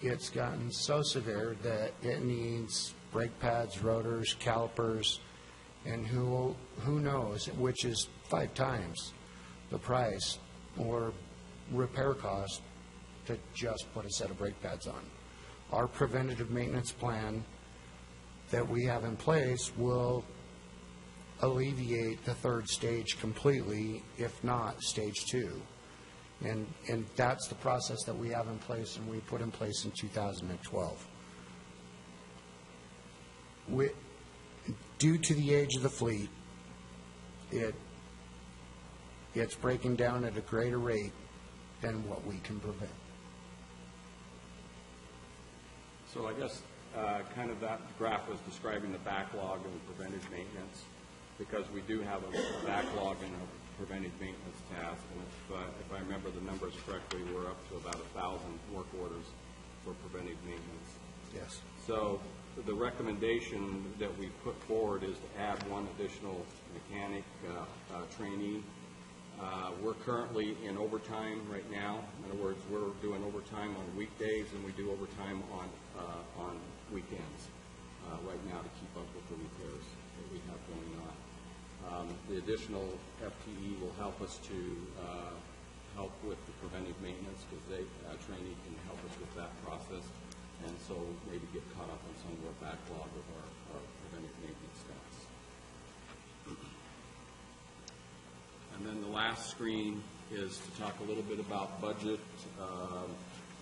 it's gotten so severe that it needs brake pads, rotors, calipers, and who knows, which is 5 times the price or repair cost to just put a set of brake pads on. Our preventative maintenance plan that we have in place will alleviate the 3rd stage completely, if not stage 2. And that's the process that we have in place and we put in place in 2012. Due to the age of the fleet, it's breaking down at a greater rate than what we can prevent. So I guess kind of that graph was describing the backlog of preventive maintenance, because we do have a backlog in a preventive maintenance task. And if I remember the numbers correctly, we're up to about 1,000 work orders for preventive maintenance. Yes. So the recommendation that we put forward is to add one additional mechanic trainee. We're currently in overtime right now. In other words, we're doing overtime on weekdays and we do overtime on weekends right now to keep up with the repairs that we have going on. The additional FTE will help us to help with the preventive maintenance because trainee can help us with that process, and so maybe get caught up on some of our backlog of our preventive maintenance tasks. And then the last screen is to talk a little bit about budget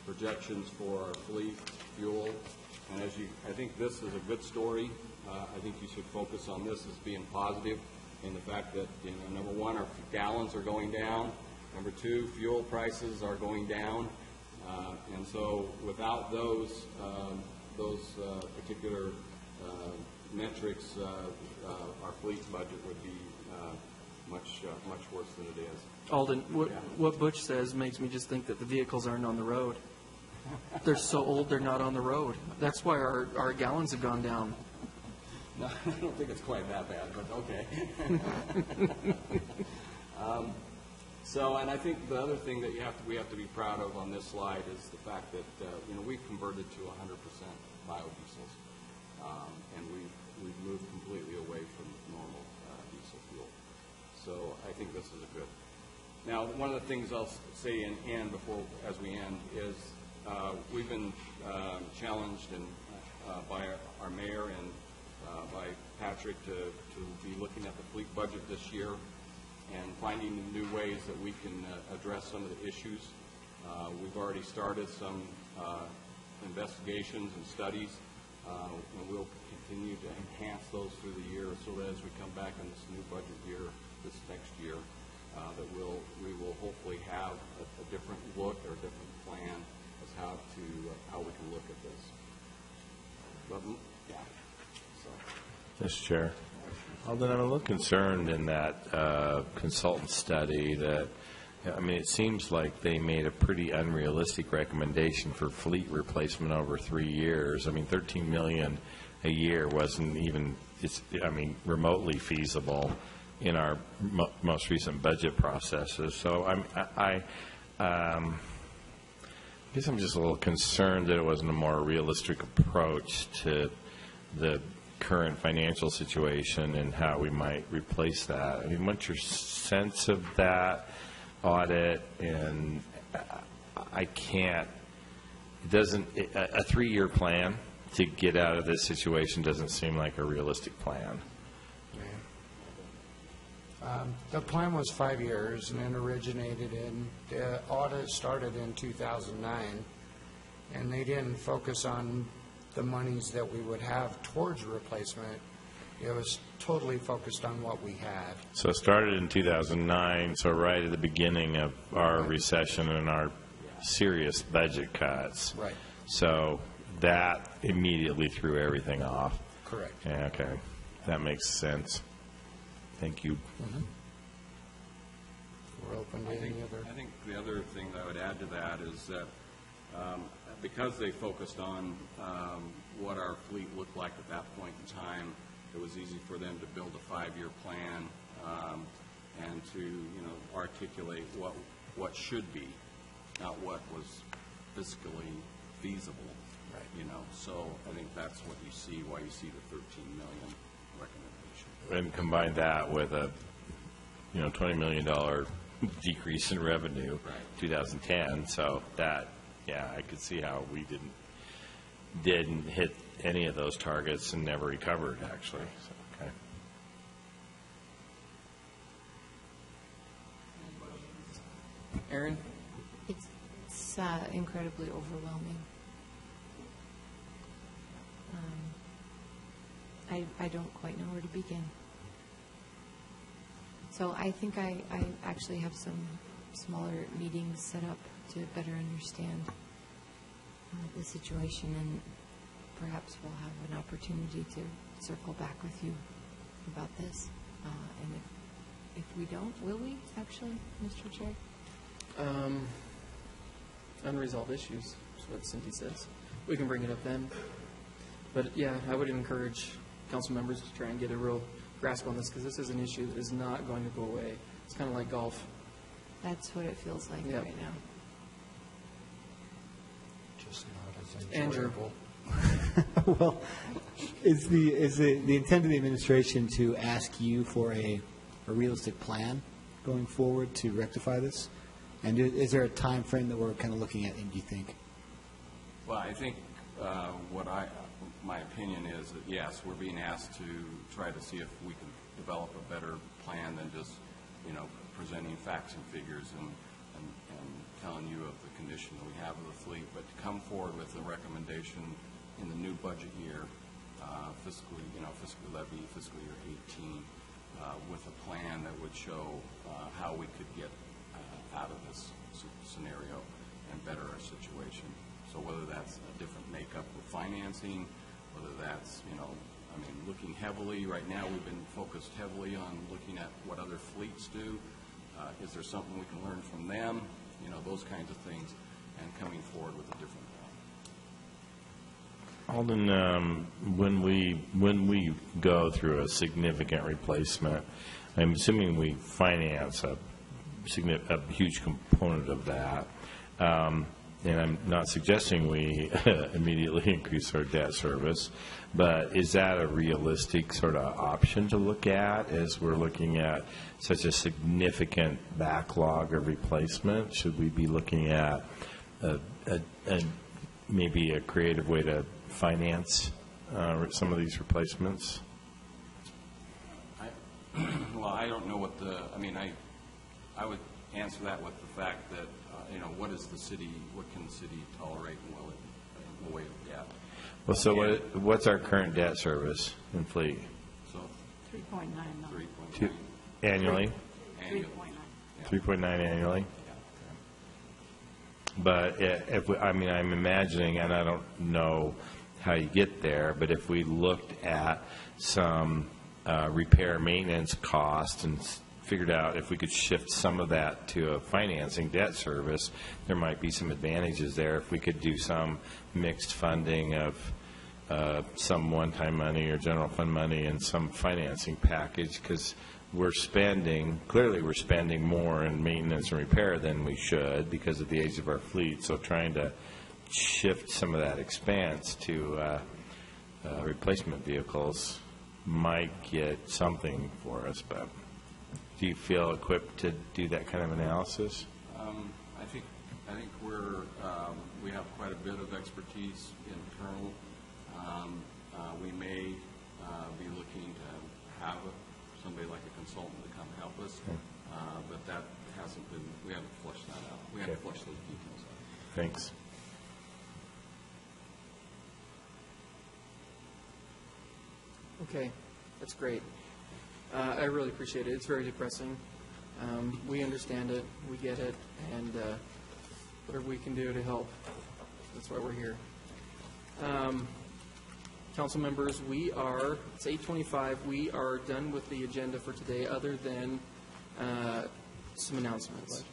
projections for our fleet, fuel, and I think this is a good story. I think you should focus on this as being positive in the fact that, number one, our gallons are going down. Number two, fuel prices are going down. And so without those particular metrics, our fleet budget would be much worse than it is. Alden, what Butch says makes me just think that the vehicles aren't on the road. They're so old, they're not on the road. That's why our gallons have gone down. No, I don't think it's quite that bad, but okay. So, and I think the other thing that we have to be proud of on this slide is the fact that we've converted to 100% biodiesels, and we've moved completely away from normal diesel fuel. So I think this is a good. Now, one of the things I'll say as we end is we've been challenged by our mayor and by Patrick to be looking at the fleet budget this year and finding new ways that we can address some of the issues. We've already started some investigations and studies, and we'll continue to enhance those through the year so that as we come back in this new budget year, this next year, that we will hopefully have a different look or a different plan as how we can look at this. But, yeah. Mr. Chair. Alden, I'm a little concerned in that consultant study that, it seems like they made a pretty unrealistic recommendation for fleet replacement over 3 years. $13 million a year wasn't even, remotely feasible in our most recent budget processes. So I guess I'm just a little concerned that it wasn't a more realistic approach to the current financial situation and how we might replace that. What's your sense of that audit? And a 3-year plan to get out of this situation doesn't seem like a realistic plan. The plan was 5 years, and it originated the audit started in 2009, and they didn't focus on the monies that we would have towards replacement. It was totally focused on what we had. So it started in 2009, so right at the beginning of our recession and our serious budget cuts. Right. So that immediately threw everything off. Correct. Yeah, okay. That makes sense. Thank you. Mm-hmm. We're open to any other. I think the other thing that I would add to that is that because they focused on what our fleet looked like at that point in time, it was easy for them to build a 5-year plan and to articulate what should be, not what was fiscally feasible. Right. So I think that's what you see, why you see the $13 million recommendation. And combine that with a $20 million decrease in revenue, right. 2010. So that, I could see how we didn't hit any of those targets and never recovered, actually. So, okay. Aaron? It's incredibly overwhelming. I don't quite know where to begin. So I think I actually have some smaller meetings set up to better understand the situation, and perhaps we'll have an opportunity to circle back with you about this. And if we don't, will we actually, Mr. Chair? unresolved issues, is what Cindy says. We can bring it up then. But yeah, I would encourage council members to try and get a real grasp on this, because this is an issue that is not going to go away. It's kind of like golf. That's what it feels like Yep. right now. Just not as Andrew. enjoyable. Well, is the intent of the administration to ask you for a realistic plan going forward to rectify this? And is there a time frame that we're kind of looking at, do you think? Well, I think my opinion is that, yes, we're being asked to try to see if we can develop a better plan than just, presenting facts and figures and telling you of the condition that we have of the fleet, but to come forward with a recommendation in the new budget year, fiscal levy, fiscal year 18, with a plan that would show how we could get out of this scenario and better our situation. So whether that's a different makeup of financing, whether that's, looking heavily, right now we've been focused heavily on looking at what other fleets do. Is there something we can learn from them? Those kinds of things, and coming forward with a different plan. Alden, when we go through a significant replacement, I'm assuming we finance a huge component of that. And I'm not suggesting we immediately increase our debt service, but is that a realistic sort of option to look at as we're looking at such a significant backlog of replacement? Should we be looking at maybe a creative way to finance some of these replacements? Well, I don't know what I would answer that with the fact that, what can the city tolerate and will it gap? Well, so what's our current debt service in fleet? So 3.9. 3.9. Annually? 3.9. 3.9 annually? But I'm imagining, and I don't know how you get there, but if we looked at some repair maintenance cost and figured out if we could shift some of that to a financing debt service, there might be some advantages there if we could do some mixed funding of some one-time money or general fund money and some financing package, because clearly we're spending more in maintenance and repair than we should because of the age of our fleet. So trying to shift some of that expense to replacement vehicles might get something for us, but do you feel equipped to do that kind of analysis? I think we have quite a bit of expertise internal. We may be looking to have somebody like a consultant to come help us, but that we haven't fleshed that out. We haven't fleshed those details out. Thanks. Okay, that's great. I really appreciate it. It's very depressing. We understand it, we get it, and whatever we can do to help, that's why we're here. Council members, it's 8:25. We are done with the agenda for today, other than some announcements.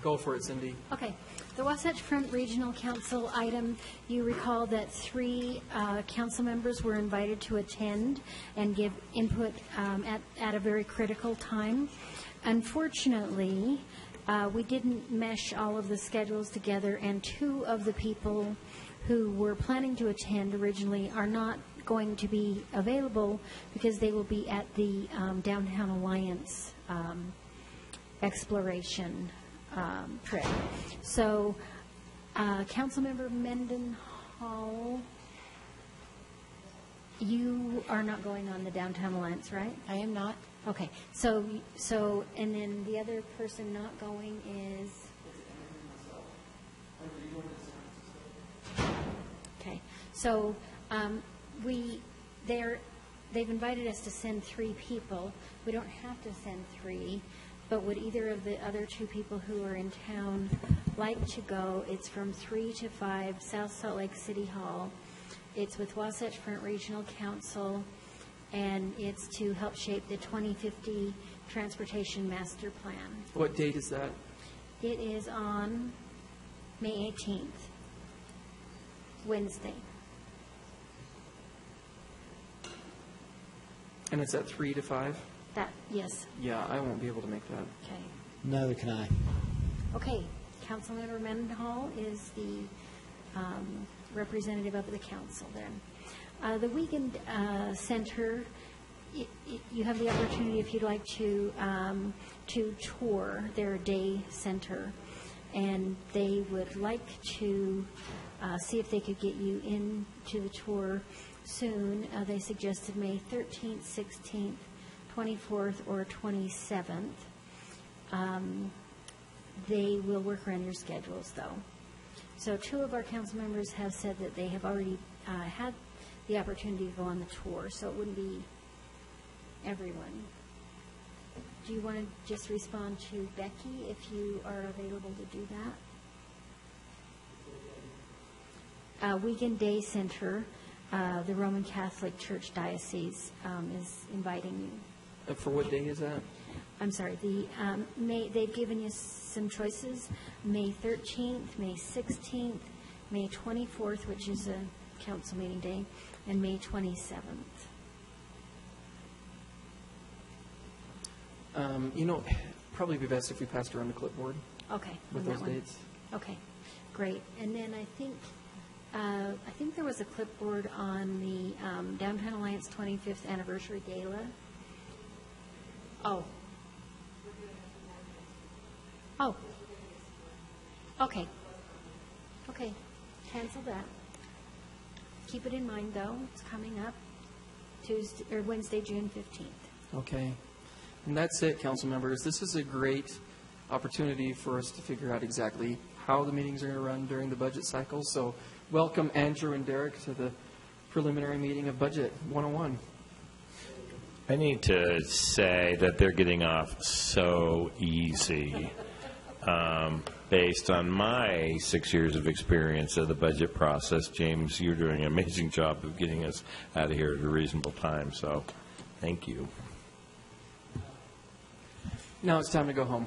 Go for it, Cindy. Okay. The Wasatch Front Regional Council item, you recall that 3 council members were invited to attend and give input at a very critical time. Unfortunately, we didn't mesh all of the schedules together, and 2 of the people who were planning to attend originally are not going to be available because they will be at the Downtown Alliance exploration trip. So, Councilmember Mendenhall, you are not going on the Downtown Alliance, right? I am not. Okay. So, and then the other person not going is? Okay. So, they've invited us to send 3 people. We don't have to send 3. But would either of the other 2 people who are in town like to go? It's from 3 to 5, South Salt Lake City Hall. It's with Wasatch Front Regional Council, and it's to help shape the 2050 Transportation Master Plan. What date is that? It is on May 18th, Wednesday. And it's at 3 to 5? That, yes. Yeah, I won't be able to make that. Okay. Neither can I. Okay, Councilmember Mendenhall is the representative of the council then. The Weekend Center, you have the opportunity, if you'd like to tour their day center, and they would like to see if they could get you into the tour soon. They suggested May 13th, 16th, 24th, or 27th. They will work around your schedules, though. So 2 of our council members have said that they have already had the opportunity to go on the tour, so it wouldn't be everyone. Do you want to just respond to Becky if you are available to do that? Weekend Day Center, the Roman Catholic Church Diocese is inviting you. For what day is that? I'm sorry, they've given you some choices, May 13th, May 16th, May 24th, which is a council meeting day, and May 27th. Probably be best if we passed around the clipboard. Okay. With on that those one. dates. Okay, great. And then I think there was a clipboard on the Downtown Alliance 25th Anniversary Gala. Oh. Oh. Okay. Okay, cancel that. Keep it in mind, though, it's coming up Wednesday, June 15th. Okay. And that's it, council members. This is a great opportunity for us to figure out exactly how the meetings are going to run during the budget cycle. So welcome Andrew and Derek to the preliminary meeting of Budget 101. I need to say that they're getting off so easy. Based on my 6 years of experience of the budget process, James, you're doing an amazing job of getting us out of here at a reasonable time, so thank you. Now it's time to go home.